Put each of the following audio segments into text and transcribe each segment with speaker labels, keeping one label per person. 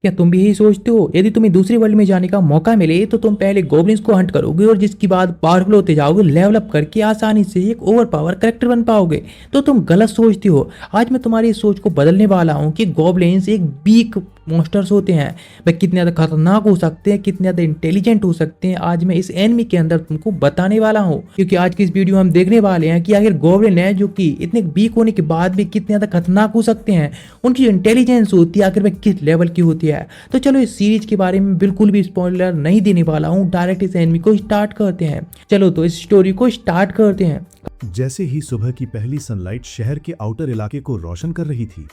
Speaker 1: क्या तुम भी यही सोचते हो? यदि तुम्हें दूसरी वर्ल्ड में जाने का मौका मिले तो तुम पहले गोब्लिन्स को हंट करोगे और जिसके बाद पावरफुल होते जाओगे, लेवल अप करके आसानी से एक ओवर पावर करेक्टर बन पाओगे। तो तुम गलत सोचते हो। आज मैं तुम्हारी इस सोच को बदलने वाला हूँ कि गोब्लिन्स एक वीक मॉन्स्टर्स होते हैं। वे कितने ज़्यादा खतरनाक हो सकते हैं, कितने ज़्यादा इंटेलिजेंट हो सकते हैं, आज मैं इस एनिमी के अंदर तुमको बताने वाला हूँ। क्योंकि आज की इस वीडियो में हम देखने वाले हैं कि आखिर गोब्लिन है जो कि इतने वीक होने के बाद भी कितने ज़्यादा खतरनाक हो सकते हैं, उनकी इंटेलिजेंस होती है आखिर में किस लेवल की होती है। तो चलो इस सीरीज के बारे में बिल्कुल भी स्पॉइलर नहीं देने वाला हूँ, डायरेक्ट इस एनिमी को स्टार्ट करते हैं। चलो तो इस स्टोरी को स्टार्ट करते हैं।
Speaker 2: जैसे ही सुबह की पहली सनलाइट शहर के आउटर इलाके को रोशन कर रही थी,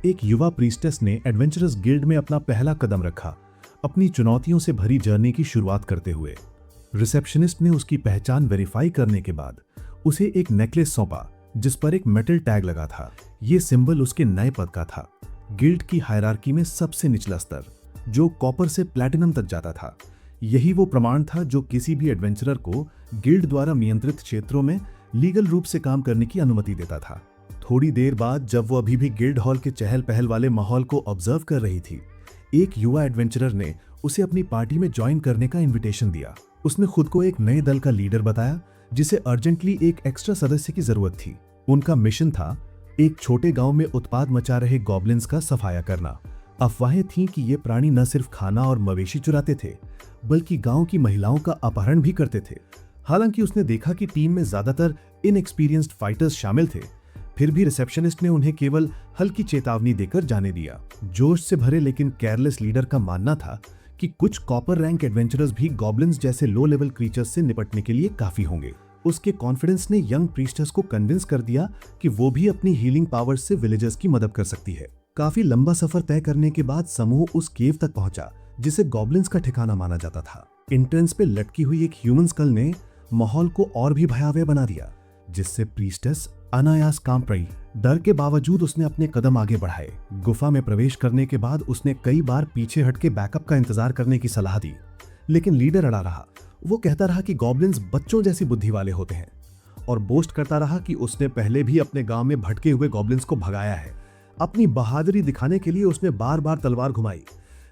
Speaker 2: एक युवा प्रीस्टेस ने एडवेंचरस गिल्ड में अपना पहला कदम रखा, अपनी चुनौतियों से भरी जर्नी की शुरुआत करते हुए। रिसेप्शनिस्ट ने उसकी पहचान वेरीफाई करने के बाद उसे एक नेकलेस सौंपा जिस पर एक मेटल टैग लगा था। ये सिंबल उसके नए पद का था, गिल्ड की हायरार्की में सबसे निचला स्तर, जो कॉपर से प्लैटिनम तक जाता था। यही वो प्रमाण था जो किसी भी एडवेंचरर को गिल्ड द्वारा नियंत्रित क्षेत्रों में लीगल रूप से काम करने की अनुमति देता था। थोड़ी देर बाद जब वो अभी भी गिल्ड हॉल के चहल पहल वाले माहौल को ऑब्जर्व कर रही थी, एक युवा एडवेंचरर ने उसे अपनी पार्टी में ज्वाइन करने का इनविटेशन दिया। उसने खुद को एक नए दल का लीडर बताया जिसे अर्जेंटली एक एक्स्ट्रा सदस्य की जरूरत थी। उनका मिशन था एक छोटे गांव में उत्पात मचा रहे गॉब्लिन्स का सफाया करना। अफवाहें थीं कि ये प्राणी न सिर्फ खाना और मवेशी चुराते थे, बल्कि गांव की महिलाओं का अपहरण भी करते थे। हालांकि उसने देखा कि टीम में ज्यादातर इनएक्सपीरियंस्ड फाइटर्स शामिल थे, फिर भी रिसेप्शनिस्ट ने उन्हें केवल हल्की चेतावनी देकर जाने दिया। जोश से भरे लेकिन केयरलेस लीडर का मानना था कि कुछ कॉपर रैंक एडवेंचरर्स भी गॉब्लिन्स जैसे लो लेवल क्रीचर्स से निपटने के लिए काफी होंगे। उसके कॉन्फिडेंस ने यंग प्रीस्टेस को कन्विंस कर दिया कि वो भी अपनी हीलिंग पावर्स से विलेजर्स की मदद कर सकती है। काफी लंबा सफर तय करने के बाद समूह उस केव तक पहुंचा जिसे गॉब्लिन्स का ठिकाना माना जाता था। एंट्रेंस पे लटकी हुई एक ह्यूमन स्कल ने माहौल को और भी भयावह बना दिया, जिससे प्रीस्टेस अनायास कांप रही। डर के बावजूद उसने अपने कदम आगे बढ़ाए। गुफा में प्रवेश करने के बाद उसने कई बार पीछे हटके बैकअप का इंतजार करने की सलाह दी, लेकिन लीडर अड़ा रहा। वो कहता रहा कि गॉब्लिन्स बच्चों जैसी बुद्धि वाले होते हैं और बोस्ट करता रहा कि उसने पहले भी अपने गांव में भटके हुए गॉब्लिन्स को भगाया है। अपनी बहादुरी दिखाने के लिए उसने बार बार तलवार घुमाई,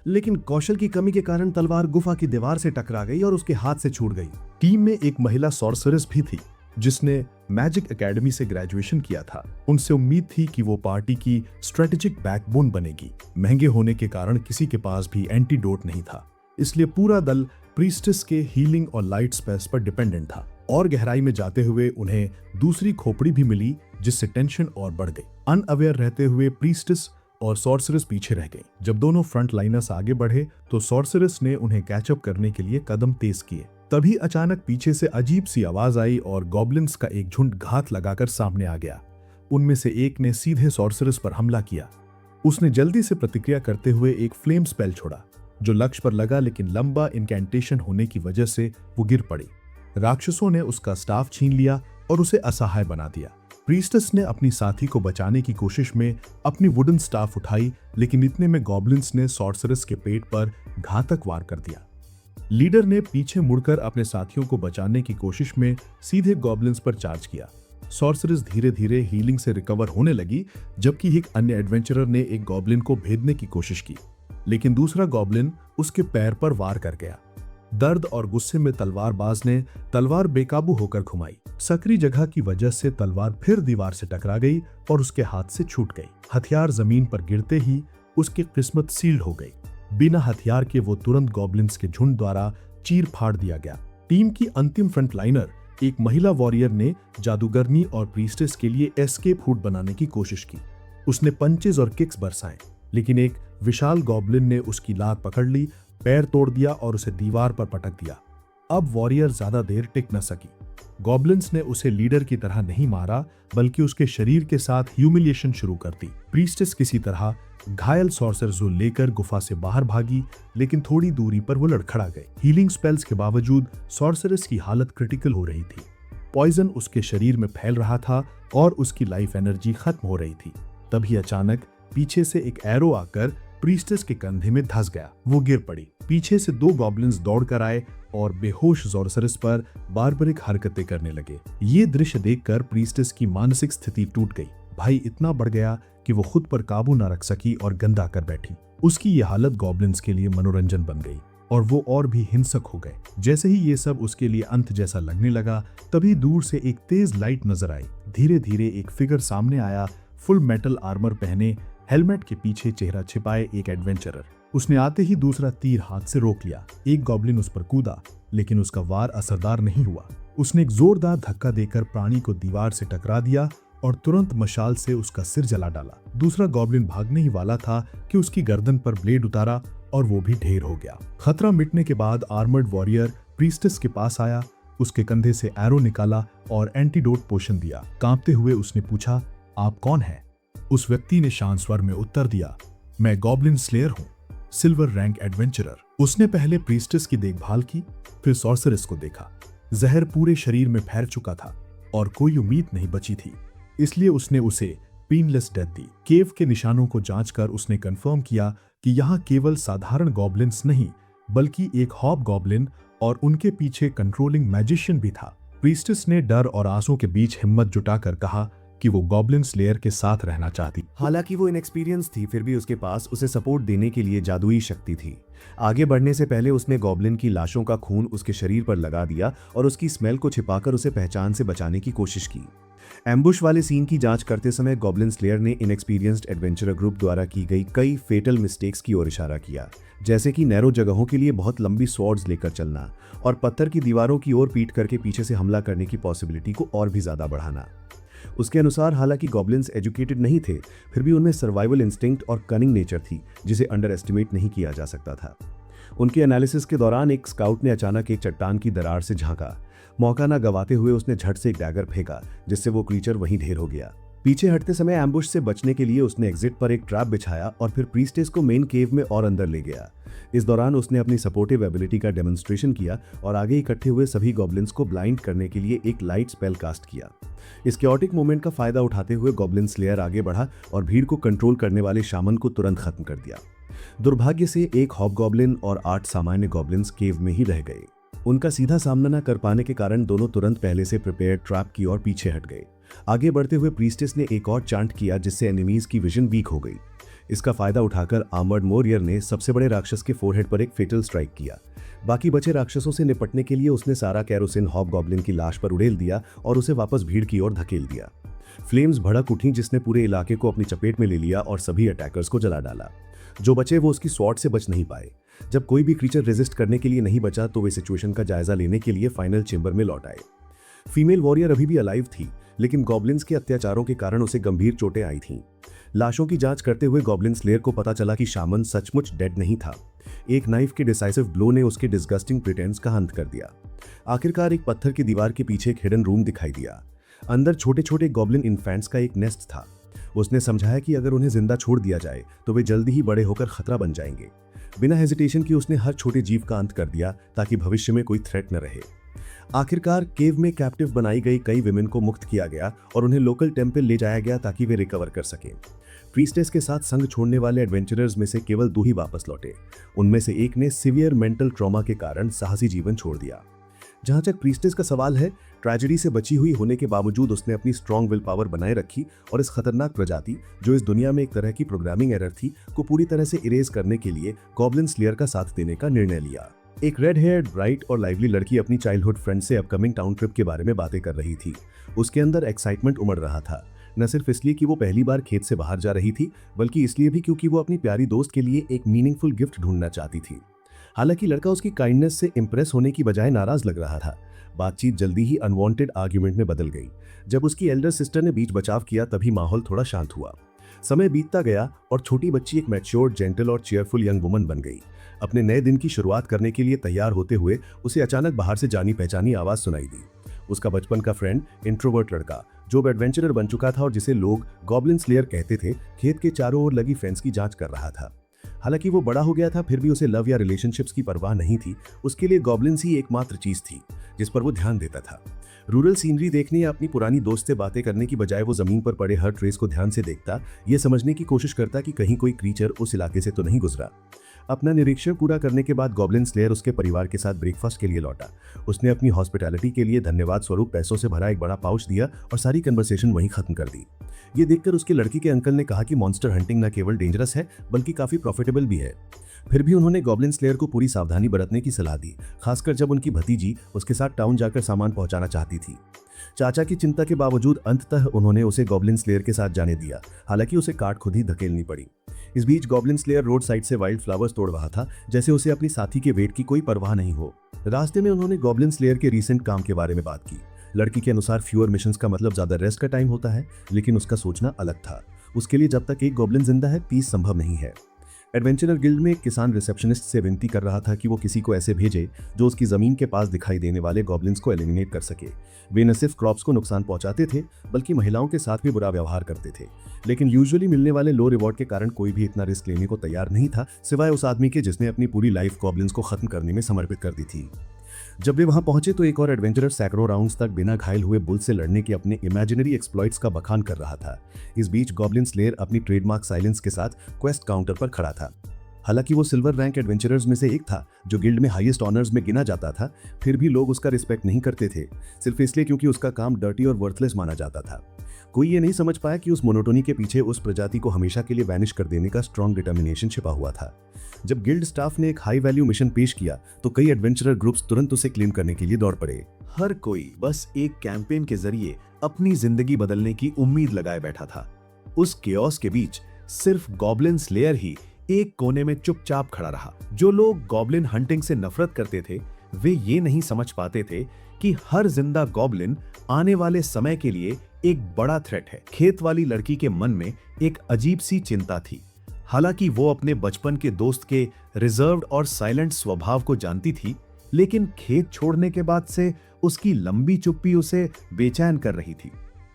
Speaker 2: लेकिन कौशल की कमी के कारण तलवार गुफा की दीवार से टकरा गई और उसके हाथ से छूट गई। टीम में एक महिला सॉर्सरस भी थी जिसने मैजिक एकेडमी से ग्रेजुएशन किया था। उनसे उम्मीद थी कि वो पार्टी की स्ट्रेटेजिक बैकबोन बनेगी। महंगे होने के कारण किसी के पास भी एंटीडोट नहीं था, इसलिए पूरा दल प्रीस्टेस के हीलिंग और लाइट स्पेस पर डिपेंडेंट था। और गहराई में जाते हुए उन्हें दूसरी खोपड़ी भी मिली, जिससे टेंशन और बढ़ गई। अनअवेयर रहते हुए प्रीस्टेस और सॉर्सरस पीछे रह गई। जब दोनों फ्रंट लाइनर्स आगे बढ़े तो सॉर्सरस ने उन्हें कैचअप करने के लिए कदम तेज किए। तभी अचानक पीछे से अजीब सी आवाज आई और गॉब्लिन्स का एक झुंड घात लगाकर सामने आ गया। उनमें से एक ने सीधे सॉर्सरस पर हमला किया। उसने जल्दी से प्रतिक्रिया करते हुए एक फ्लेम स्पेल छोड़ा जो लक्ष्य पर लगा, लेकिन लंबा इनकैंटेशन होने की वजह से वो गिर पड़ी। राक्षसों ने उसका स्टाफ छीन लिया और उसे असहाय बना दिया। प्रीस्टेस ने अपनी साथी को बचाने की कोशिश में अपनी वुडन स्टाफ उठाई, लेकिन इतने में गॉब्लिन्स ने सॉर्सरस के पेट पर घातक वार कर दिया। लीडर ने पीछे मुड़कर अपने साथियों को बचाने की कोशिश में सीधे गॉब्लिन्स पर चार्ज किया। सॉर्सरस धीरे धीरे हीलिंग से रिकवर होने लगी, जबकि एक अन्य एडवेंचरर ने एक गॉब्लिन को भेदने की कोशिश की, लेकिन दूसरा गॉब्लिन उसके पैर पर वार कर गया। दर्द और गुस्से में तलवारबाज ने तलवार बेकाबू होकर घुमाई। सकरी जगह की वजह से तलवार फिर दीवार से टकरा गई और उसके हाथ से छूट गई। हथियार जमीन पर गिरते ही उसकी किस्मत सील्ड हो गई। बिना हथियार के वो तुरंत गॉब्लिन्स के झुंड द्वारा चीर फाड़ दिया गया। टीम की अंतिम फ्रंटलाइनर एक महिला वॉरियर ने जादूगरनी और प्रीस्टेस के लिए एस्केप रूट बनाने की कोशिश की। उसने पंचेस और किक्स बरसाए, लेकिन एक विशाल गॉब्लिन ने उसकी लात पकड़ ली, पैर तोड़ दिया और उसे दीवार पर पटक दिया। अब वॉरियर ज्यादा देर टिक न सकी। गॉब्लिन्स ने उसे लीडर की तरह नहीं मारा, बल्कि उसके शरीर के साथ ह्यूमिलिएशन शुरू कर दी। प्रीस्टेस किसी तरह घायल सॉर्सरर्स को लेकर गुफा से बाहर भागी, लेकिन थोड़ी दूरी पर वो लड़खड़ा गए। हीलिंग स्पेल्स के बावजूद सॉर्सरर्स की हालत क्रिटिकल हो रही थी। पॉइजन उसके शरीर में फैल रहा था और उसकी लाइफ एनर्जी खत्म हो रही थी। तभी अचानक पीछे से एक एरो आकर प्रीस्टेस के कंधे में धंस गया। वो गिर पड़ी। पीछे से दो गॉब्लिन्स दौड़कर आए और बेहोश सॉर्सरर्स पर बारबरिक हरकतें करने लगे। ये दृश्य देखकर प्रीस्टेस की मानसिक स्थिति टूट गई। भाई इतना बढ़ गया कि वो खुद पर काबू न रख सकी और गंदा कर बैठी। उसकी ये हालत गॉब्लिन्स के लिए मनोरंजन बन गई और वो और भी हिंसक हो गए। जैसे ही ये सब उसके लिए अंत जैसा लगने लगा, तभी दूर से एक तेज लाइट नजर आई। धीरे धीरे एक फिगर सामने आया, फुल मेटल आर्मर पहने, हेलमेट के पीछे चेहरा छिपाए एक एडवेंचरर। उसने आते ही दूसरा तीर हाथ से रोक लिया। एक गॉब्लिन उस पर कूदा, लेकिन उसका वार असरदार नहीं हुआ। उसने एक जोरदार धक्का देकर प्राणी को दीवार से टकरा दिया और तुरंत मशाल से उसका सिर जला डाला। दूसरा गॉब्लिन भागने ही वाला था कि उसकी गर्दन पर ब्लेड उतारा और वो भी ढेर हो गया। खतरा मिटने के बाद आर्मर्ड वॉरियर प्रीस्टेस के पास आया, उसके कंधे से एरो निकाला और एंटीडोट पोशन दिया। कांपते हुए उसने पूछा, आप कौन हैं? उस व्यक्ति ने शांत स्वर में उत्तर दिया, मैं गॉब्लिन स्लेयर हूँ, सिल्वर रैंक एडवेंचरर। उसने पहले प्रीस्टेस की देखभाल की, फिर सॉर्सरेस को देखा। जहर पूरे शरीर में फैल चुका था और कोई उम्मीद नहीं बची थी, इसलिए उसने उसे पेनलेस डेथ दी। केव के निशानों को जांचकर उसने कंफर्म किया कि यहाँ केवल साधारण गॉब्लिन्स नहीं, बल्कि एक हॉब गॉब्लिन और उनके पीछे कंट्रोलिंग मैजिशियन भी था। प्रीस्टेस ने डर और आंसू के बीच हिम्मत जुटाकर कहा कि वो गॉब्लिन स्लेयर के साथ रहना चाहती।
Speaker 3: हालांकि वो इनएक्सपीरियंस थी, फिर भी उसके पास उसे सपोर्ट देने के लिए जादुई शक्ति थी। आगे बढ़ने से पहले उसने गॉब्लिन की लाशों का खून उसके शरीर पर लगा दिया और उसकी स्मेल को छिपाकर उसे पहचान से बचाने की कोशिश की। एम्बुश वाले सीन की जांच करते समय गॉब्लिन स्लेयर ने इनएक्सपीरियंस्ड एडवेंचरर ग्रुप द्वारा की गई कई फेटल मिस्टेक्स की ओर इशारा किया, जैसे कि नैरो जगहों के लिए बहुत लंबी स्वॉर्ड्स लेकर चलना और पत्थर की दीवारों की ओर पीट करके पीछे से हमला करने की पॉसिबिलिटी को और भी ज्यादा बढ़ाना। उसके अनुसार हालांकि गॉब्लिन्स एजुकेटेड नहीं थे, फिर भी उनमें सर्वाइवल इंस्टिंक्ट और कनिंग नेचर थी जिसे अंडर एस्टिमेट नहीं किया जा सकता था। उनके एनालिसिस के दौरान एक स्काउट ने अचानक एक चट्टान की दरार से झांका। मौका ना गवाते हुए उसने झट से एक डैगर फेंका, जिससे वो क्रीचर वहीं ढेर हो गया। पीछे हटते समय एम्बुश से बचने के लिए उसने एग्जिट पर एक ट्रैप बिछाया और फिर प्रीस्टेस को मेन केव में और अंदर ले गया। इस दौरान उसने अपनी सपोर्टिव एबिलिटी का डेमोन्स्ट्रेशन किया और आगे इकट्ठे हुए सभी गॉब्लिन्स को ब्लाइंड करने के लिए एक लाइट स्पेल कास्ट किया। इस क्योटिक मोमेंट का फायदा उठाते हुए गॉब्लिन स्लेयर आगे बढ़ा और भीड़ को कंट्रोल करने वाले शामन को तुरंत खत्म कर दिया। दुर्भाग्य से एक हॉबगॉब्लिन और 8 सामान्य गॉब्लिन्स केव में ही रह गए। उनका सीधा सामना न कर पाने के कारण दोनों तुरंत पहले से प्रिपेयर्ड ट्रैप की ओर पीछे हट गए। आगे बढ़ते हुए प्रीस्टेस ने एक और चांट किया, जिससे एनिमीज की विजन वीक हो गई। इसका फायदा उठाकर आर्मर्ड वॉरियर ने सबसे बड़े राक्षस के फोरहेड पर एक फेटल स्ट्राइक किया। बाकी बचे राक्षसों से निपटने के लिए उसने सारा कैरोसिन हॉबगॉब्लिन की लाश पर उड़ेल दिया और उसे वापस भीड़ की ओर धकेल दिया। फ्लेम्स भड़क उठी, जिसने पूरे इलाके को अपनी चपेट में ले लिया और सभी अटैकर्स को जला डाला। जो बचे वो उसकी स्वॉर्ड से बच नहीं पाए। जब कोई भी क्रीचर रेजिस्ट करने के लिए नहीं बचा तो वे सिचुएशन का जायजा लेने के लिए फाइनल चेंबर में लौट आए। फीमेल वॉरियर अभी भी अलाइव थी, लेकिन गॉब्लिन्स के अत्याचारों के कारण उसे गंभीर चोटें आई थीं। लाशों की जांच करते हुए गॉब्लिन स्लेयर को पता चला कि शामन सचमुच डेड नहीं था। एक नाइफ के डिसाइसिव ब्लो ने उसके डिस्गस्टिंग प्रिटेंस का अंत कर दिया। आखिरकार एक पत्थर की दीवार के पीछे एक हिडन रूम दिखाई दिया। अंदर छोटे छोटे गॉब्लिन इन्फेंट्स का एक नेस्ट था। उसने समझाया कि अगर उन्हें जिंदा छोड़ दिया जाए तो वे जल्दी ही बड़े होकर खतरा बन जाएंगे। बिना हेजिटेशन के उसने हर छोटे जीव का अंत कर दिया ताकि भविष्य में कोई थ्रेट न रहे। आखिरकार केव में कैप्टिव बनाई गई कई विमेन को मुक्त किया गया और उन्हें लोकल टेम्पल ले जाया गया ताकि वे रिकवर कर सकें। प्रीस्टेस के साथ संग छोड़ने वाले एडवेंचरर्स में से केवल 2 ही वापस लौटे। उनमें से एक ने सिवियर मेंटल ट्रॉमा के कारण साहसी जीवन छोड़ दिया। जहां तक प्रीस्टेस का सवाल है, ट्रेजेडी से बची हुई होने के बावजूद उसने अपनी स्ट्रॉन्ग विल पावर बनाए रखी और इस खतरनाक प्रजाति, जो इस दुनिया में एक तरह की प्रोग्रामिंग एरर थी, को पूरी तरह से इरेज करने के लिए गॉब्लिन स्लेयर का साथ देने का निर्णय लिया। एक रेड हेयर्ड, ब्राइट और लाइवली लड़की अपनी चाइल्डहुड फ्रेंड से अपकमिंग टाउन ट्रिप के बारे में बातें कर रही थी। उसके अंदर एक्साइटमेंट उमड़ रहा था, न सिर्फ इसलिए कि वो पहली बार खेत से बाहर जा रही थी, बल्कि इसलिए भी क्योंकि वो अपनी प्यारी दोस्त के लिए एक मीनिंगफुल गिफ्ट ढूंढना चाहती थी। हालांकि लड़का उसकी काइंडनेस से इंप्रेस होने की बजाय नाराज लग रहा था। बातचीत जल्दी ही अनवांटेड आर्ग्यूमेंट में बदल गई। जब उसकी एल्डर सिस्टर ने बीच बचाव किया, तभी माहौल थोड़ा शांत हुआ। समय बीतता गया और छोटी बच्ची एक मैच्योर्ड, जेंटल और चेयरफुल यंग वुमन बन गई। अपने नए दिन की शुरुआत करने के लिए तैयार होते हुए उसे अचानक बाहर से जानी पहचानी आवाज सुनाई दी। उसका बचपन का फ्रेंड, इंट्रोवर्ट लड़का, जो अब एडवेंचरर बन चुका था और जिसे लोग गॉब्लिन स्लेयर कहते थे, खेत के चारों ओर लगी फेंस की जांच कर रहा था। हालांकि वो बड़ा हो गया था, फिर भी उसे लव या रिलेशनशिप्स की परवाह नहीं थी। उसके लिए गॉब्लिन्स ही एकमात्र चीज थी जिस पर वो ध्यान देता था। रूरल सीनरी देखने या अपनी पुरानी दोस्त से बातें करने की बजाय वो जमीन पर पड़े हर ट्रेस को ध्यान से देखता, ये समझने की कोशिश करता कि कहीं कोई क्रीचर उस इलाके से तो नहीं गुजरा। अपना निरीक्षण पूरा करने के बाद गॉब्लिन स्लेयर उसके परिवार के साथ ब्रेकफास्ट के लिए लौटा। उसने अपनी हॉस्पिटैलिटी के लिए धन्यवाद स्वरूप पैसों से भरा एक बड़ा पाउच दिया और सारी कन्वर्सेशन वहीं खत्म कर दी। ये देखकर उसके लड़की के अंकल ने कहा कि मॉन्स्टर हंटिंग न केवल डेंजरस है बल्कि काफी प्रॉफिटेबल भी है। फिर भी उन्होंने गॉब्लिन स्लेयर को पूरी सावधानी बरतने की सलाह दी, खासकर जब उनकी भतीजी उसके साथ टाउन जाकर सामान पहुंचाना चाहती थी। चाचा की चिंता के बावजूद अंततः उन्होंने उसे गॉब्लिन स्लेयर के साथ जाने दिया, हालांकि उसे काट खुद ही धकेलनी पड़ी। इस बीच गॉब्लिन स्लेयर रोड साइड से वाइल्ड फ्लावर्स तोड़ रहा था, जैसे उसे अपनी साथी के वेट की कोई परवाह नहीं हो। रास्ते में उन्होंने गॉब्लिन स्लेयर के रीसेंट काम के बारे में बात की। लड़की के अनुसार फ्यूअर मिशंस का मतलब ज्यादा रेस्ट का टाइम होता है, लेकिन उसका सोचना अलग था। उसके लिए जब तक एक गॉब्लिन जिंदा है, पीस संभव नहीं है। एडवेंचरर गिल्ड में एक किसान रिसेप्शनिस्ट से विनती कर रहा था कि वो किसी को ऐसे भेजे जो उसकी जमीन के पास दिखाई देने वाले गॉब्लिन्स को एलिमिनेट कर सके। वे न सिर्फ क्रॉप्स को नुकसान पहुंचाते थे बल्कि महिलाओं के साथ भी बुरा व्यवहार करते थे, लेकिन यूजुअली मिलने वाले लो रिवॉर्ड के कारण कोई भी इतना रिस्क लेने को तैयार नहीं था, सिवाय उस आदमी के जिसने अपनी पूरी लाइफ गॉब्लिन्स को खत्म करने में समर्पित कर दी थी। जब वे वहां पहुंचे तो एक और एडवेंचरर सैकड़ों राउंड्स तक बिना घायल हुए बुल से लड़ने के अपने इमेजिनरी एक्सप्लॉइट्स का बखान कर रहा था। इस बीच गॉब्लिन स्लेयर अपनी ट्रेडमार्क साइलेंस के साथ क्वेस्ट काउंटर पर खड़ा था। हालांकि वो सिल्वर रैंक एडवेंचरर्स में से एक था जो गिल्ड में हाईएस्ट ऑनर्स में गिना जाता था, फिर भी लोग उसका रिस्पेक्ट नहीं करते थे, सिर्फ इसलिए क्योंकि उसका काम डर्टी और वर्थलेस माना जाता था। कोई ये नहीं समझ पाया कि उस मोनोटोनी के पीछे उस प्रजाति को हमेशा के लिए वैनिश कर देने का स्ट्रॉन्ग डिटर्मिनेशन छिपा हुआ था। जब गिल्ड स्टाफ ने एक हाई वैल्यू मिशन पेश किया तो कई एडवेंचरर ग्रुप्स तुरंत उसे क्लेम करने के लिए दौड़ पड़े। हर कोई बस एक कैंपेन के जरिए अपनी जिंदगी बदलने की उम्मीद लगाए बैठा था। उस केओस के बीच सिर्फ गॉब्लिन स्लेयर ही एक कोने में चुपचाप खड़ा रहा। जो लोग गॉब्लिन हंटिंग से नफरत करते थे वे ये नहीं समझ पाते थे कि हर जिंदा गॉब्लिन आने वाले समय के लिए एक बड़ा थ्रेट है। खेत वाली लड़की के मन में एक अजीब सी चिंता थी। हालांकि वो अपने बचपन के दोस्त के रिजर्व्ड और साइलेंट स्वभाव को जानती थी, लेकिन खेत छोड़ने के बाद से उसकी लंबी चुप्पी उसे बेचैन कर रही थी।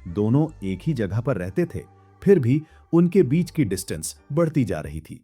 Speaker 3: दोनों एक ही जगह पर रहते थे, फिर भी उनके बीच की डिस्टेंस बढ़ती जा रही थी।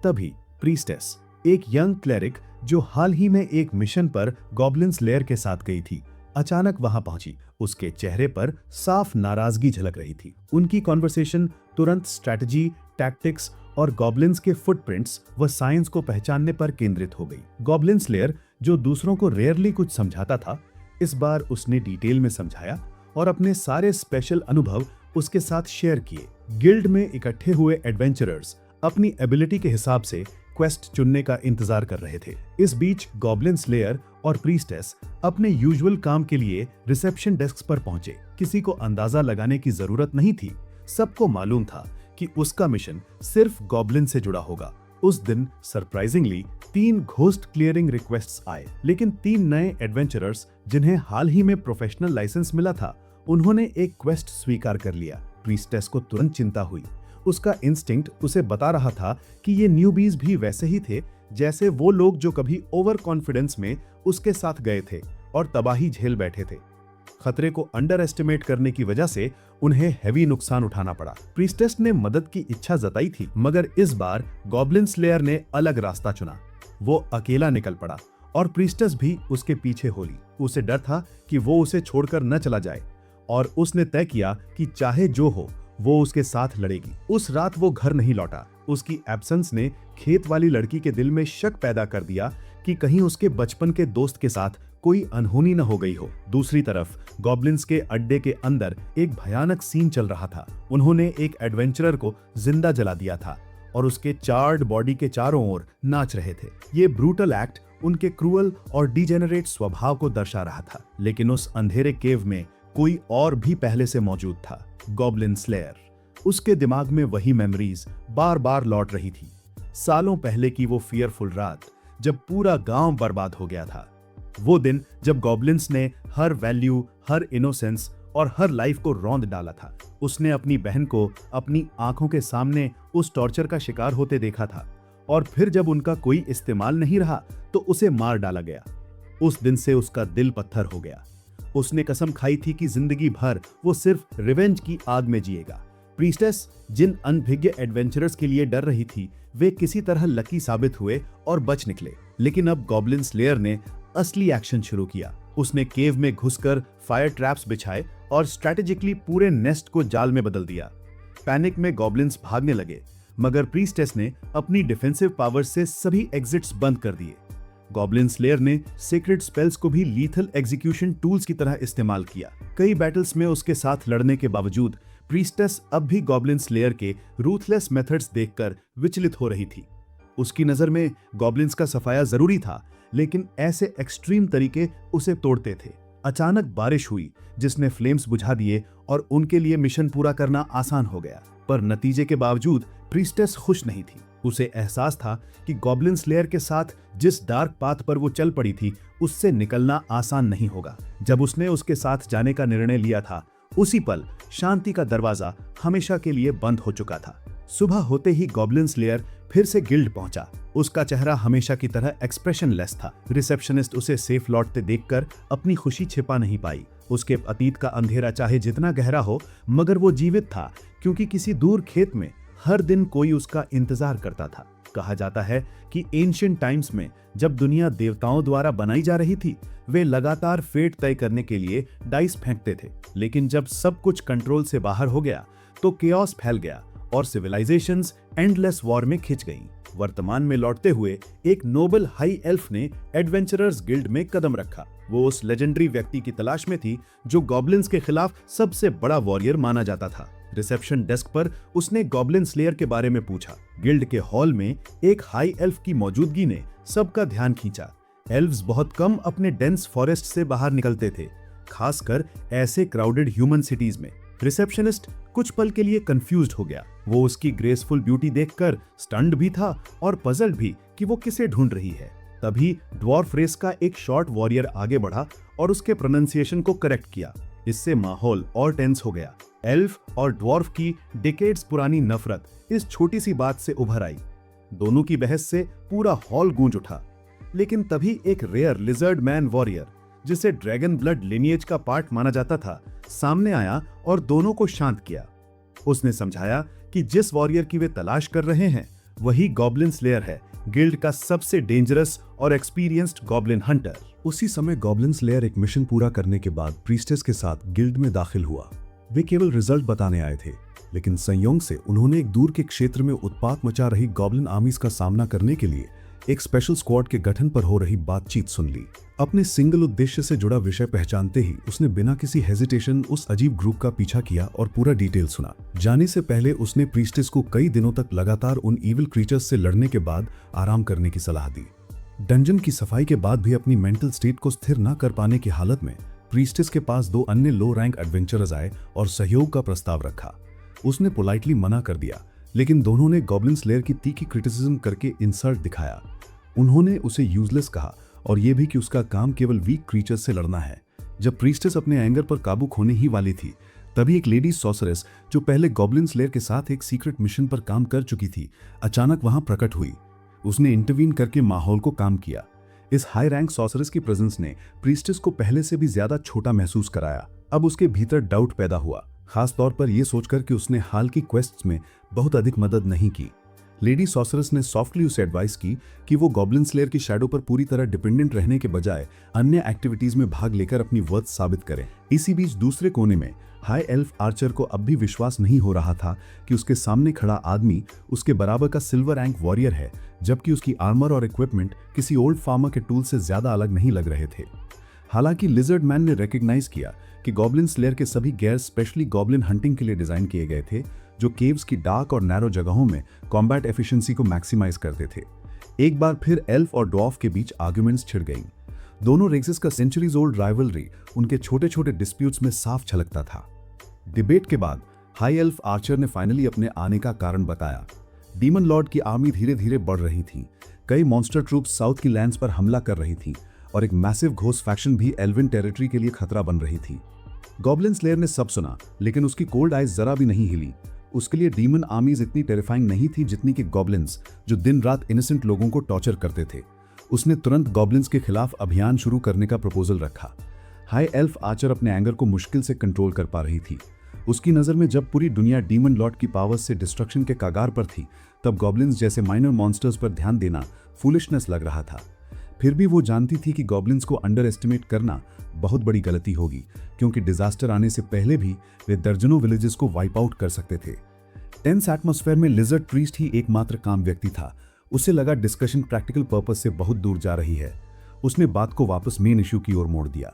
Speaker 3: तभी प्रीस्टेस, एक यंग क्लेरिक जो हाल ही में एक मिशन पर गॉब्लिन स्लेयर के साथ गई थी, अचानक वहां पहुंची। उसके चेहरे पर साफ नाराजगी झलक रही थी। उनकी कॉन्वर्सेशन तुरंत स्ट्रैटेजी, टैक्टिक्स और गॉब्लिन्स के फुटप्रिंट्स व साइंस को पहचानने पर केंद्रित हो गई। गॉब्लिन स्लेयर, जो दूसरों को रेयरली कुछ समझाता था, इस बार उसने डिटेल में समझाया और अपने सारे स्पेशल अनुभव उसके साथ शेयर किए। गिल्ड में इकट्ठे हुए एडवेंचरर्स अपनी एबिलिटी के हिसाब से क्वेस्ट चुनने का इंतजार कर रहे थे। इस बीच गॉब्लिन स्लेयर और प्रीस्टेस अपने यूजुअल काम के लिए रिसेप्शन डेस्क पर पहुंचे। किसी को अंदाजा लगाने की जरूरत नहीं थी, सबको मालूम था कि उसका मिशन सिर्फ गॉब्लिन से जुड़ा होगा। उस दिन सरप्राइजिंगली 3 घोस्ट क्लियरिंग रिक्वेस्ट्स आए, लेकिन 3 नए एडवेंचरर्स जिन्हें हाल ही में प्रोफेशनल लाइसेंस मिला था, उन्होंने एक क्वेस्ट स्वीकार कर लिया। प्रीस्टेस को तुरंत चिंता हुई। उसका इंस्टिंक्ट उसे बता रहा था कि ये न्यूबीज भी वैसे ही थे जैसे वो लोग जो कभी ओवर कॉन्फिडेंस में उसके साथ गए थे और तबाही झेल बैठे थे। खतरे को अंडर एस्टिमेट करने की वजह से उन्हें हैवी नुकसान उठाना पड़ा। प्रीस्टेस ने मदद की इच्छा जताई थी, मगर इस बार गॉब्लिन स्लेयर ने अलग रास्ता चुना। वो अकेला निकल पड़ा और प्रीस्टेस भी उसके पीछे हो ली। उसे डर था कि वो उसे छोड़कर न चला जाए और उसने तय किया कि चाहे जो हो वो उसके साथ लड़ेगी। उस रात वो घर नहीं लौटा। उसकी एब्सेंस ने खेत वाली लड़की के दिल में शक पैदा कर दिया कि कहीं उसके बचपन के दोस्त के साथ कोई अनहोनी न हो गई हो। दूसरी तरफ गॉब्लिन्स के अड्डे के अंदर एक भयानक सीन चल रहा था। उन्होंने एक एडवेंचरर को जिंदा जला दिया था और उसके चार्ड बॉडी के चारों ओर नाच रहे थे। ये ब्रूटल एक्ट उनके क्रूअल और डिजेनरेट स्वभाव को दर्शा रहा था। लेकिन उस अंधेरे केव में कोई और भी पहले से मौजूद था, गॉब्लिन स्लेयर। उसके दिमाग में वही मेमोरीज बार बार लौट रही थी। सालों पहले की वो फियरफुल रात जब पूरा गांव बर्बाद हो गया था। वो दिन जब गॉब्लिन्स ने हर वैल्यू, हर इनोसेंस और हर लाइफ को रौंद डाला था। उसने अपनी बहन को अपनी आंखों के सामने उस टॉर्चर का शिकार होते देखा था और फिर जब उनका कोई इस्तेमाल नहीं रहा तो उसे मार डाला गया। उस दिन से उसका दिल पत्थर हो गया। उसने कसम खाई थी कि जिंदगी भर वो सिर्फ रिवेंज की आग में जिएगा। प्रीस्टेस जिन अनभिज्ञ एडवेंचरर्स के लिए डर रही थी वे किसी तरह लकी साबित हुए और बच निकले। लेकिन अब गॉब्लिन स्लेयर ने असली एक्शन शुरू किया। उसने केव में घुसकर फायर ट्रैप्स बिछाए और स्ट्रैटेजिकली पूरे नेस्ट को जाल में बदल दिया। पैनिक में गॉब्लिन्स भागने लगे,
Speaker 2: मगर प्रीस्टेस ने अपनी डिफेंसिव पावर से सभी एग्जिट्स बंद कर दिए। गॉब्लिन स्लेयर ने सीक्रेट स्पेल्स को भी लीथल एग्जीक्यूशन टूल्स की तरह इस्तेमाल किया। कई बैटल्स में उसके साथ लड़ने के बावजूद प्रीस्टेस अब भी गॉब्लिन स्लेयर के रूथलेस मेथड्स देखकर विचलित हो रही थी। उसकी नजर में गॉब्लिन्स का सफाया जरूरी था, लेकिन ऐसे एक्सट्रीम तरीके उसे तोड़ते थे। अचानक बारिश हुई जिसने फ्लेम्स बुझा दिए और उनके लिए मिशन पूरा करना आसान हो गया। पर नतीजे के बावजूद प्रीस्टेस खुश नहीं थी। उसे एहसास था कि गॉब्लिन स्लेयर के साथ जिस डार्क पाथ पर वो चल पड़ी थी उससे निकलना आसान नहीं होगा। जब उसने उसके साथ जाने का निर्णय लिया था, उसी पल शांति का दरवाजा हमेशा के लिए बंद हो चुका था। सुबह होते ही गॉब्लिन स्लेयर फिर से गिल्ड पहुंचा। उसका चेहरा हमेशा की तरह एक्सप्रेशनलेस था। रिसेप्शनिस्ट उसे सेफ लौटते देखकर अपनी खुशी छिपा नहीं पाई। उसके अतीत का अंधेरा चाहे जितना गहरा हो, मगर वो जीवित था, क्योंकि किसी दूर खेत में हर दिन कोई उसका इंतजार करता था। कहा जाता है कि एंशिएंट टाइम्स में जब दुनिया देवताओं द्वारा बनाई जा रही थी, वे लगातार फेट तय करने के लिए डाइस फेंकते थे। लेकिन जब सब कुछ कंट्रोल से बाहर हो गया तो केओस फैल गया और सिविलाइजेशंस एंडलेस वॉर में खिंच गईं। वर्तमान में लौटते हुए एक नोबल हाई एल्फ ने एडवेंचरर्स गिल्ड में कदम रखा। वो उस लेजेंडरी व्यक्ति की तलाश में थी जो गॉब्लिन्स के खिलाफ सबसे बड़ा वॉरियर माना जाता था। रिसेप्शन डेस्क पर उसने गॉब्लिन स्लेयर के बारे में पूछा। गिल्ड के हॉल में एक हाई एल्फ की मौजूदगी ने सबका ध्यान खींचा। एल्व्स बहुत कम अपने डेंस फॉरेस्ट से बाहर निकलते थे, खासकर ऐसे क्राउडेड ह्यूमन सिटीज में। रिसेप्शनिस्ट कुछ पल के लिए कंफ्यूज्ड हो गया। वो उसकी ग्रेसफुल ब्यूटी देखकर स्टन्ड भी था और पजल्ड भी कि वो किसे ढूंढ रही है। तभी ड्वार्फ रेस का एक शॉर्ट वॉरियर आगे बढ़ा और उसके प्रोनाउंसिएशन को करेक्ट किया। इससे माहौल और टेंस हो गया। एल्फ और ड्वार्फ की डिकेड्स पुरानी नफरत इस छोटी सी बात से उभर आई। दोनों की बहस से पूरा हॉल गूंज उठा। लेकिन तभी एक रेयर लिजर्ड मैन वॉरियर, जिसे ड्रैगन ब्लड लिनिएज का पार्ट माना जाता था, सामने आया और दोनों को शांत किया। उसने समझाया कि जिस वॉरियर की वे तलाश कर रहे हैं वही गॉब्लिन स्लेयर है, गिल्ड का सबसे डेंजरस और एक्सपीरियंस्ड गॉब्लिन हंटर।
Speaker 3: उसी समय गॉब्लिन स्लेयर एक मिशन पूरा करने के बाद प्रीस्टेस के साथ गिल्ड में दाखिल हुआ। वे केवल रिजल्ट बताने आए थे, लेकिन संयोग से उन्होंने एक दूर के क्षेत्र में उत्पात मचा रही गॉब्लिन आर्मीज का सामना करने के लिए एक स्पेशल स्क्वाड के गठन पर हो रही बातचीत सुन ली। अपने सिंगल उद्देश्य से जुड़ा विषय पहचानते ही उसने बिना किसी हेजिटेशन उस अजीब ग्रुप का पीछा किया और पूरा डिटेल सुना। जाने से पहले उसने प्रीस्टेस को कई दिनों तक लगातार उन इविल क्रीचर्स से लड़ने के बाद आराम करने की सलाह दी। डंजन की सफाई के बाद भी अपनी मेंटल स्टेट को स्थिर न कर पाने की हालत में प्रीस्टेस के पास दो अन्य लो रैंक एडवेंचरर्स आए और सहयोग का प्रस्ताव रखा। उसने पोलाइटली मना कर दिया, लेकिन दोनों ने गॉब्लिन स्लेयर की तीखी क्रिटिसिज्म करके इंसल्ट दिखाया। उन्होंने उसे यूजलेस कहा और यह भी कि उसका काम केवल वीक क्रीचर्स से लड़ना है। जब प्रीस्टेस अपने एंगर पर काबू खोने ही वाली थी, तभी एक लेडी सॉसरेस जो पहले गॉब्लिन स्लेयर के साथ एक सीक्रेट मिशन पर काम कर चुकी थी, अचानक वहां प्रकट हुई। उसने इंटरवीन करके माहौल को काम किया। इस हाई रैंक सॉसरेस की प्रेजेंस ने प्रीस्टेस को पहले से भी ज्यादा छोटा महसूस कराया। अब उसके भीतर डाउट पैदा हुआ, खास तौर पर यह सोचकर कि उसने हाल की क्वेस्ट्स में बहुत अधिक मदद नहीं की। लेडी सॉसरेस ने सॉफ्टली उसे एडवाइस की कि वो गॉब्लिन स्लेयर की शैडो पर पूरी तरह डिपेंडेंट रहने के बजाय अन्य एक्टिविटीज में भाग लेकर अपनी वर्थ साबित करें। इसी बीच दूसरे कोने में हाई एल्फ आर्चर को अब भी विश्वास नहीं हो रहा था कि उसके सामने खड़ा आदमी उसके बराबर का सिल्वर रैंक वॉरियर है, जबकि उसकी आर्मर और इक्विपमेंट किसी ओल्ड फार्मर के टूल से ज्यादा अलग नहीं लग रहे थे। हालांकि लिजर्ड मैन ने रिकॉग्नाइज किया कि गॉब्लिन स्लेयर के सभी गेयर स्पेशली गॉब्लिन हंटिंग के लिए डिजाइन किए गए थे, जो केव्स की डार्क और नैरो जगहों में कॉम्बैट एफिशिएंसी को मैक्सिमाइज करते थे। एक बार फिर एल्फ और ड्वार्फ के बीच आर्ग्यूमेंट्स छिड़ गईं। दोनों रेसेस का सेंचुरीज ओल्ड राइवलरी उनके छोटे छोटे डिस्प्यूट्स में साफ झलकता था। डिबेट के बाद हाई एल्फ आर्चर ने फाइनली अपने आने का कारण बताया। डीमन लॉर्ड की आर्मी धीरे धीरे बढ़ रही थी। कई मॉन्स्टर ट्रूप्स साउथ की लैंड्स पर हमला कर रही थी और एक मैसिव घोस्ट फैक्शन भी एल्विन टेरिटरी के लिए खतरा बन रही थी। गॉब्लिन स्लेयर ने सब सुना, लेकिन उसकी कोल्ड आइज जरा भी नहीं हिली। उसके लिए डीमन आर्मीज इतनी टेरिफाइंग नहीं थी जितनी कि गॉब्लिन्स, जो दिन रात इनोसेंट लोगों को टॉर्चर करते थे। उसने तुरंत गॉब्लिन्स के खिलाफ अभियान शुरू करने का प्रपोजल रखा। हाई एल्फ आर्चर अपने एंगर को मुश्किल से कंट्रोल कर पा रही थी। उसकी नज़र में जब पूरी दुनिया डीमन लॉर्ड की पावर्स से डिस्ट्रक्शन के कगार पर थी, तब गॉब्लिन्स जैसे माइनर मॉन्स्टर्स पर ध्यान देना फूलिशनेस लग रहा था। फिर भी वो जानती थी कि गॉब्लिन्स को अंडर एस्टिमेट करना बहुत बड़ी गलती होगी, क्योंकि डिजास्टर आने से पहले भी वे दर्जनों विलेजेस को वाइप आउट कर सकते थे।
Speaker 2: टेंस एटमॉस्फेयर में लिजर्ड प्रीस्ट ही एकमात्र काम व्यक्ति था। उसे लगा डिस्कशन प्रैक्टिकल पर्पस से बहुत दूर जा रही है। उसने बात को वापस मेन इश्यू की ओर मोड़ दिया।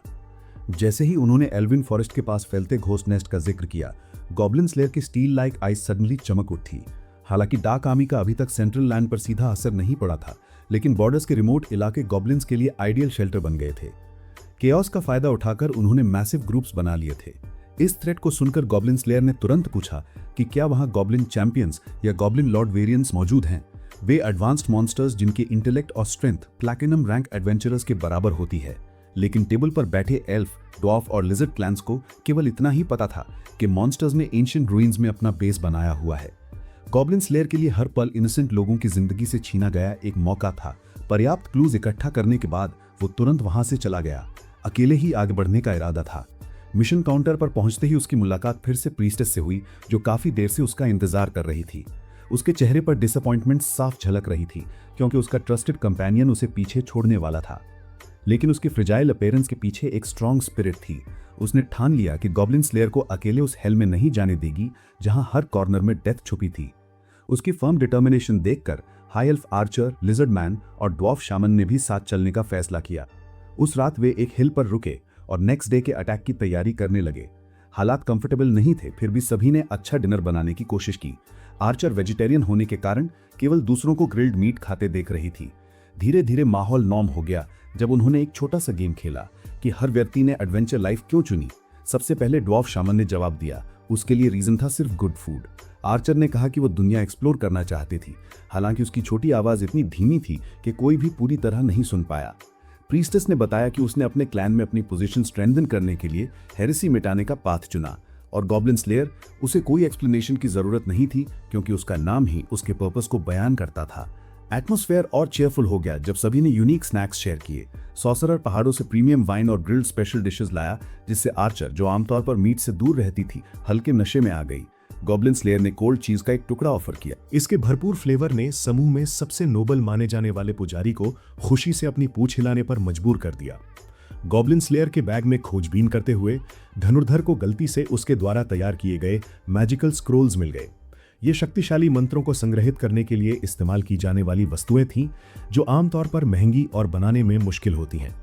Speaker 2: जैसे ही उन्होंने एल्विन फॉरेस्ट के पास फैलते घोस्ट नेस्ट का जिक्र किया, गॉब्लिन स्लेयर की स्टील लाइक आइज सडनली चमक उठी। हालांकि डार्क आर्मी का अभी तक सेंट्रल लैंड पर सीधा असर नहीं पड़ा था, लेकिन बॉर्डर्स के रिमोट इलाके गॉब्लिन्स के लिए आइडियल शेल्टर बन गए थे। केओस का फायदा उठाकर उन्होंने मैसिव ग्रुप्स बना लिए थे। इस थ्रेट को सुनकर गॉब्लिन स्लेयर ने तुरंत पूछा कि क्या वहां गॉब्लिन चैंपियंस या गॉब्लिन लॉर्ड वेरिएंट्स मौजूद हैं। वे एडवांस्ड मॉन्स्टर्स जिनके इंटेलेक्ट और स्ट्रेंथ प्लैटिनम रैंक एडवेंचरर्स के बराबर होती है। लेकिन टेबल पर बैठे एल्फ, ड्वार्फ और लिजर्ड क्लैंस को केवल इतना ही पता था कि मॉन्स्टर्स ने एंशिएंट रूइंस में अपना बेस बनाया हुआ है। गॉब्लिन स्लेयर के लिए हर पल इनोसेंट लोगों की जिंदगी से छीना गया एक मौका था। पर्याप्त क्लूज इकट्ठा करने के बाद वो तुरंत वहां से चला गया। अकेले ही आगे बढ़ने का इरादा था। मिशन काउंटर पर पहुंचते ही उसकी मुलाकात फिर से प्रीस्टेस से हुई, जो काफी देर से उसका इंतजार कर रही थी। उसके चेहरे पर डिसअपॉइंटमेंट साफ झलक रही थी, क्योंकि उसका ट्रस्टेड कंपेनियन उसे पीछे छोड़ने वाला था। लेकिन उसकी फ्रिजाइल अपीयरेंस के पीछे एक स्ट्रॉन्ग स्पिरिट थी। उसने ठान लिया कि गॉब्लिन स्लेयर को अकेले उस हेल में नहीं जाने देगी जहां हर कॉर्नर में डेथ छुपी थी। उसकी फर्म डिटर्मिनेशन देखकर high elf Archer, lizard man और ड्वार्फ शामन ने भी साथ चलने का फैसला किया। उस रात वे एक हिल पर रुके और नेक्स्ट डे के अटैक की तैयारी करने लगे। हालात कंफर्टेबल नहीं थे, फिर भी सभी ने अच्छा डिनर बनाने की कोशिश की। आर्चर वेजिटेरियन होने के कारण केवल दूसरों को ग्रिल्ड मीट खाते देख रही थी। धीरे धीरे माहौल नॉर्म हो गया जब उन्होंने एक छोटा सा गेम खेला कि हर व्यक्ति ने एडवेंचर लाइफ क्यों चुनी। सबसे पहले ड्वार्फ शामन ने जवाब दिया। उसके लिए रीजन था सिर्फ गुड फूड। आर्चर ने कहा कि वो दुनिया एक्सप्लोर करना चाहती थी, हालांकि उसकी छोटी आवाज इतनी धीमी थी कि कोई भी पूरी तरह नहीं सुन पाया। प्रीस्टेस ने बताया कि उसने अपने क्लैन में अपनी पोजीशन स्ट्रेंथन करने के लिए हेरेसी मिटाने का पाथ चुना, और गॉब्लिन स्लेयर उसे कोई एक्सप्लेनेशन की जरूरत नहीं थी, क्योंकि उसका नाम ही उसके पर्पस को बयान करता था। एटमॉस्फेयर और चेयरफुल हो गया जब सभी ने यूनिक स्नैक्स शेयर किए। सॉसरर पहाड़ों से प्रीमियम वाइन और ग्रिल्ड स्पेशल डिशेस लाया, जिससे आर्चर, जो आमतौर पर मीट से दूर रहती थी, हल्के नशे में आ गई। गॉब्लिन स्लेयर ने कोल्ड चीज का एक टुकड़ा ऑफर किया।
Speaker 3: इसके भरपूर फ्लेवर ने समूह में सबसे नोबल माने जाने वाले पुजारी को खुशी से अपनी पूंछ हिलाने पर मजबूर कर दिया। गॉब्लिन स्लेयर के बैग में खोजबीन करते हुए धनुर्धर को गलती से उसके द्वारा तैयार किए गए मैजिकल स्क्रोल्स मिल गए। ये शक्तिशाली मंत्रों को संग्रहित करने के लिए इस्तेमाल की जाने वाली वस्तुएं थीं, जो आमतौर पर महंगी और बनाने में मुश्किल होती हैं।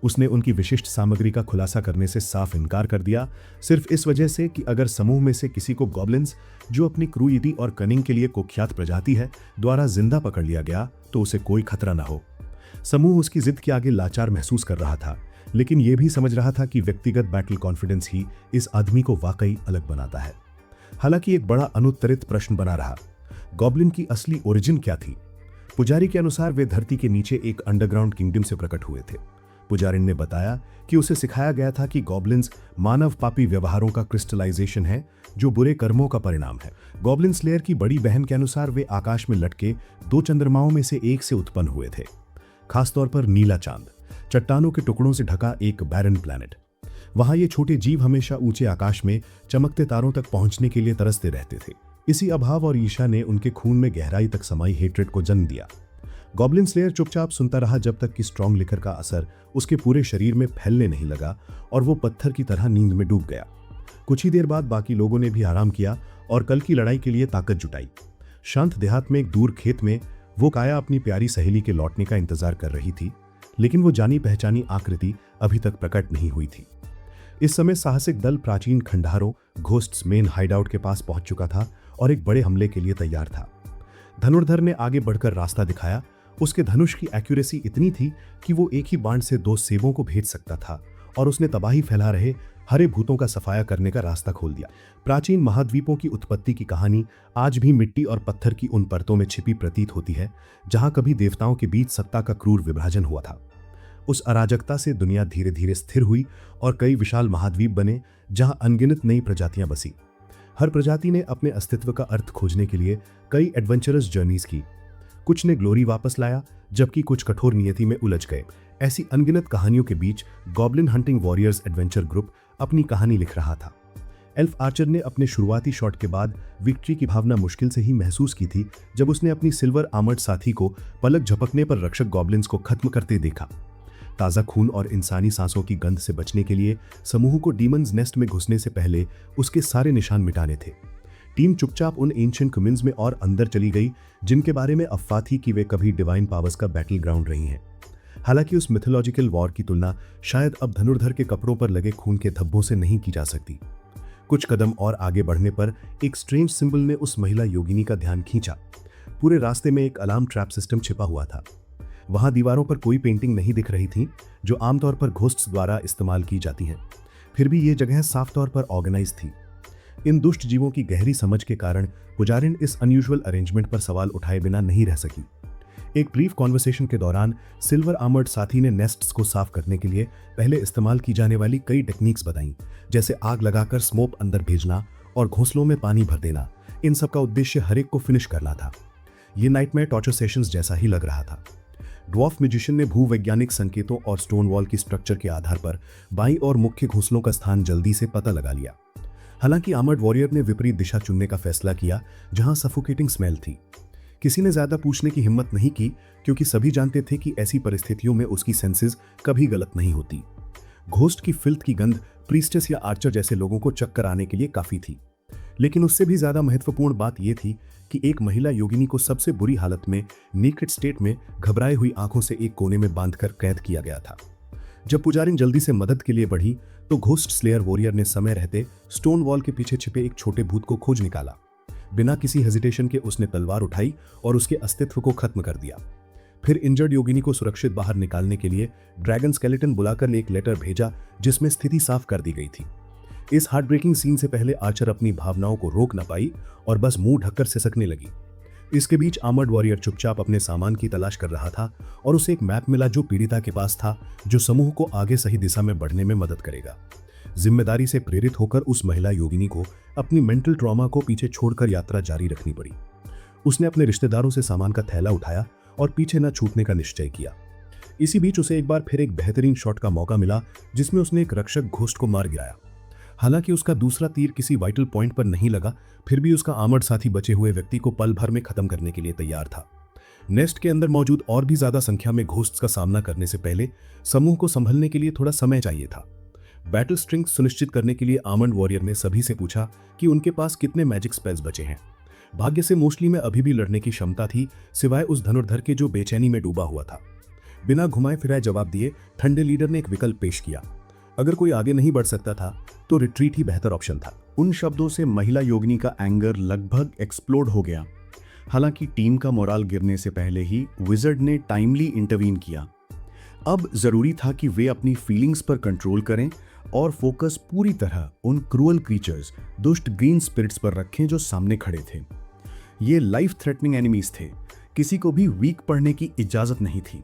Speaker 3: उसने उनकी विशिष्ट सामग्री का खुलासा करने से साफ इनकार कर दिया, सिर्फ इस वजह से कि अगर समूह में से किसी को गॉब्लिन्स, जो अपनी क्रूइटी और कनिंग के लिए कुख्यात प्रजाति है, द्वारा जिंदा पकड़ लिया गया तो उसे कोई खतरा न हो। समूह उसकी जिद के आगे लाचार महसूस कर रहा था, लेकिन यह भी समझ रहा था कि व्यक्तिगत बैटल कॉन्फिडेंस ही इस आदमी को वाकई अलग बनाता है। हालांकि एक बड़ा अनुत्तरित प्रश्न बना रहा, गॉब्लिन की असली ओरिजिन क्या थी? पुजारी के अनुसार वे धरती के नीचे एक अंडरग्राउंड किंगडम से प्रकट हुए थे। पुजारी ने बताया कि उसे सिखाया गया था कि गॉब्लिन्स मानव पापी व्यवहारों का क्रिस्टलाइजेशन है, जो बुरे कर्मों का परिणाम है। गॉब्लिन स्लेयर की बड़ी बहन के अनुसार वे आकाश में लटके 2 चंद्रमाओं में से एक से उत्पन्न हुए थे, खासतौर पर नीला चांद, चट्टानों के टुकड़ों से ढका एक बैरन प्लैनेट। वहां ये छोटे जीव हमेशा ऊंचे आकाश में चमकते तारों तक पहुंचने के लिए तरसते रहते थे। इसी अभाव और ईर्ष्या ने उनके खून में गहराई तक समाई हेट्रेड को जन्म दिया। गॉब्लिन स्लेयर चुपचाप सुनता रहा जब तक कि स्ट्रॉन्ग लिकर का असर उसके पूरे शरीर में फैलने नहीं लगा और वो पत्थर की तरह नींद में डूब गया। कुछ ही देर बाद बाकी लोगों ने भी आराम किया और कल की लड़ाई के लिए ताकत जुटाई। शांत देहात में एक दूर खेत में वो काया अपनी प्यारी सहेली के लौटने का इंतजार कर रही थी, लेकिन वो जानी पहचानी आकृति अभी तक प्रकट नहीं हुई थी। इस समय साहसिक दल प्राचीन खंडहरों घोस्ट्स मेन हाइडआउट के पास पहुंच चुका था और एक बड़े हमले के लिए तैयार था। धनुर्धर ने आगे बढ़कर रास्ता दिखाया। उसके धनुष की एक्यूरेसी इतनी थी कि वो एक ही बाण से 2 सेबों को भेज सकता था, और उसने तबाही फैला रहे हरे भूतों का सफाया करने का रास्ता खोल दिया। प्राचीन महाद्वीपों की उत्पत्ति की कहानी आज भी मिट्टी और पत्थर की उन परतों में छिपी प्रतीत होती है, जहां कभी देवताओं के बीच सत्ता का क्रूर विभाजन हुआ था। उस अराजकता से दुनिया धीरे धीरे स्थिर हुई और कई विशाल महाद्वीप बने, जहां अनगिनत नई प्रजातियां बसी। हर प्रजाति ने अपने अस्तित्व का अर्थ खोजने के लिए कई एडवेंचरस जर्नीज की। कुछ ने ग्लोरी वापस लाया, जबकि कुछ कठोर नियति में उलझ गए। ऐसी अनगिनत कहानियों के बीच goblin hunting warriors adventure group अपनी कहानी लिख रहा था। एल्फ आर्चर ने अपने शुरुआती शॉट के बाद विक्ट्री की भावना मुश्किल से ही महसूस की थी, जब उसने अपनी सिल्वर आर्मर्ड साथी को पलक झपकने पर रक्षक गॉब्लिन्स को खत्म करते देखा। ताज़ा खून और इंसानी सांसों की गंध से बचने के लिए समूह को डीमंस नेस्ट में घुसने से पहले उसके सारे निशान मिटाने थे। टीम चुपचाप उन एंशिएंट क्यूमिन्स में और अंदर चली गई जिनके बारे में अफवाह थी कि वे कभी डिवाइन पावर्स का बैटल ग्राउंड रही हैं। हालांकि उस मिथोलॉजिकल वॉर की तुलना शायद अब धनुर्धर के कपड़ों पर लगे खून के धब्बों से नहीं की जा सकती। कुछ कदम और आगे बढ़ने पर एक स्ट्रेंज सिंबल ने उस महिला योगिनी का ध्यान खींचा। पूरे रास्ते में एक अलार्म ट्रैप सिस्टम छिपा हुआ था। वहां दीवारों पर कोई पेंटिंग नहीं दिख रही थी जो आमतौर पर घोस्ट्स द्वारा इस्तेमाल की जाती हैं। फिर भी ये जगह साफ तौर पर ऑर्गेनाइज थी। इन दुष्ट जीवों की गहरी समझ के कारण पुजारिन इस अनयूजुअल अरेंजमेंट पर सवाल उठाए बिना नहीं रह सकी। एक ब्रीफ कॉन्वर्सेशन के दौरान सिल्वर आर्मर्ड साथी ने नेस्ट्स को साफ करने के लिए पहले इस्तेमाल की जाने वाली कई टेक्निक्स बताईं, जैसे आग लगाकर स्मोक अंदर भेजना और घोंसलों में पानी भर देना। इन सब का उद्देश्य हर एक को फिनिश करना था। ये नाइटमेयर टॉर्चर सेशंस जैसा ही लग रहा था। ड्वार्फ म्यूजिशियन ने भूवैज्ञानिक संकेतों और स्टोन वॉल की स्ट्रक्चर के आधार पर बाईं और मुख्य घोंसलों का स्थान जल्दी से पता लगा लिया। हालांकि आर्मर्ड वॉरियर ने विपरीत दिशा चुनने का फैसला किया जहां सफोकेटिंग स्मेल थी। किसी ने ज्यादा पूछने की हिम्मत नहीं की क्योंकि सभी जानते थे कि ऐसी परिस्थितियों में उसकी सेंसेस कभी गलत नहीं होती। घोस्ट की फिल्थ की गंध प्रीस्टेस या आर्चर जैसे लोगों को चक्कर आने के लिए काफी थी। लेकिन उससे भी ज्यादा महत्वपूर्ण बात यह थी कि एक महिला योगिनी को सबसे बुरी हालत में नेकेड स्टेट में घबराई हुई आंखों से एक कोने में बांधकर कैद किया गया था। जब पुजारिन जल्दी से मदद के लिए बढ़ी तो घोस्ट स्लेयर वॉरियर ने समय रहते स्टोन वॉल के पीछे छिपे एक छोटे भूत को खोज निकाला। बिना किसी हेजिटेशन के उसने तलवार उठाई और उसके अस्तित्व को खत्म कर दिया। फिर इंजर्ड योगिनी को सुरक्षित बाहर निकालने के लिए ड्रैगन स्केलेटन बुलाकर एक लेटर भेजा जिसमें स्थिति साफ कर दी गई थी। इस हार्ट ब्रेकिंग सीन से पहले आर्चर अपनी भावनाओं को रोक न पाई और बस मुंह ढककर सिसकने लगी। इसके बीच आर्मर्ड वॉरियर चुपचाप अपने सामान की तलाश कर रहा था और उसे एक मैप मिला जो पीड़िता के पास था, जो समूह को आगे सही दिशा में बढ़ने में मदद करेगा। जिम्मेदारी से प्रेरित होकर उस महिला योगिनी को अपनी मेंटल ट्रॉमा को पीछे छोड़कर यात्रा जारी रखनी पड़ी। उसने अपने रिश्तेदारों से सामान का थैला उठाया और पीछे न छूटने का निश्चय किया। इसी बीच उसे एक बार फिर एक बेहतरीन शॉट का मौका मिला जिसमें उसने एक रक्षक घोस्ट को मार गिराया। हालांकि उसका दूसरा तीर किसी वाइटल पॉइंट पर नहीं लगा, फिर भी उसका आर्मर्ड साथी बचे हुए व्यक्ति को पल भर में खत्म करने के लिए तैयार था। नेस्ट के अंदर मौजूद और भी ज्यादा संख्या में घोस्ट्स का सामना करने से पहले समूह को संभलने के लिए थोड़ा समय चाहिए था। बैटल स्ट्रेंथ सुनिश्चित करने के लिए आर्मर्ड वॉरियर ने सभी से पूछा कि उनके पास कितने मैजिक स्पेल्स बचे हैं। भाग्य से मोस्टली में अभी भी लड़ने की क्षमता थी, सिवाय उस धनुर्धर के जो बेचैनी में डूबा हुआ था। बिना घुमाए फिराए जवाब दिए ठंडे लीडर ने एक विकल्प पेश किया। अगर कोई आगे नहीं बढ़ सकता था तो रिट्रीट ही बेहतर ऑप्शन था।
Speaker 4: उन शब्दों से महिला योगिनी का एंगर लगभग एक्सप्लोड हो गया। हालांकि टीम का मोराल गिरने से पहले ही विजर्ड ने टाइमली इंटरवीन किया। अब जरूरी था कि वे अपनी फीलिंग्स पर कंट्रोल करें और फोकस पूरी तरह उन क्रूअल क्रीचर्स, दुष्ट ग्रीन स्पिरिट्स पर रखें जो सामने खड़े थे। ये लाइफ थ्रेटनिंग एनिमीज थे, किसी को भी वीक पड़ने की इजाजत नहीं थी।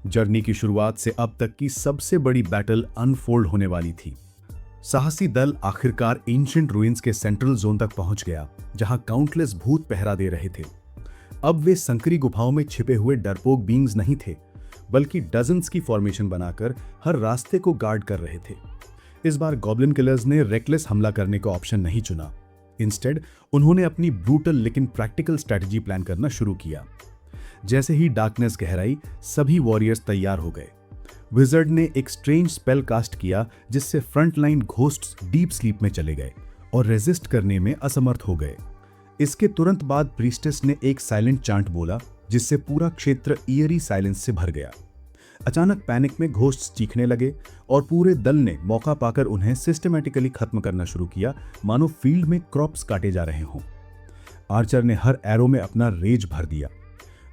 Speaker 4: जर्नी की शुरुआत से अब तक की सबसे बड़ी बैटल अनफोल्ड होने वाली थी। साहसी दल आखिरकार एंशिएंट रूइंस के सेंट्रल जोन तक पहुंच गया, जहां काउंटलेस भूत पहरा दे रहे थे। अब वे संकरी गुफाओं में छिपे हुए डरपोक बींग्स नहीं थे, बल्कि डजन्स की फॉर्मेशन बनाकर हर रास्ते को गार्ड कर रहे थे। इस बार गॉब्लिन किलर्स ने रेकलेस हमला करने का ऑप्शन नहीं चुना। इंस्टेड उन्होंने अपनी ब्रूटल लेकिन प्रैक्टिकल स्ट्रेटजी प्लान करना शुरू किया। जैसे ही डार्कनेस गहराई, सभी वॉरियर्स तैयार हो गए। विजर्ड ने एक स्ट्रेंज स्पेल कास्ट किया जिससे फ्रंटलाइन घोस्ट्स डीप स्लीप में चले गए और रेजिस्ट करने में असमर्थ हो गए। इसके तुरंत बाद प्रीस्टेस ने एक साइलेंट चांट बोला जिससे पूरा क्षेत्र ईयरी साइलेंस से भर गया। अचानक पैनिक में घोस्ट्स चीखने लगे और पूरे दल ने मौका पाकर उन्हें सिस्टमैटिकली खत्म करना शुरू किया, मानो फील्ड में क्रॉप्स काटे जा रहे हों। आर्चर ने हर एरो में अपना रेज भर दिया।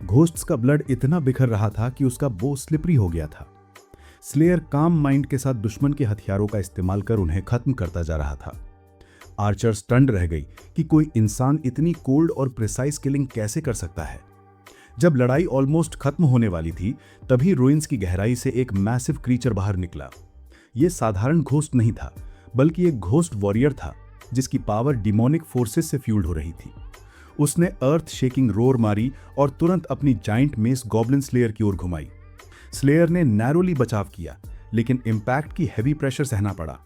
Speaker 4: घोस्ट्स का ब्लड इतना बिखर रहा था कि उसका बो स्लिपरी हो गया था। स्लेयर काम माइंड के साथ दुश्मन के हथियारों का इस्तेमाल कर उन्हें खत्म करता जा रहा था। आर्चर स्टन्ड रह गई कि कोई इंसान इतनी कोल्ड और प्रिसाइज किलिंग कैसे कर सकता है। जब लड़ाई ऑलमोस्ट खत्म होने वाली थी, तभी रूइंस की गहराई से एक मैसिव क्रीचर बाहर निकला। यह साधारण घोस्ट नहीं था, बल्कि एक घोस्ट वॉरियर था जिसकी पावर डिमोनिक फोर्सेस से फ्यूल्ड हो रही थी। उसने अर्थ शेकिंग रोर मारी और तुरंत अपनी जाइंट मेस गॉब्लिन स्लेयर की ओर घुमाई। स्लेयर ने नैरोली बचाव किया, लेकिन इंपैक्ट की हैवी प्रेशर सहना पड़ा।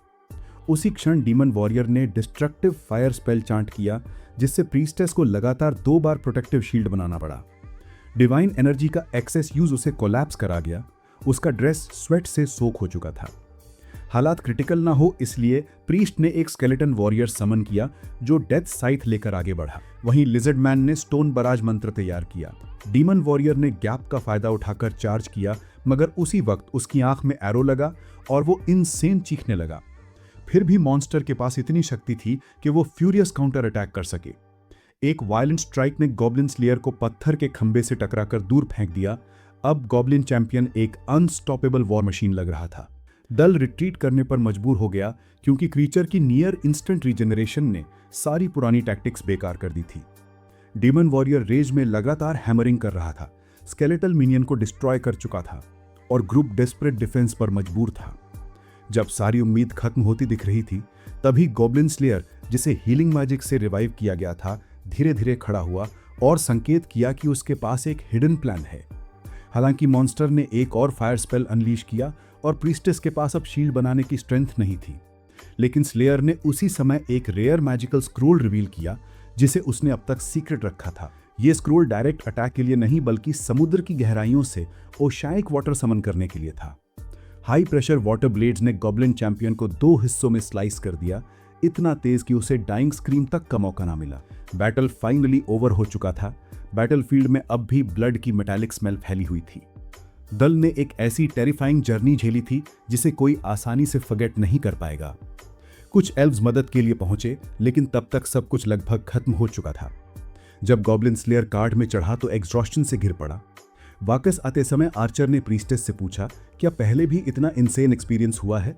Speaker 4: उसी क्षण डीमन वॉरियर ने डिस्ट्रक्टिव फायर स्पेल चांट किया, जिससे प्रीस्टेस को लगातार 2 बार प्रोटेक्टिव शील्ड बनाना पड़ा। डिवाइन एनर्जी का एक्सेस यूज उसे कोलैप्स करा गया। उसका ड्रेस स्वेट से सोक हो चुका था। हालात क्रिटिकल ना हो इसलिए प्रीस्ट ने एक स्केलेटन वॉरियर समन किया जो डेथ साइथ लेकर आगे बढ़ा। वहीं लिजर्ड मैन ने स्टोन बराज मंत्र तैयार किया। डीमन वॉरियर ने गैप का फायदा उठाकर चार्ज किया, मगर उसी वक्त उसकी आंख में एरो लगा और वो इनसेन चीखने लगा। फिर भी मॉन्स्टर के पास इतनी शक्ति थी कि वो फ्यूरियस काउंटर अटैक कर सके। एक वायलेंट स्ट्राइक ने गॉब्लिन स्लेयर को पत्थर के खंबे से टकराकर दूर फेंक दिया। अब गॉब्लिन चैंपियन एक अनस्टॉपेबल वॉर मशीन लग रहा था। दल रिट्रीट करने पर मजबूर हो गया क्योंकि क्रीचर की नियर इंस्टेंट रीजनरेशन ने सारी पुरानी टैक्टिक्स बेकार कर दी थी। डीमन वॉरियर रेज में लगातार हैमरिंग कर रहा था, स्केलेटल मिनियन को डिस्ट्रॉय कर चुका था और ग्रुप डेस्परेट डिफेंस पर मजबूर था। जब सारी उम्मीद खत्म होती दिख रही थी, तभी गॉब्लिन स्लेयर, जिसे हीलिंग मैजिक से रिवाइव किया गया था, धीरे धीरे खड़ा हुआ और संकेत किया कि उसके पास एक हिडन प्लान है। हालांकि मॉन्स्टर ने एक और फायर स्पेल अनलीश किया और प्रीस्टेस के पास अब शील्ड बनाने की स्ट्रेंथ नहीं थी, लेकिन स्लेयर ने उसी समय एक रेयर मैजिकल स्क्रोल रिवील किया जिसे उसने अब तक सीक्रेट रखा था। यह स्क्रोल डायरेक्ट अटैक के लिए नहीं बल्कि समुद्र की गहराइयों से ओशाइक वाटर समन करने के लिए था। हाई प्रेशर वाटर ब्लेड्स ने गॉब्लिन चैंपियन को 2 हिस्सों में स्लाइस कर दिया, इतना तेज कि उसे डाइंग स्क्रीम तक का मौका ना मिला। बैटल फाइनली ओवर हो चुका था। बैटलफील्ड में अब भी ब्लड की मेटालिक स्मेल फैली हुई थी। दल ने एक ऐसी टेरिफाइंग जर्नी झेली थी जिसे कोई आसानी से फॉरगेट नहीं कर पाएगा। कुछ एल्व्स मदद के लिए पहुंचे, लेकिन तब तक सब कुछ लगभग खत्म हो चुका था। जब गॉब्लिन स्लेयर कार्ड में चढ़ा तो एग्जॉस्शन से गिर पड़ा। वापस आते समय आर्चर ने प्रीस्टेस से पूछा, क्या पहले भी इतना इनसेन एक्सपीरियंस हुआ है?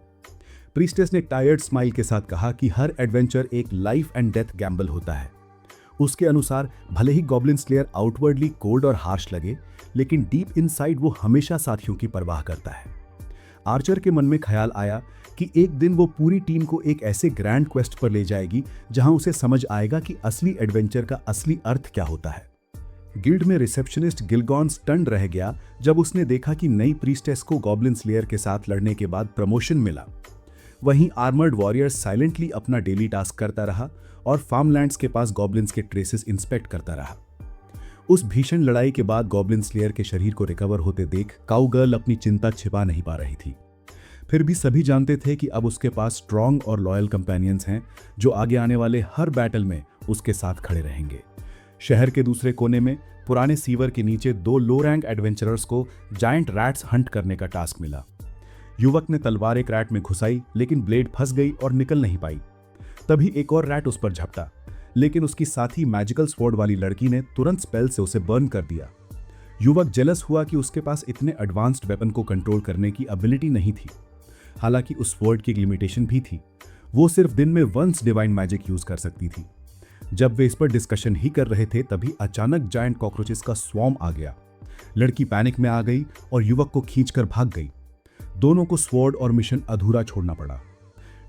Speaker 4: प्रीस्टेस ने टायर्ड स्माइल के साथ कहा कि हर एडवेंचर एक लाइफ एंड डेथ गैम्बल होता है। उसके अनुसार भले ही गॉब्लिन स्लेयर आउटवर्डली कोल्ड और हार्श लगे, लेकिन डीप इनसाइड वो हमेशा साथियों की परवाह करता है। आर्चर के मन में ख्याल आया कि एक दिन वो पूरी टीम को एक ऐसे ग्रैंड क्वेस्ट पर ले जाएगी जहां उसे समझ आएगा कि असली एडवेंचर का असली अर्थ क्या होता है। गिल्ड में रिसेप्शनिस्ट गिलगॉन स्टन्ड रह गया जब उसने देखा कि नई प्रीस्टेस को गॉब्लिन स्लेयर के साथ लड़ने के बाद प्रमोशन मिला। वहीं आर्मर्ड वॉरियर साइलेंटली अपना डेली टास्क करता रहा और फार्मलैंड्स के पास गॉब्लिन्स के ट्रेसेस इंस्पेक्ट करता रहा। उस भीषण लड़ाई के बाद गॉब्लिन स्लेयर के शरीर को रिकवर होते देख काउगर्ल अपनी चिंता छिपा नहीं पा रही थी। फिर भी सभी जानते थे कि अब उसके पास स्ट्रॉन्ग और लॉयल कंपेनियंस हैं जो आगे आने वाले हर बैटल में उसके साथ खड़े रहेंगे। शहर के दूसरे कोने में पुराने सीवर के नीचे 2 लो रैंक एडवेंचरर्स को जायंट रैट्स हंट करने का टास्क मिला। युवक ने तलवार एक रैट में घुसाई, लेकिन ब्लेड फंस गई और निकल नहीं पाई। तभी एक और रैट उस पर झपटा, लेकिन उसकी साथी मैजिकल स्वॉर्ड वाली लड़की ने तुरंत स्पेल से उसे बर्न कर दिया। युवक जेलस हुआ कि उसके पास इतने एडवांस्ड वेपन को कंट्रोल करने की एबिलिटी नहीं थी। हालांकि उस स्वॉर्ड की एक लिमिटेशन भी थी, वो सिर्फ दिन में वंस डिवाइन मैजिक यूज कर सकती थी। जब वे इस पर डिस्कशन ही कर रहे थे तभी अचानक जायंट कॉकरोचेस का स्वॉर्म आ गया। लड़की पैनिक में आ गई और युवक को खींचकर भाग गई। दोनों को स्वॉर्ड और मिशन अधूरा छोड़ना पड़ा।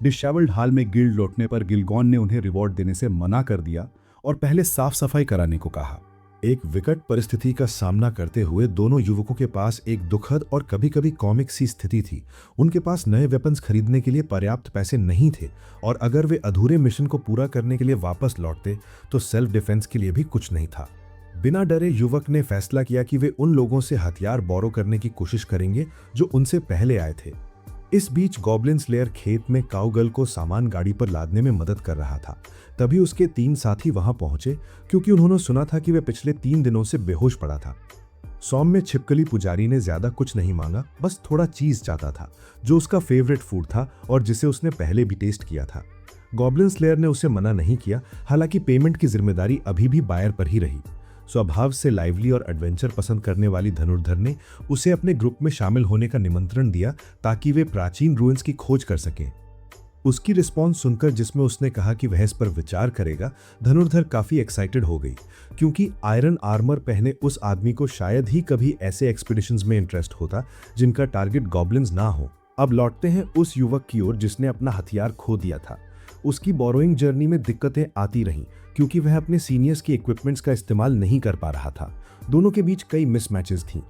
Speaker 4: डिशेवल्ड हाल में गिल्ड लौटने पर गिलगॉन ने उन्हें रिवॉर्ड देने से मना कर दिया और पहले साफ सफाई कराने को कहा।
Speaker 2: एक विकट परिस्थिति का सामना करते हुए दोनों युवकों के पास एक दुखद और कभी कभी कॉमिक सी स्थिति थी। उनके पास नए वेपन्स खरीदने के लिए पर्याप्त पैसे नहीं थे और अगर वे अधूरे मिशन को पूरा करने के लिए वापस लौटते तो सेल्फ डिफेंस के लिए भी कुछ नहीं था। बिना डरे युवक ने फैसला किया कि वे उन लोगों से हथियार बोरो करने की कोशिश करेंगे जो उनसे पहले आए थे। इस बीच गॉब्लिन स्लेयर खेत में काउगर्ल को सामान गाड़ी पर लादने में मदद कर रहा था। तभी उसके 3 साथी वहां पहुंचे क्योंकि उन्होंने सुना था कि वह पिछले 3 दिनों से बेहोश पड़ा था। सौम्य छिपकली पुजारी ने ज्यादा कुछ नहीं मांगा, बस थोड़ा चीज चाहता था जो उसका फेवरेट फूड था और जिसे उसने पहले भी टेस्ट किया था। गॉब्लिन स्लेयर ने उसे मना नहीं किया, हालांकि पेमेंट की जिम्मेदारी अभी भी बायर पर ही रही। स्वभाव से लाइवली और एडवेंचर पसंद करने वाली धनुर्धर ने उसे अपने ग्रुप में शामिल होने का निमंत्रण दिया ताकि वे प्राचीन रूइंस की खोज कर सकें। उसकी रिस्पॉन्स सुनकर, जिसमें उसने कहा कि वह इस पर विचार करेगा, धनुर्धर काफी एक्साइटेड हो गई क्योंकि आयरन आर्मर पहने उस आदमी को शायद ही कभी ऐसे एक्सपीडिशंस में इंटरेस्ट होता जिनका टारगेट गॉब्लिन्स ना हो। अब लौटते हैं उस युवक की ओर जिसने अपना हथियार खो दिया था। उसकी बोरोइंग जर्नी में दिक्कतें आती रहीं क्योंकि वह अपने सीनियर्स की इक्विपमेंट्स का इस्तेमाल नहीं कर पा रहा था। दोनों के बीच कई मिसमैचेस थीं।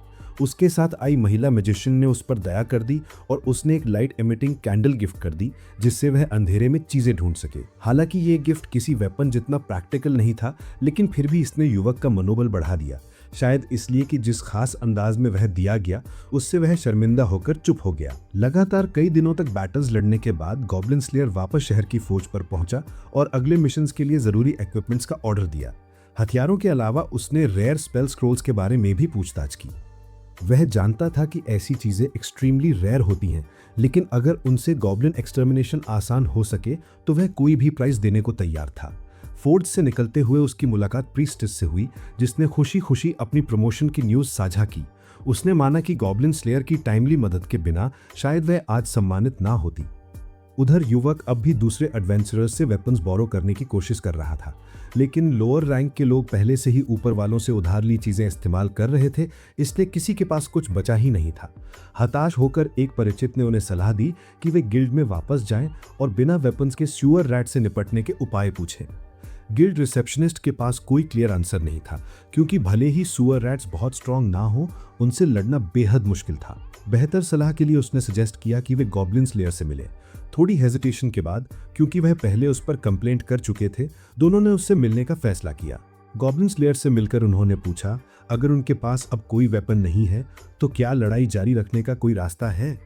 Speaker 2: उसके साथ आई महिला मैजिशियन ने उस पर दया कर दी और उसने एक लाइट एमिटिंग कैंडल गिफ्ट कर दी जिससे वह अंधेरे में चीजें ढूंढ सके। हालांकि ये गिफ्ट किसी वेपन जितना प्रैक्टिकल नहीं था, लेकिन फिर भी इसने युवक का मनोबल बढ़ा दिया। शायद इसलिए कि जिस खास अंदाज में वह दिया गया उससे वह शर्मिंदा होकर चुप हो गया। लगातार कई दिनों तक बैटल्स लड़ने के बाद गॉब्लिन स्लेयर वापस शहर की फौज पर पहुंचा और अगले मिशंस के लिए जरूरी इक्विपमेंट्स का ऑर्डर दिया। हथियारों के अलावा उसने रेयर स्पेल स्क्रोल्स के बारे में भी पूछताछ की। वह जानता था कि ऐसी चीजें एक्सट्रीमली रेयर होती हैं, लेकिन अगर उनसे गॉब्लिन एक्सटर्मिनेशन आसान हो सके तो वह कोई भी प्राइस देने को तैयार था। फोर्ज से निकलते हुए उसकी मुलाकात प्रीस्टेस से हुई, जिसने खुशी खुशी अपनी प्रमोशन की न्यूज़ साझा की। उसने माना कि गॉब्लिन स्लेयर की टाइमली मदद के बिना शायद वह आज सम्मानित ना होती। उधर युवक अब भी दूसरे एडवेंचरर्स से वेपन्स बोरो करने की कोशिश कर रहा था, लेकिन लोअर रैंक के लोग पहले से ही ऊपर वालों से उधार ली चीजें इस्तेमाल कर रहे थे, इसलिए किसी के पास कुछ बचा ही नहीं था। हताश होकर एक परिचित ने उन्हें सलाह दी कि वे गिल्ड में वापस जाएं और बिना वेपन्स के स्यूअर रैट से निपटने के उपाय पूछें। गिल्ड रिसेप्शनिस्ट के पास कोई क्लियर आंसर नहीं था, क्योंकि भले ही सुअर रैट्स बहुत स्ट्रांग ना हो, उनसे लड़ना बेहद मुश्किल था। बेहतर सलाह के लिए उसने सजेस्ट किया कि वे गॉब्लिन स्लेयर से मिले। थोड़ी हेजिटेशन के बाद, क्योंकि वह पहले उस पर कंप्लेंट कर चुके थे, दोनों ने उससे मिलने का फैसला किया। गॉब्लिन स्लेयर से मिलकर उन्होंने पूछा, अगर उनके पास अब कोई वेपन नहीं है तो क्या लड़ाई जारी रखने का कोई रास्ता है?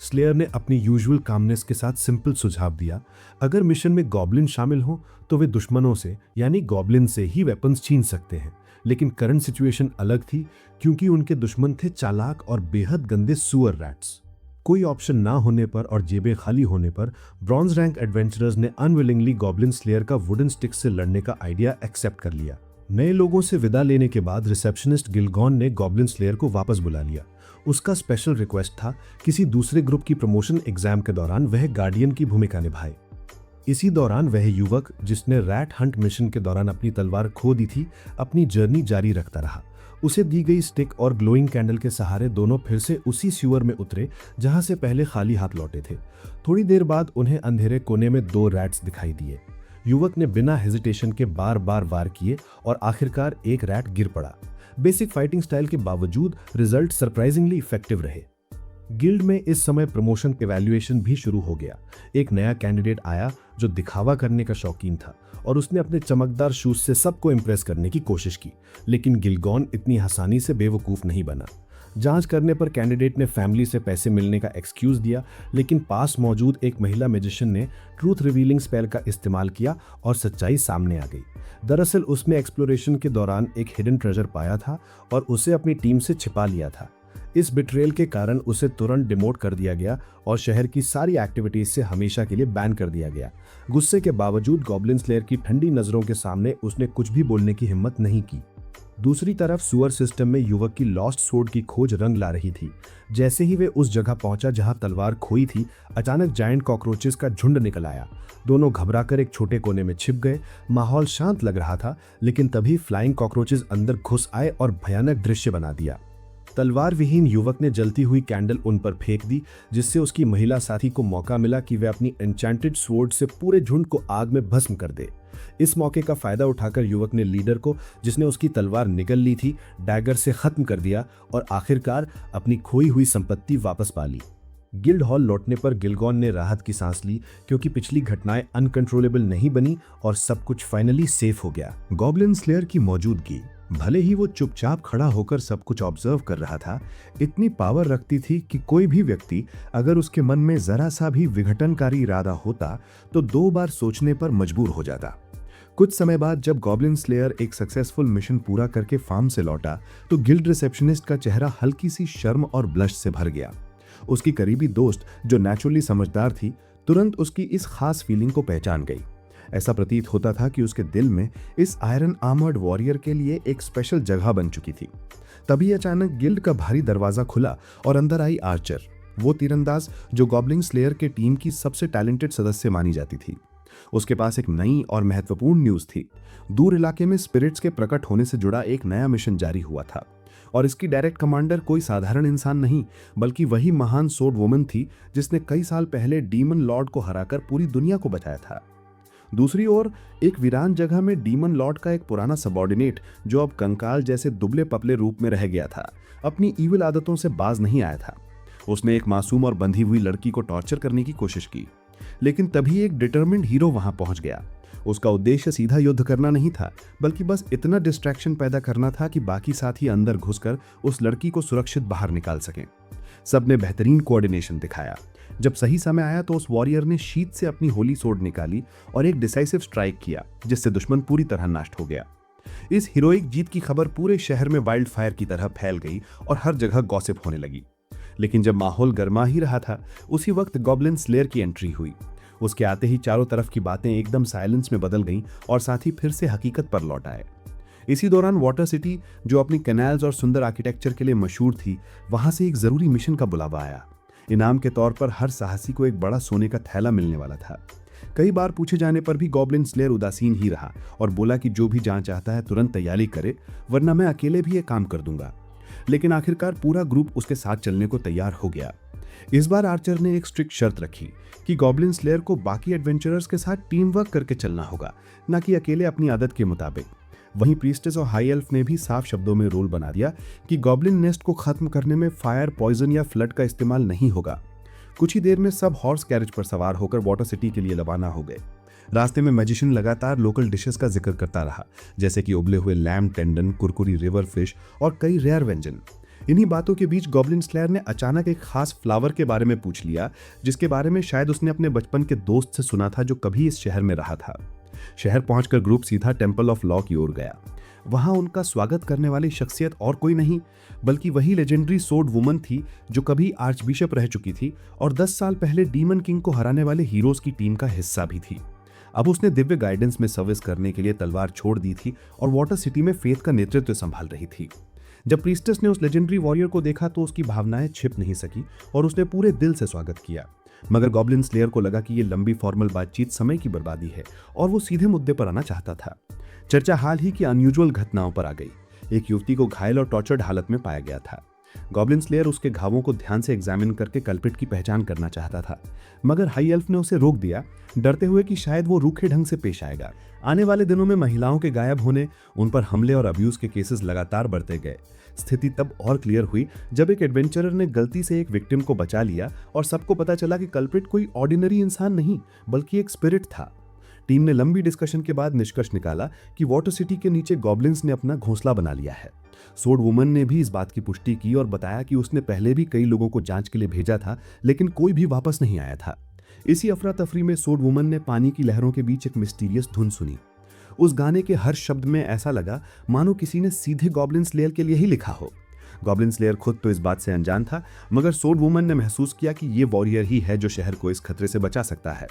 Speaker 2: स्लेयर ने अपनी यूजुअल कामनेस के साथ सिंपल सुझाव दिया, अगर मिशन में गॉब्लिन शामिल हो तो वे दुश्मनों से यानी गॉब्लिन से ही वेपन्स छीन सकते हैं। लेकिन करंट सिचुएशन अलग थी, क्योंकि उनके दुश्मन थे चालाक और बेहद गंदे सुअर रैट्स। कोई ऑप्शन ना होने पर और जेबें खाली होने पर ब्रॉन्ज रैंक एडवेंचरर्स ने अनविलिंगली गॉब्लिन स्लेयर का वुडन स्टिक से लड़ने का आइडिया एक्सेप्ट कर लिया। नए लोगों से विदा लेने के बाद रिसेप्शनिस्ट गिलगॉन ने गॉब्लिन स्लेयर को वापस बुला लिया। उसका स्पेशल रिक्वेस्ट था किसी दूसरे ग्रुप की प्रमोशन एग्जाम के दौरान वह गार्डियन की भूमिका निभाए। इसी दौरान वह युवक, जिसने रैट हंट मिशन के दौरान अपनी तलवार खो दी थी, अपनी जर्नी जारी रखता रहा। उसे दी गई स्टिक और ग्लोइंग कैंडल के सहारे दोनों फिर से उसी स्यूअर में उतरे जहां से पहले खाली हाथ लौटे थे। थोड़ी देर बाद उन्हें अंधेरे कोने में 2 रैट्स दिखाई दिए। युवक ने बिना हेजिटेशन के बार बार वार किए और आखिरकार एक रैट गिर पड़ा। बेसिक फाइटिंग स्टाइल के बावजूद रिजल्ट सरप्राइजिंगली इफेक्टिव रहे। गिल्ड में इस समय प्रमोशन इवैल्यूएशन भी शुरू हो गया। एक नया कैंडिडेट आया जो दिखावा करने का शौकीन था और उसने अपने चमकदार शूज से सबको इंप्रेस करने की कोशिश की, लेकिन गिलगॉन इतनी आसानी से बेवकूफ नहीं बना। जांच करने पर कैंडिडेट ने फैमिली से पैसे मिलने का एक्सक्यूज दिया, लेकिन पास मौजूद एक महिला मैजिशियन ने ट्रूथ रिवीलिंग स्पेल का इस्तेमाल किया और सच्चाई सामने आ गई। दरअसल उसने एक्सप्लोरेशन के दौरान एक हिडन ट्रेजर पाया था और उसे अपनी टीम से छिपा लिया था। इस बिट्रेल के कारण उसे तुरंत डिमोट कर दिया गया और शहर की सारी एक्टिविटीज से हमेशा के लिए बैन कर दिया गया। गुस्से के बावजूद गॉब्लिन स्लेयर की ठंडी नजरों के सामने उसने कुछ भी बोलने की हिम्मत नहीं की। दूसरी तरफ सुअर सिस्टम में युवक की लॉस्ट सोर्ड की खोज रंग ला रही थी। जैसे ही वे उस जगह पहुंचा जहां तलवार खोई थी, अचानक जायंट कॉकरोचेस का झुंड निकल आया। दोनों घबराकर एक छोटे कोने में छिप गए। माहौल शांत लग रहा था, लेकिन तभी फ्लाइंग कॉकरोचेस अंदर घुस आए और भयानक दृश्य बना दिया। तलवार विहीन युवक ने जलती हुई कैंडल उन पर फेंक दी, जिससे उसकी महिला साथी को मौका मिला कि वह अपनी एन्चेंटेड स्वॉर्ड से पूरे झुंड को आग में भस्म कर दे। इस मौके का फायदा उठाकर युवक ने लीडर को, जिसने उसकी तलवार निगल ली थी, डैगर से खत्म कर दिया और आखिरकार अपनी खोई हुई संपत्ति वापस पा ली। गिल्ड हॉल लौटने पर गिलगॉन ने राहत की सांस ली, क्योंकि पिछली घटनाएं अनकंट्रोलेबल नहीं बनी और सब कुछ फाइनली सेफ हो गया।
Speaker 3: गॉब्लिन स्लेयर की मौजूदगी, भले ही वो चुपचाप खड़ा होकर सब कुछ ऑब्जर्व कर रहा था, इतनी पावर रखती थी कि कोई भी व्यक्ति अगर उसके मन में जरा सा भी विघटनकारी इरादा होता तो 2 बार सोचने पर मजबूर हो जाता। कुछ समय बाद जब गॉब्लिन स्लेयर एक सक्सेसफुल मिशन पूरा करके फार्म से लौटा तो गिल्ड रिसेप्शनिस्ट का चेहरा हल्की सी शर्म और ब्लश से भर गया। उसकी करीबी दोस्त, जो नेचुरली समझदार थी, तुरंत उसकी इस खास फीलिंग को पहचान गई। ऐसा प्रतीत होता था कि उसके दिल में इस आयरन आर्मर्ड वॉरियर के लिए एक स्पेशल जगह बन चुकी थी। तभी अचानक गिल्ड का भारी दरवाजा खुला और अंदर आई आर्चर, वो तीरंदाज जो गॉब्लिन स्लेयर के टीम की सबसे टैलेंटेड सदस्य मानी जाती थी। उसके पास एक नई और महत्वपूर्ण न्यूज थी। दूर इलाके में स्पिरिट्स के प्रकट होने से जुड़ा एक नया मिशन जारी हुआ था और इसकी डायरेक्ट कमांडर कोई साधारण इंसान नहीं, बल्कि वही महान सोर्ड वुमन थी जिसने कई साल पहले डीमन लॉर्ड को हराकर पूरी दुनिया को बचाया था। दूसरी ओर एक वीरान जगह में डीमन लॉर्ड का एक पुराना सबॉर्डिनेट, जो अब कंकाल जैसे दुबले पतले रूप में रह गया था, अपनी ईविल आदतों से बाज नहीं आया था। उसने एक मासूम और बंधी हुई लड़की को टॉर्चर करने की कोशिश की, लेकिन तभी एक डिटरमिन्ड हीरो वहां पहुंच गया। उसका उद्देश्य सीधा युद्ध करना नहीं था, बल्कि बस इतना डिस्ट्रैक्शन पैदा करना था कि बाकी साथी अंदर घुसकर उस लड़की को सुरक्षित बाहर निकाल सकें। सबने बेहतरीन कोऑर्डिनेशन दिखाया। जब सही समय आया तो उस वॉरियर ने शीट से अपनी होली सोर्ड निकाली और एक डिसाइसिव स्ट्राइक किया, जिससे दुश्मन पूरी तरह नष्ट हो गया। इस हीरोइक जीत की खबर पूरे शहर में वाइल्ड फायर की तरह फैल गई और हर जगह गॉसिप होने लगी। लेकिन जब माहौल गर्मा ही रहा था, उसी वक्त गॉब्लिन स्लेयर की एंट्री हुई। उसके आते ही चारों तरफ की बातें एकदम साइलेंस में बदल गईं और साथ ही फिर से हकीकत पर लौट आए। इसी दौरान वाटर सिटी, जो अपनी कैनाल्स और सुंदर आर्किटेक्चर के लिए मशहूर थी, वहां से एक जरूरी मिशन का बुलावा आया। इनाम के तौर पर हर साहसी को एक बड़ा सोने का थैला मिलने वाला था। कई बार पूछे जाने पर भी गॉब्लिन स्लेयर उदासीन ही रहा और बोला कि जो भी जहां चाहता है तुरंत तैयारी करे, वरना मैं अकेले भी ये काम कर दूंगा। लेकिन आखिरकार पूरा ग्रुप उसके साथ चलने को तैयार हो गया। इस बार आर्चर ने एक स्ट्रिक्ट शर्त रखी कि गॉब्लिन स्लेयर को बाकी एडवेंचरर्स के साथ टीम वर्क करके चलना होगा, न कि अकेले अपनी आदत के मुताबिक। वहीं प्रीस्टेस और हाई एल्फ ने भी साफ शब्दों में रूल बना दिया कि गॉब्लिन नेस्ट को खत्म करने में फायर, पॉइजन या फ्लड का इस्तेमाल नहीं होगा। कुछ ही देर में सब हॉर्स कैरेज पर सवार होकर वाटर सिटी के लिए रवाना हो गए। रास्ते में मैजिशियन लगातार लोकल डिशेस का जिक्र करता रहा, जैसे कि उबले हुए लैम टेंडन, कुरकुरी रिवर फिश और कई रेयर व्यंजन। इन्हीं बातों के बीच गॉब्लिन स्लेयर ने अचानक एक खास फ्लावर के बारे में पूछ लिया, जिसके बारे में शायद उसने अपने बचपन के दोस्त से सुना था जो कभी इस शहर में रहा था। शहर पहुंचकर ग्रुप सीधा टेंपल ऑफ लॉ की ओर गया। वहां उनका स्वागत करने वाली शख्सियत और कोई नहीं बल्कि वही लेजेंडरी सोर्ड वुमन थी जो कभी आर्चबिशप रह चुकी थी और 10 साल पहले डीमन किंग को हराने वाले हीरोज की टीम का हिस्सा भी थी। अब उसने दिव्य गाइडेंस में सर्विस करने के लिए तलवार छोड़ दी थी और वाटर सिटी में फेथ का नेतृत्व संभाल रही थी। जब प्रीस्टेस ने उस लेजेंडरी वॉरियर को देखा तो उसकी भावनाएं छिप नहीं सकी और उसने पूरे दिल से स्वागत किया। मगर गॉब्लिन स्लेयर को लगा कि ये लंबी फॉर्मल बातचीत समय की बर्बादी है और वो सीधे मुद्दे पर आना चाहता था। चर्चा हाल ही की अनयूजुअल घटनाओं पर आ गई। एक युवती को घायल और टॉर्चर्ड हालत में पाया गया था। गॉब्लिन स्लेयर उसके घावों को ध्यान से एग्जामिन करके कल्प्रिट की पहचान करना चाहता था, मगर हाई एल्फ ने उसे रोक दिया, डरते हुए कि शायद वो रूखे ढंग से पेश आएगा। आने वाले दिनों में महिलाओं के गायब होने, उन पर हमले और अब्यूज के केसेस लगातार बढ़ते गए। स्थिति तब और क्लियर हुई जब एक एडवेंचरर ने गलती से एक विक्टिम को बचा लिया और सबको पता चला कि कल्प्रिट कोई ऑर्डिनरी इंसान नहीं बल्कि एक स्पिरिट था। टीम ने लंबी डिस्कशन के बाद निष्कर्ष निकाला कि वाटर सिटी के नीचे गॉब्लिन्स ने अपना घोंसला बना लिया है। सोर्ड वुमन ने भी इस बात की पुष्टि की और बताया कि उसने पहले भी कई लोगों को जांच के लिए भेजा था, लेकिन कोई भी वापस नहीं आया था। इसी अफरा तफरी में सोर्ड वुमन ने पानी की लहरों के बीच एक मिस्टीरियस धुन सुनी। उस गाने के हर शब्द में ऐसा लगा मानो किसी ने सीधे गॉब्लिन स्लेयर के लिए ही लिखा हो। गॉब्लिन स्लेयर खुद तो इस बात से अनजान था, मगर सोर्ड वुमन ने महसूस किया कि ये वॉरियर ही है जो शहर को इस खतरे से बचा सकता है।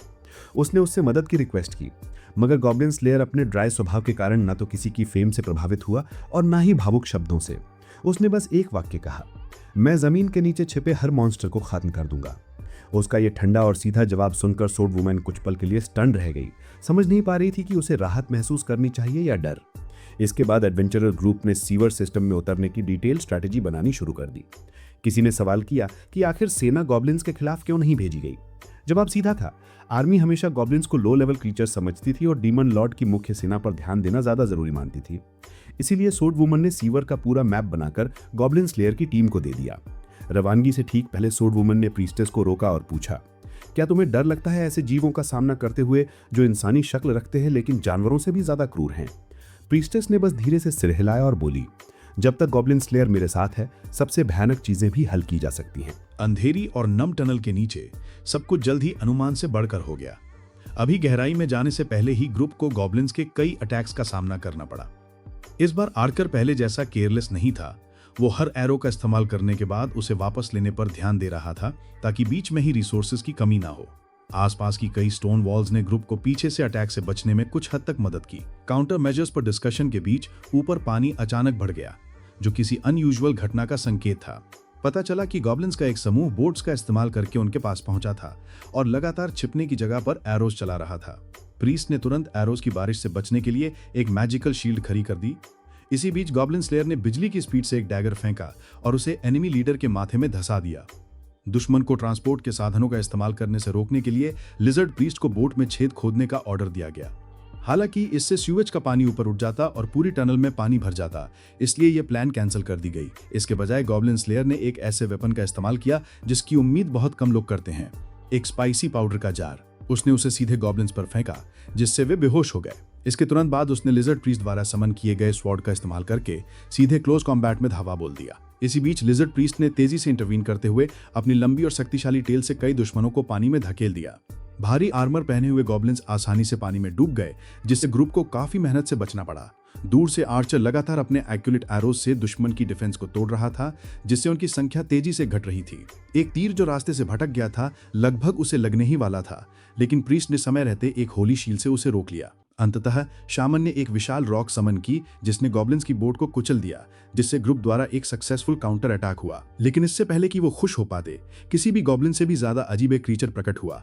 Speaker 3: उसने उससे मदद की रिक्वेस्ट की, मगर गॉब्लिन स्लेयर अपने ड्राई स्वभाव के कारण न तो किसी की फेम से प्रभावित हुआ और ना ही भावुक शब्दों से। उसने बस एक वाक्य कहा, मैं जमीन के नीचे छिपे हर मॉन्स्टर को खत्म कर दूंगा। उसका ये ठंडा और सीधा जवाब सुनकर सोर्ड वुमन कुछ पल के लिए स्टन रह गई। समझ नहीं पा रही थी कि उसे राहत महसूस करनी चाहिए या डर। इसके बाद एडवेंचरर ग्रुप ने सीवर सिस्टम में उतरने की डिटेल स्ट्रैटेजी बनानी शुरू कर दी। किसी ने सवाल किया कि आखिर सेना गॉब्लिन्स के खिलाफ क्यों नहीं भेजी गई। जवाब सीधा था, आर्मी हमेशा गॉब्लिन्स को लो लेवल क्रीचर्स समझती थी और डीमन लॉर्ड की मुख्य सेना पर ध्यान देना ज्यादा जरूरी मानती थी। इसीलिए सोर्ड वुमन ने सीवर का पूरा मैप बनाकर गॉब्लिन स्लेयर की टीम को दे दिया। रवानगी से ठीक पहले सोर्ड वुमन ने प्रीस्टेस को रोका और पूछा, क्या तुम्हें डर लगता है ऐसे जीवों का सामना करते हुए जो इंसानी शक्ल रखते हैं लेकिन जानवरों से भी ज्यादा क्रूर हैं? प्रीस्टेस ने बस धीरे से सिर हिलाया और बोली, जब तक गॉब्लिन स्लेयर मेरे साथ है सबसे भयानक चीजें भी हल की जा सकती हैं।
Speaker 4: अंधेरी और नम टनल के नीचे सब कुछ जल्द ही अनुमान से बढ़कर हो गया। अभी गहराई में जाने से पहले ही ग्रुप को गॉब्लिन्स के कई अटैक्स का सामना करना पड़ा। इस बार आर्कर पहले जैसा केयरलेस नहीं था। वो हर एरो का इस्तेमाल करने के बाद उसे वापस लेने पर ध्यान दे रहा था ताकि बीच में ही रिसोर्सेज की कमी ना हो। आसपास की कई स्टोन वॉल्स ने ग्रुप को पीछे से अटैक से बचने में कुछ हद तक मदद की। काउंटर मेजर्स पर डिस्कशन के बीच ऊपर पानी अचानक बढ़ गया, जो किसी अनयूजुअल घटना का संकेत था। पता चला कि गॉब्लिन्स का एक समूह बोट्स का इस्तेमाल करके उनके पास पहुंचा था और लगातार छिपने की जगह पर एरोज चला रहा था। प्रीस्ट ने तुरंत एरोज की बारिश से बचने के लिए एक मैजिकल शील्ड खड़ी कर दी। इसी बीच गॉब्लिन स्लेयर ने बिजली की स्पीड से एक डैगर फेंका और उसे एनिमी लीडर के माथे में धंसा दिया। दुश्मन को ट्रांसपोर्ट के साधनों का इस्तेमाल करने से रोकने के लिए लिजर्ड प्रीस्ट को बोट में छेद खोदने का ऑर्डर दिया गया। हालांकि इससे सीवेज का पानी ऊपर उठ जाता और पूरी टनल में पानी भर जाता, इसलिए यह प्लान कैंसिल कर दी गई। इसके बजाय गॉब्लिन स्लेयर ने एक ऐसे वेपन का इस्तेमाल किया जिसकी उम्मीद बहुत कम लोग करते हैं, एक स्पाइसी पाउडर का जार।
Speaker 5: उसने उसे सीधे गॉब्लिन्स पर फेंका, जिससे वे बेहोश हो गए। इसके तुरंत बाद उसने लिजर्ड प्रीस्ट द्वारा समन किए गए स्वॉर्ड का इस्तेमाल करके सीधे क्लोज कॉम्बैट में धावा बोल दिया। इसी बीच लिजर्ड प्रीस्ट ने तेजी से इंटरवीन करते हुए अपनी लंबी और शक्तिशाली टेल से कई दुश्मनों को पानी में धकेल दिया। भारी आर्मर पहने हुए गॉब्लिन्स आसानी से पानी में डूब गए, जिससे ग्रुप को काफी मेहनत से बचना पड़ा। दूर से आर्चर लगातार अपने एक्यूरेट एरोज से दुश्मन की डिफेंस को तोड़ रहा था, जिससे उनकी संख्या तेजी से घट रही थी। एक तीर जो रास्ते से भटक गया था लगभग उसे लगने ही वाला था, लेकिन प्रीस्ट ने समय रहते एक होली शील्ड से उसे रोक लिया। अंततः शामन ने एक विशाल रॉक समन की, जिसने गॉब्लिन्स की बोट को कुचल दिया, जिससे ग्रुप द्वारा एक सक्सेसफुल काउंटर अटैक हुआ। लेकिन इससे पहले कि वो खुश हो पाते, किसी भी गॉब्लिन से भी ज्यादा अजीब एक क्रीचर प्रकट हुआ।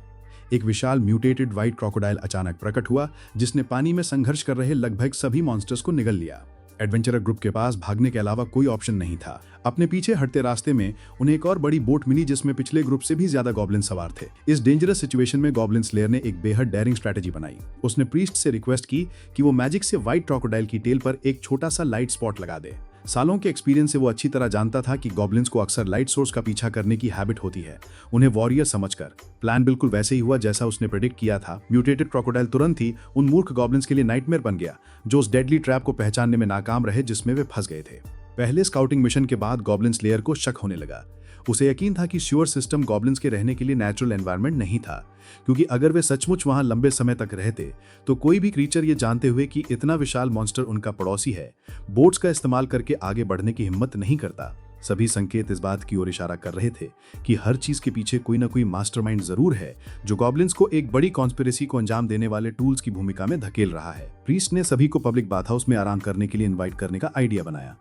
Speaker 5: एक विशाल म्यूटेटेड व्हाइट क्रोकोडाइल अचानक प्रकट हुआ, जिसने पानी में संघर्ष कर रहे लगभग सभी मॉन्स्टर्स को निगल लिया। एडवेंचरर ग्रुप के पास भागने के अलावा कोई ऑप्शन नहीं था। अपने पीछे हटते रास्ते में उन्हें एक और बड़ी बोट मिली, जिसमें पिछले ग्रुप से भी ज्यादा गॉब्लिन सवार थे। इस डेंजरस सिचुएशन में गॉब्लिन स्लेयर ने एक बेहद डेयरिंग स्ट्रेटेजी बनाई। उसने प्रीस्ट से रिक्वेस्ट की कि वो मैजिक से व्हाइट क्रोकोडाइल की टेल पर एक छोटा सा लाइट स्पॉट लगा दे। सालों के एक्सपीरियंस से वो अच्छी तरह जानता था कि गॉब्लिन्स को अक्सर लाइट सोर्स का पीछा करने की हैबिट होती है, उन्हें वॉरियर समझकर। प्लान बिल्कुल वैसे ही हुआ जैसा उसने प्रेडिक्ट किया था। म्यूटेटेड क्रोकोडाइल तुरंत ही उन मूर्ख गॉब्लिन्स के लिए नाइटमेयर बन गया, जो उस डेडली ट्रैप को पहचानने में नाकाम रहे जिसमें वे फंस गए थे। पहले स्काउटिंग मिशन के बाद गॉब्लिन स्लेयर को शक होने लगा। उसे यकीन था कि श्योर सिस्टम गॉब्लिन्स के रहने के लिए नेचुरल एनवायरनमेंट नहीं था, क्योंकि अगर वे सचमुच वहां लंबे समय तक रहते तो कोई भी क्रीचर ये जानते हुए कि इतना विशाल मॉन्स्टर उनका पड़ोसी है, बोट्स का इस्तेमाल करके आगे बढ़ने की हिम्मत नहीं करता। सभी संकेत इस बात की ओर इशारा कर रहे थे कि हर चीज के पीछे कोई ना कोई मास्टरमाइंड जरूर है, जो गॉब्लिन्स को एक बड़ी कॉन्स्पिरेसी को अंजाम देने वाले टूल्स की भूमिका में धकेल रहा है। प्रीस्ट ने सभी को पब्लिक बाथ हाउस में आराम करने के लिए इन्वाइट करने का आइडिया बनाया।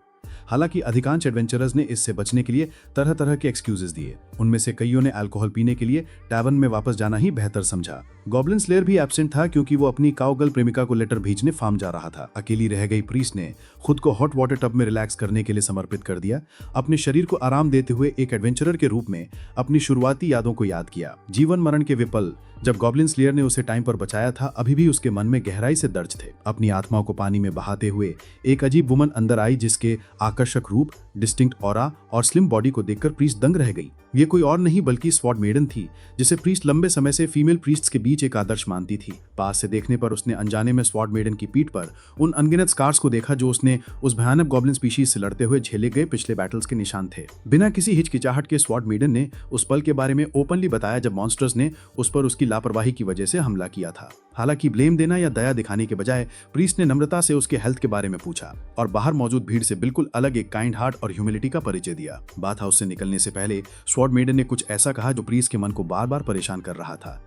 Speaker 5: हालांकि अधिकांश एडवेंचरर्स ने इससे बचने के लिए तरह तरह के एक्सक्यूजेस दिए। उनमें से कईयों ने अल्कोहल पीने के लिए टैवर्न में वापस जाना ही बेहतर समझा। गॉब्लिन स्लेयर भी एब्सेंट था, क्योंकि वो अपनी काउगर्ल प्रेमिका को लेटर भेजने फार्म जा रहा था। अकेली रह गई प्रीस्ट ने खुद को हॉट वाटर टब में रिलैक्स करने के लिए समर्पित कर दिया, अपने शरीर को आराम देते हुए एक एडवेंचरर के रूप में अपनी शुरुआती यादों को याद किया। जीवन मरण के विपल जब गॉब्लिन स्लेयर ने उसे टाइम पर बचाया था, अभी भी उसके मन में गहराई से दर्ज थे। अपनी आत्मा को पानी में बहाते हुए एक अजीब वुमन अंदर आई, जिसके आकर्षक रूप, डिस्टिंक्ट ऑरा और स्लिम बॉडी को देखकर प्रीस्ट दंग रह गई। ये कोई और नहीं बल्कि स्वॉर्ड मेडन थी, जिसे प्रीस्ट लंबे समय से फीमेल प्रीस्ट्स के बीच एक आदर्श मानती थी। पास से देखने पर उसने अनजाने में स्वॉर्ड मेडन की पीठ पर उन अनगिनत स्कार्स को देखा, जो उसने उस भयानक गॉब्लिन स्पीशीज से लड़ते हुए झेले गए पिछले बैटल्स के निशान थे। बिना किसी हिचकिचाहट के स्वॉर्ड मेडन ने उस पल के बारे में ओपनली बताया जब मॉन्स्टर्स ने उस पर उसकी लापरवाही की वजह से हमला किया था। हालांकि ब्लेम देना या दया दिखाने के बजाय प्रीस्ट ने नम्रता से उसके हेल्थ के बारे में पूछा और बाहर मौजूद भीड़ से बिल्कुल अलग एक काइंड हार्ट और ह्यूमिलिटी का परिचय दिया। बाथ हाउस से निकलने से पहले स्वॉर्ड मेडन ने कुछ ऐसा कहा जो प्रीस्ट के मन को बार बार परेशान कर रहा था।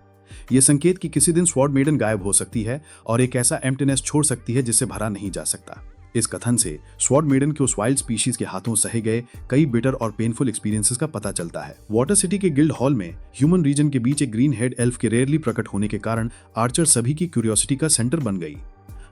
Speaker 5: यह संकेत कि किसी दिन स्वॉर्ड मेडन गायब हो सकती है और एक ऐसा एम्प्टीनेस छोड़ सकती है जिसे भरा नहीं जा सकता। इस कथन से स्वॉर्ड मेडन के उस वाइल्ड स्पीशीज के हाथों सहे गए कई बिटर और पेनफुल एक्सपीरियंसेस का पता चलता है। वाटर सिटी के गिल्ड हॉल में ह्यूमन रीजन के बीच एक ग्रीन हेड एल्फ के रेयरली प्रकट होने के कारण आर्चर सभी की क्यूरियोसिटी का सेंटर बन गई।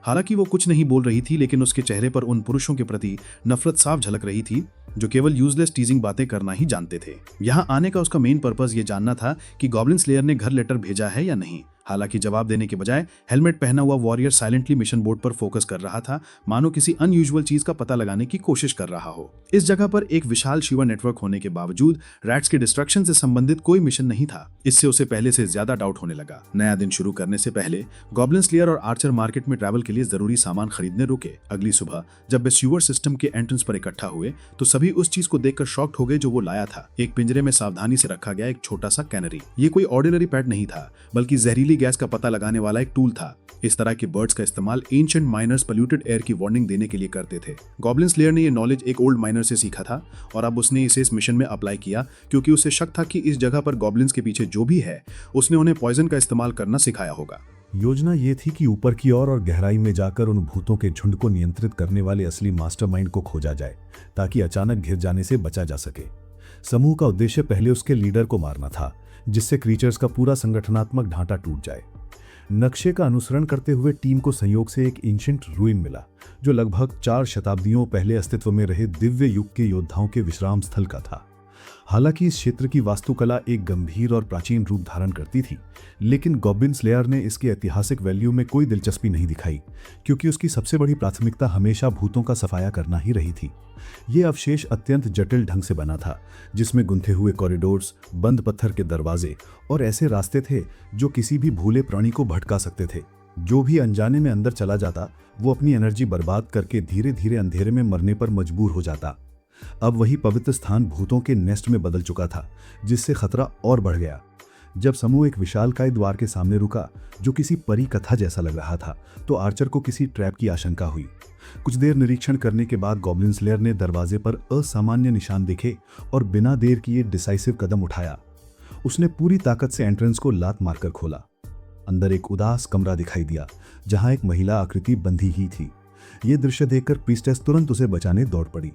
Speaker 5: हालांकि वो कुछ नहीं बोल रही थी, लेकिन उसके चेहरे पर उन पुरुषों के प्रति नफरत साफ झलक रही थी जो केवल यूजलेस टीजिंग बातें करना ही जानते थे। यहाँ आने का उसका मेन पर्पस ये जानना था कि गॉब्लिन स्लेयर ने घर लेटर भेजा है या नहीं। हालांकि जवाब देने के बजाय हेलमेट पहना हुआ वॉरियर साइलेंटली मिशन बोर्ड पर फोकस कर रहा था, मानो किसी अनयूजुअल चीज का पता लगाने की कोशिश कर रहा हो। इस जगह पर एक विशाल शिवर नेटवर्क होने के बावजूद रैट्स के डिस्ट्रक्शन से संबंधित कोई मिशन नहीं था। इससे उसे पहले से ज्यादा डाउट होने लगा। नया दिन शुरू करने से पहले गॉब्लिन स्लेयर और आर्चर मार्केट में ट्रैवल के लिए जरूरी सामान खरीदने रुके। अगली सुबह जब वे शिवर सिस्टम के एंट्रेंस पर इकट्ठा हुए तो सभी उस चीज को देखकर शॉक्ड हो गए जो वो लाया था। एक पिंजरे में सावधानी से रखा गया एक छोटा सा कैनरी। ये कोई ऑर्डिनरी पेट नहीं था, बल्कि जहरीली गैस का पता लगाने वाला एक टूल था। इस तरह के बर्ड्स का इस्तेमाल एंशिएंट माइनर्स पोल्यूटेड एयर की वार्निंग देने के लिए करते थे। गॉब्लिन स्लेयर ने ये नॉलेज एक ओल्ड माइनर से सीखा था और अब उसने इसे इस मिशन में अप्लाई किया, क्योंकि उसे शक था कि इस जगह पर गॉब्लिन्स के पीछे जो भी है उसने उन्हें पॉइजन का इस्तेमाल करना सिखाया होगा।
Speaker 2: योजना ये थी कि ऊपर की ओर और गहराई में जाकर उन भूतों के झुंड को नियंत्रित करने वाले असली मास्टरमाइंड को खोजा जाए, ताकि अचानक घिर जाने से बचा जा सके। समूह का उद्देश्य पहले उसके लीडर को मारना था, जिससे क्रीचर्स का पूरा संगठनात्मक ढांचा टूट जाए। नक्शे का अनुसरण करते हुए टीम को संयोग से एक एंशिएंट रूइन मिला, जो लगभग 4 शताब्दियों पहले अस्तित्व में रहे दिव्य युग के योद्धाओं के विश्राम स्थल का था। हालांकि इस क्षेत्र की वास्तुकला एक गंभीर और प्राचीन रूप धारण करती थी, लेकिन गॉब्लिन स्लेयर ने इसके ऐतिहासिक वैल्यू में कोई दिलचस्पी नहीं दिखाई, क्योंकि उसकी सबसे बड़ी प्राथमिकता हमेशा भूतों का सफाया करना ही रही थी। ये अवशेष अत्यंत जटिल ढंग से बना था, जिसमें गुंथे हुए कॉरिडोर्स, बंद पत्थर के दरवाजे और ऐसे रास्ते थे जो किसी भी भूले प्राणी को भटका सकते थे। जो भी अनजाने में अंदर चला जाता, वो अपनी एनर्जी बर्बाद करके धीरे धीरे अंधेरे में मरने पर मजबूर हो जाता। अब वही पवित्र स्थान भूतों के नेस्ट में बदल चुका था, जिससे खतरा और बढ़ गया। जब समूह एक विशालकाय द्वार के सामने रुका, जो किसी परी कथा जैसा लग रहा था, तो आर्चर को किसी ट्रैप की आशंका हुई। कुछ देर निरीक्षण करने के बाद गॉब्लिन स्लेयर ने दरवाजे पर असामान्य निशान देखे और बिना देर किए डिसाइसिव कदम उठाया। उसने पूरी ताकत से एंट्रेंस को लात मारकर खोला। अंदर एक उदास कमरा दिखाई दिया, जहां एक महिला आकृति बंधी ही थी। यह दृश्य देखकर प्रीस्टेस तुरंत उसे बचाने दौड़ पड़ी,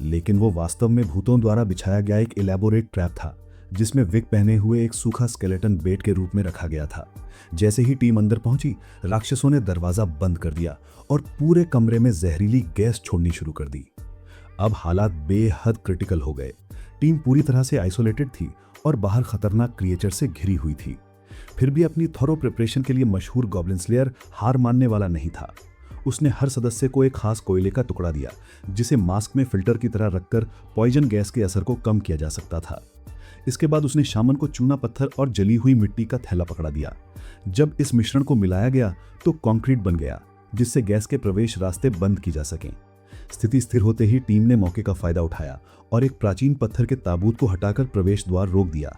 Speaker 2: लेकिन वो वास्तव में भूतों द्वारा बिछाया गया एक इलेबोरेट ट्रैप था, जिसमें विग पहने हुए एक सूखा स्केलेटन बेट के रूप में रखा गया था। जैसे ही टीम अंदर पहुंची, राक्षसों ने दरवाजा बंद कर दिया और पूरे कमरे में जहरीली गैस छोड़नी शुरू कर दी। अब हालात बेहद क्रिटिकल हो गए। टीम पूरी तरह से आइसोलेटेड थी और बाहर खतरनाक क्रिएचर से घिरी हुई थी। फिर भी अपनी थॉरो प्रिपरेशन के लिए मशहूर गॉब्लिन स्लेयर हार मानने वाला नहीं था। उसने हर सदस्य को एक खास कोयले का टुकड़ा दिया, जिसे मास्क में फिल्टर की तरह रखकर पॉइजन गैस के असर को कम किया जा सकता था। इसके बाद उसने शामन को चूना पत्थर और जली हुई मिट्टी का थैला पकड़ा दिया। जब इस मिश्रण को मिलाया गया तो कंक्रीट बन गया, जिससे गैस के प्रवेश रास्ते बंद की जा सकें। स्थिति स्थिर होते ही टीम ने मौके का फायदा उठाया और एक प्राचीन पत्थर के ताबूत को हटाकर प्रवेश द्वार रोक दिया।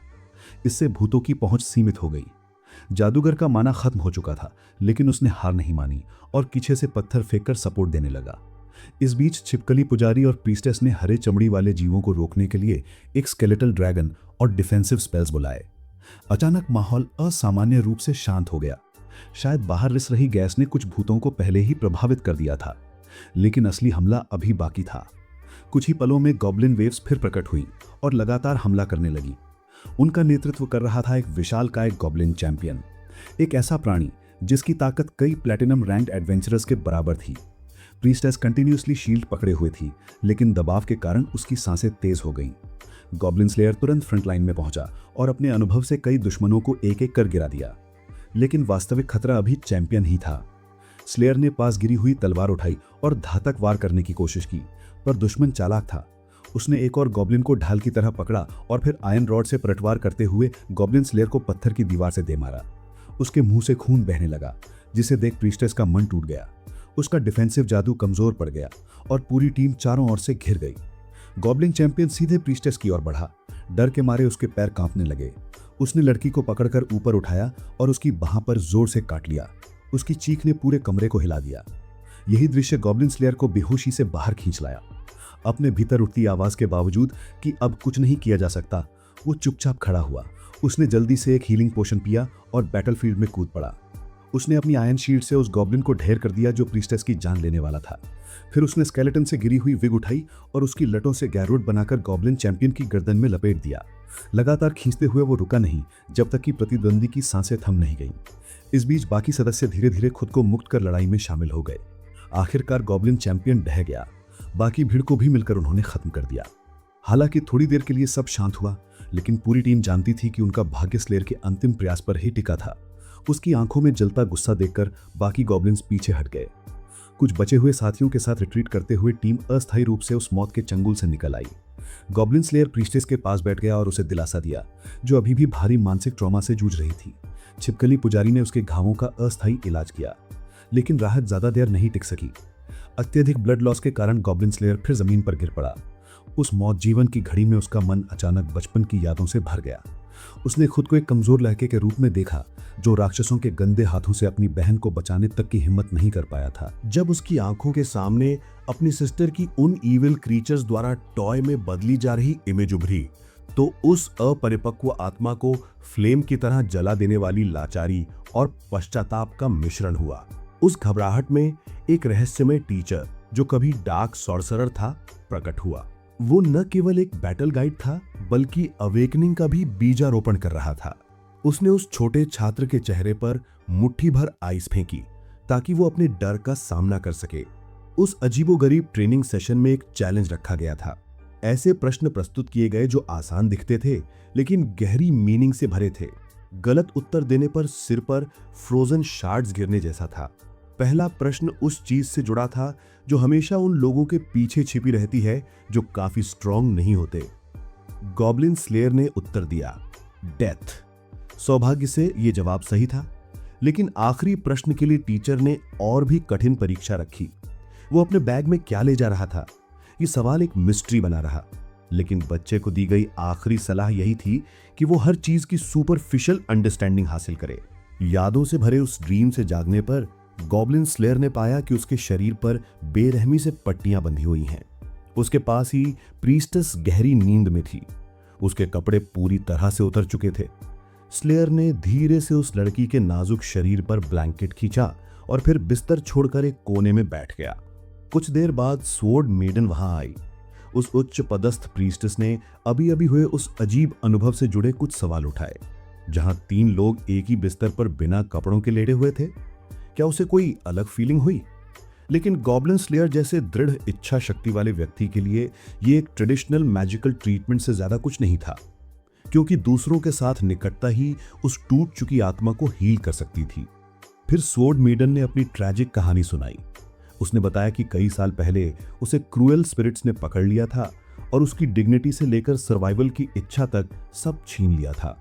Speaker 2: इससे भूतों की पहुंच सीमित हो गई। जादूगर का माना खत्म हो चुका था, लेकिन उसने हार नहीं मानी और पीछे से पत्थर फेंककर सपोर्ट देने लगा। इस बीच छिपकली पुजारी और प्रीस्टेस ने हरे चमड़ी वाले जीवों को रोकने के लिए एक स्केलेटल ड्रैगन और डिफेंसिव स्पेल्स बुलाए। अचानक माहौल असामान्य रूप से शांत हो गया। शायद बाहर रिस रही गैस ने कुछ भूतों को पहले ही प्रभावित कर दिया था, लेकिन असली हमला अभी बाकी था। कुछ ही पलों में गॉब्लिन वेव्स फिर प्रकट हुई और लगातार हमला करने लगी। उनका नेतृत्व कर रहा था एक विशालकाय गॉब्लिन चैंपियन, एक ऐसा प्राणी जिसकी ताकत कई प्लैटिनम रैंक्ड एडवेंचरर्स के बराबर थी। प्रीस्टेस कंटिन्यूअसली शील्ड पकड़े हुए थी, लेकिन दबाव के कारण उसकी सांसें तेज हो गईं। गॉब्लिन स्लेयर तुरंत फ्रंट लाइन में पहुंचा और अपने अनुभव से कई दुश्मनों को एक एक कर गिरा दिया, लेकिन वास्तविक खतरा अभी चैंपियन ही था। स्लेयर ने पास गिरी हुई तलवार उठाई और घातक वार करने की कोशिश की, पर दुश्मन चालाक था। उसने एक और गॉब्लिन को ढाल की तरह पकड़ा और फिर आयरन रॉड से पलटवार करते हुए गॉब्लिन स्लेयर को पत्थर की दीवार से दे मारा। उसके मुंह से खून बहने लगा, जिसे देख प्रीस्टेस का मन टूट गया। उसका डिफेंसिव जादू कमजोर पड़ गया और पूरी टीम चारों ओर से घिर गई। गॉब्लिन चैंपियन सीधे प्रीस्टेस की ओर बढ़ा। डर के मारे उसके पैर कांपने लगे। उसने लड़की को पकड़कर ऊपर उठाया और उसकी बाह पर जोर से काट लिया। उसकी चीख ने पूरे कमरे को हिला दिया। यही दृश्य गॉब्लिन स्लेयर को बेहोशी से बाहर खींच लाया। अपने भीतर उठती आवाज के बावजूद कि अब कुछ नहीं किया जा सकता, वो चुपचाप खड़ा हुआ। उसने जल्दी से एक हीलिंग पोशन पिया और बैटलफील्ड में कूद पड़ा। उसने अपनी आयरन शील्ड से उस गॉब्लिन को ढेर कर दिया जो प्रीस्टेस की जान लेने वाला था। फिर उसने स्केलेटन से गिरी हुई विग उठाई और उसकी लटों से गैरोड बनाकर गॉब्लिन चैंपियन की गर्दन में लपेट दिया। लगातार खींचते हुए वो रुका नहीं जब तक कि प्रतिद्वंदी की सांसें थम नहीं गईं। इस बीच बाकी सदस्य धीरे धीरे खुद को मुक्त कर लड़ाई में शामिल हो गए। आखिरकार गॉब्लिन चैंपियन ढह गया। बाकी भीड़ को भी मिलकर उन्होंने खत्म कर दिया। हालांकि थोड़ी देर के लिए सब शांत हुआ, लेकिन पूरी टीम जानती थी कि उनका भाग्य स्लेयर के अंतिम प्रयास पर ही टिका था। उसकी आंखों में जलता गुस्सा देखकर बाकी गॉब्लिन्स पीछे हट गए। कुछ बचे हुए साथियों के साथ रिट्रीट करते हुए टीम अस्थायी रूप से उस मौत के चंगुल से निकल आई। गॉब्लिन स्लेयर प्रीस्टेस के पास बैठ गया और उसे दिलासा दिया, जो अभी भी भारी मानसिक ट्रॉमा से जूझ रही थी। छिपकली पुजारी ने उसके घावों का अस्थायी इलाज किया, लेकिन राहत ज्यादा देर नहीं टिक सकी। अत्यधिक ब्लड लॉस के कारण गॉब्लिन स्लेयर फिर जमीन पर गिर पड़ा। उस मौत जीवन की घड़ी में उसका मन अचानक बचपन की यादों से भर गया। उसने खुद को एक कमजोर लड़के के रूप में देखा, जो राक्षसों के गंदे हाथों से अपनी बहन को बचाने तक की हिम्मत नहीं कर पाया था।
Speaker 3: जब उसकी आंखों के सामने अपनी सिस्टर की उन इविल क्रीचर्स द्वारा टॉय में बदली जा रही इमेज उभरी, तो उस अपरिपक्व आत्मा को फ्लेम की तरह जला देने वाली लाचारी और पश्चाताप का मिश्रण हुआ। उस घबराहट में एक रहस्यमय टीचर, जो कभी डार्क सॉर्सरर था, प्रकट हुआ। वो न केवल एक बैटल गाइड था, बल्कि अवेकनिंग का भी बीजारोपण कर रहा था। उसने उस छोटे छात्र के चेहरे पर मुट्ठी भर आइस फेंकी ताकि वो अपने डर का सामना कर सके। उस अजीबोगरीब ट्रेनिंग सेशन में एक चैलेंज रखा गया था।
Speaker 2: ऐसे प्रश्न प्रस्तुत किए गए जो आसान दिखते थे लेकिन गहरी मीनिंग से भरे थे। गलत उत्तर देने पर सिर पर फ्रोजन शार्ड्स गिरने जैसा था। पहला प्रश्न उस चीज से जुड़ा था जो हमेशा उन लोगों के पीछे छिपी रहती है जो काफी स्ट्रांग नहीं होते। गॉब्लिन स्लेयर ने उत्तर दिया, डेथ। सौभाग्य से यह जवाब सही था, लेकिन आखिरी प्रश्न के लिए टीचर ने और भी कठिन परीक्षा रखी। वो अपने बैग में क्या ले जा रहा था, ये सवाल एक मिस्ट्री बना रहा। लेकिन बच्चे को दी गई आखिरी सलाह यही थी कि वो हर चीज की सुपरफिशियल अंडरस्टैंडिंग हासिल करे। यादों से भरे उस ड्रीम से जागने पर गॉब्लिन स्लेयर ने पाया कि उसके शरीर पर बेरहमी से पट्टियां बंधी हुई हैं। उसके पास ही प्रीस्टेस गहरी नींद में थी। उसके कपड़े पूरी तरह से उतर चुके थे। स्लेयर ने धीरे से उस लड़की के नाजुक शरीर पर ब्लैंकेट खींचा और फिर बिस्तर छोड़कर एक कोने में बैठ गया। कुछ देर बाद स्वॉर्ड मेडन वहां आई। उस उच्च पदस्थ प्रीस्टेस ने अभी अभी हुए उस अजीब अनुभव से जुड़े कुछ सवाल उठाए। जहां 3 लोग एक ही बिस्तर पर बिना कपड़ों के लेटे हुए थे, क्या उसे कोई अलग फीलिंग हुई? लेकिन गॉब्लिन स्लेयर जैसे दृढ़ इच्छा शक्ति वाले व्यक्ति के लिए यह एक ट्रेडिशनल मैजिकल ट्रीटमेंट से ज्यादा कुछ नहीं था, क्योंकि दूसरों के साथ निकटता ही उस टूट चुकी आत्मा को हील कर सकती थी। फिर स्वॉर्ड मेडन ने अपनी ट्रैजिक कहानी सुनाई। उसने बताया कि कई साल पहले उसे क्रूएल स्पिरिट्स ने पकड़ लिया था और उसकी डिग्निटी से लेकर सर्वाइवल की इच्छा तक सब छीन लिया था।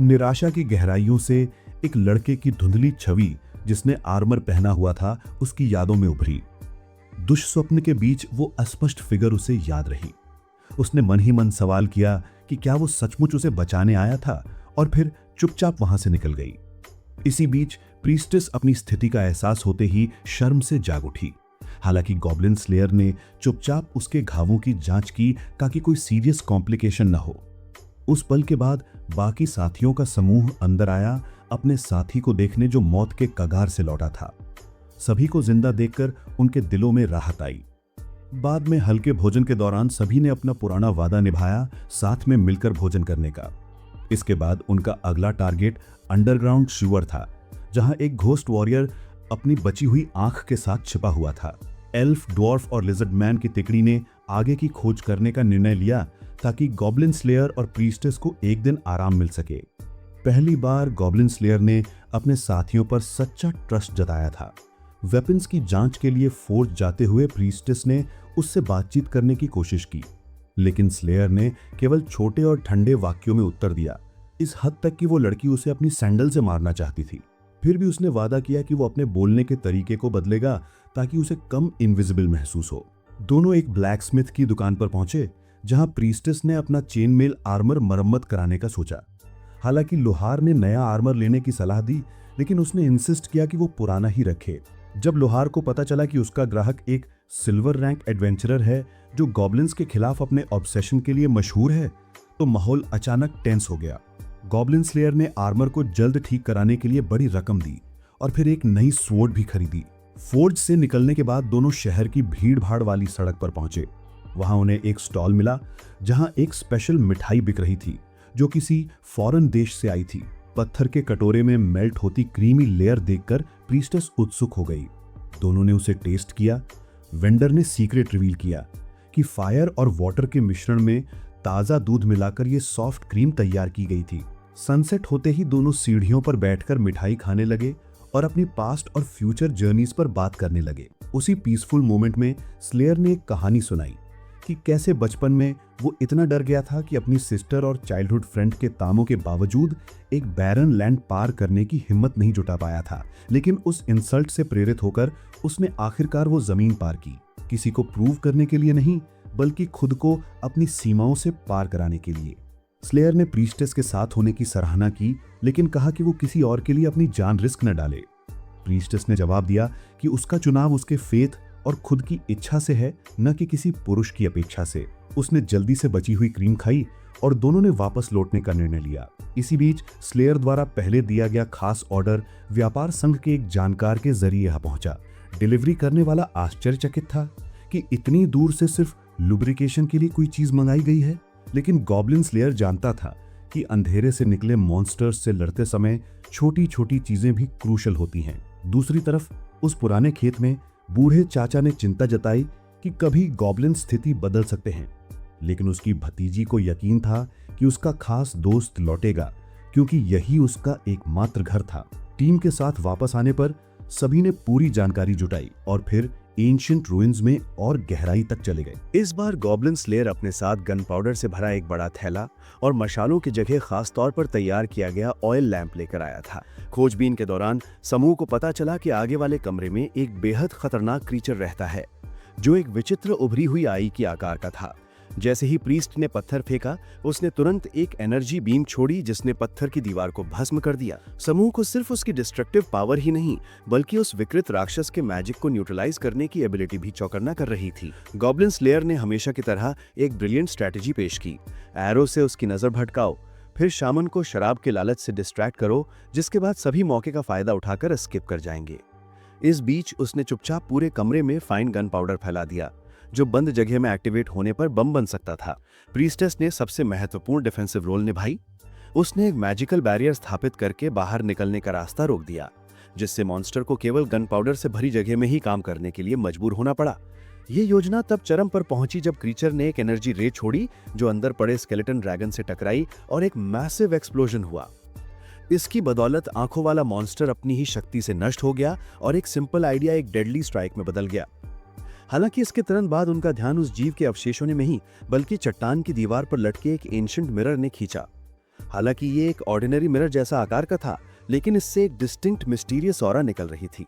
Speaker 2: निराशा की गहराइयों से एक लड़के की धुंधली छवि जिसने आर्मर पहना हुआ था उसकी यादों में उभरी। दुष्स्वप्न के बीच वो अस्पष्ट फिगर उसे याद रही। उसने मन ही मन सवाल किया कि क्या वो सचमुच उसे बचाने आया था, और फिर चुपचाप वहां से निकल गई। इसी बीच प्रीस्टेस अपनी स्थिति का एहसास होते ही शर्म से जाग उठी। हालांकि गॉब्लिन स्लेयर ने चुपचाप उसके घावों की जांच की ताकि कोई सीरियस कॉम्प्लिकेशन न हो। उस पल के बाद बाकी साथियों का समूह अंदर आया, अपने साथी को देखने जो मौत के कगार से लौटा था। सभी को जिंदा देखकर उनके दिलों में राहत आई। बाद में हल्के भोजन के दौरान सभी ने अपना पुराना वादा निभाया, साथ में मिलकर भोजन करने का। इसके बाद उनका अगला टारगेट अंडरग्राउंड श्यूअर था, जहां एक घोस्ट वॉरियर अपनी बची हुई आंख के साथ छिपा हुआ था। एल्फ, ड्वार्फ और लिजर्ड मैन की तिकड़ी ने आगे की खोज करने का निर्णय लिया ताकि गॉब्लिन स्लेयर और प्रीस्टेस को एक दिन आराम मिल सके। पहली बार गॉब्लिन स्लेयर ने अपने साथियों पर सच्चा ट्रस्ट जताया था। वेपन्स की जांच के लिए फोर्ट जाते हुए प्रीस्टेस ने उससे बातचीत करने की कोशिश की, लेकिन स्लेयर ने केवल छोटे और ठंडे वाक्यों में उत्तर दिया, इस हद तक कि वो लड़की उसे अपनी सैंडल से मारना चाहती थी। फिर भी उसने वादा किया कि वो अपने बोलने के तरीके को बदलेगा ताकि उसे कम इनविजिबल महसूस हो। दोनों एक ब्लैकस्मिथ की दुकान पर पहुंचे, जहां प्रीस्टेस ने अपना चेन मेल आर्मर मरम्मत कराने का सोचा। हालांकि लोहार ने नया आर्मर लेने की सलाह दी, लेकिन उसने इंसिस्ट किया कि वो पुराना ही रखे। जब लोहार को पता चला कि उसका ग्राहक एक सिल्वर रैंक एडवेंचरर है जो गॉब्लिन्स के खिलाफ अपने ऑब्सेशन के लिए मशहूर है, तो माहौल अचानक टेंस हो गया। गॉब्लिन स्लेयर ने आर्मर को जल्द ठीक कराने के लिए बड़ी रकम दी और फिर एक नई स्वॉर्ड भी खरीदी। फोर्ज से निकलने के बाद दोनों शहर की भीड़-भाड़ वाली सड़क पर पहुंचे। वहां उन्हें एक स्टॉल मिला जहां एक स्पेशल मिठाई बिक रही थी जो किसी फॉरेन देश से आई थी। पत्थर के कटोरे में मेल्ट होती क्रीमी लेयर देखकर प्रीस्टेस उत्सुक हो गई। दोनों ने उसे टेस्ट किया। वेंडर ने सीक्रेट रिवील किया कि फायर और वाटर के मिश्रण में ताजा दूध मिलाकर ये सॉफ्ट क्रीम तैयार की गई थी। सनसेट होते ही दोनों सीढ़ियों पर बैठकर मिठाई खाने लगे और अपनी पास्ट और फ्यूचर जर्नीज पर बात करने लगे। उसी पीसफुल मोमेंट में स्लेयर ने एक कहानी सुनाई कि कैसे बचपन में वो इतना डर गया था कि अपनी सिस्टर और चाइल्डहुड फ्रेंड के तामों के बावजूद एक बैरन लैंड पार करने की हिम्मत नहीं जुटा पाया था, लेकिन उस इंसल्ट से प्रेरित होकर उसने आखिरकार वो जमीन पार की, किसी को प्रूव करने के लिए नहीं बल्कि खुद को अपनी सीमाओं से पार कराने के लिए। स्लेयर ने प्रीस्टेस के साथ होने की सराहना की, लेकिन कहा कि वो किसी और के लिए अपनी जान रिस्क न डाले। प्रीस्टेस ने जवाब दिया कि उसका चुनाव उसके फेथ और खुद की इच्छा से है, न कि किसी पुरुष की अपेक्षा से। उसने जल्दी से बची हुई क्रीम खाई और दोनों ने वापस लौटने का निर्णय लिया। इसी बीच स्लेयर द्वारा पहले दिया गया खास ऑर्डर व्यापार संघ के एक जानकार के जरिए यहाँ पहुंचा। डिलीवरी करने वाला आश्चर्यचकित था कि इतनी दूर से सिर्फ लुब्रिकेशन के लिए कोई चीज मंगाई गई है, लेकिन गॉब्लिन स्लेयर जानता था कि अंधेरे से निकले मॉन्स्टर्स से लड़ते समय छोटी छोटी चीजें भी क्रूशल होती हैं। दूसरी तरफ उस पुराने खेत में बूढ़े चाचा ने चिंता जताई कि कभी गॉब्लिन स्थिति बदल सकते हैं, लेकिन उसकी भतीजी को यकीन था कि उसका खास दोस्त लौटेगा, क्योंकि यही उसका एकमात्र घर था। टीम के साथ वापस आने पर सभी ने पूरी जानकारी जुटाई और फिर एंशिएंट रूइंस में और गहराई तक चले गए।
Speaker 3: इस बार गॉब्लिन स्लेयर अपने साथ गन पाउडर से भरा एक बड़ा थैला और मशालों की जगह खास तौर पर तैयार किया गया ऑयल लैंप लेकर आया था। खोजबीन के दौरान समूह को पता चला कि आगे वाले कमरे में एक बेहद खतरनाक क्रीचर रहता है, जो एक विचित्र उभरी हुई आई के आकार का था। जैसे ही प्रीस्ट ने पत्थर फेंका, उसने तुरंत एक एनर्जी बीम छोड़ी जिसने पत्थर की दीवार को भस्म कर दिया। समूह को सिर्फ उसकी डिस्ट्रक्टिव पावर ही नहीं, बल्कि उस विकृत राक्षस के मैजिक को न्यूट्रलाइज करने की एबिलिटी भी चौकन्ना कर रही थी। गॉब्लिन स्लेयर ने हमेशा की तरह एक ब्रिलियंट स्ट्रैटेजी पेश की। एरो से उसकी नजर भटकाओ, फिर शामन को शराब के लालच से डिस्ट्रैक्ट करो, जिसके बाद सभी मौके का फायदा उठाकर स्किप कर जाएंगे। इस बीच उसने चुपचाप पूरे कमरे में फाइन गन पाउडर फैला दिया, जो बंद जगह में एक्टिवेट होने पर बम बन सकता था। प्रीस्टेस ने सबसे महत्वपूर्ण डिफेंसिव रोल निभाई। उसने एक मैजिकल बैरियर स्थापित करके बाहर निकलने का रास्ता रोक दिया, जिससे मॉन्स्टर को केवल गन पाउडर से भरी जगह में ही काम करने के लिए मजबूर होना पड़ा। ये योजना तब चरम पर पहुंची जब क्रीचर ने एक एनर्जी रे छोड़ी, जो अंदर पड़े स्केलेटन ड्रैगन से टकराई और एक मैसिव एक्सप्लोजन हुआ। इसकी बदौलत आंखों वाला मॉन्स्टर अपनी ही शक्ति से नष्ट हो गया और एक सिंपल आइडिया एक डेडली स्ट्राइक में बदल गया। हालांकि इसके तुरंत बाद उनका ध्यान उस जीव के अवशेषों ने नहीं, बल्कि चट्टान की दीवार पर लटके एक एंशिएंट मिरर ने खींचा। हालांकि ये एक ऑर्डिनरी मिरर जैसा आकार का था, लेकिन इससे एक डिस्टिंक्ट मिस्टीरियस ऑरा निकल रही थी।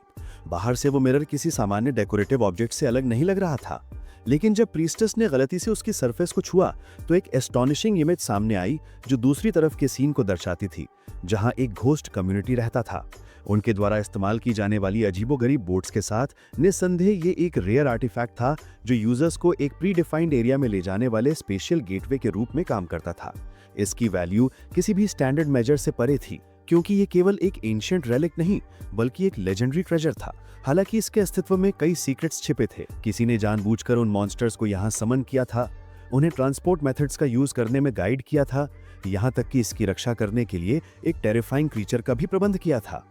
Speaker 3: बाहर से वो मिरर किसी सामान्य डेकोरेटिव ऑब्जेक्ट से अलग नहीं लग रहा था, लेकिन जब प्रीस्टेस ने गलती से उसकी सरफेस को छुआ तो एक एस्टॉनिशिंग इमेज सामने आई, जो दूसरी तरफ के सीन को दर्शाती थी, जहां एक घोस्ट कम्युनिटी रहता था। उनके द्वारा इस्तेमाल की जाने वाली अजीबोगरीब बोट्स के साथ निस्संदेह ये एक रेयर आर्टिफैक्ट था, जो यूजर्स को एक प्री डिफाइंड एरिया में ले जाने वाले स्पेशल गेटवे के रूप में काम करता था। इसकी वैल्यू किसी भी स्टैंडर्ड मेजर से परे थी, क्योंकि ये केवल एक एंशिएंट रेलिक नहीं, बल्कि एक लेजेंडरी ट्रेजर था। हालांकि इसके अस्तित्व में कई सीक्रेट्स छिपे थे। किसी ने जानबूझकर उन मॉन्स्टर्स को यहाँ समन किया था, उन्हें ट्रांसपोर्ट मेथड्स का यूज करने में गाइड किया था, यहाँ तक कि इसकी रक्षा करने के लिए एक टेरिफाइंग क्रीचर का भी प्रबंध किया था।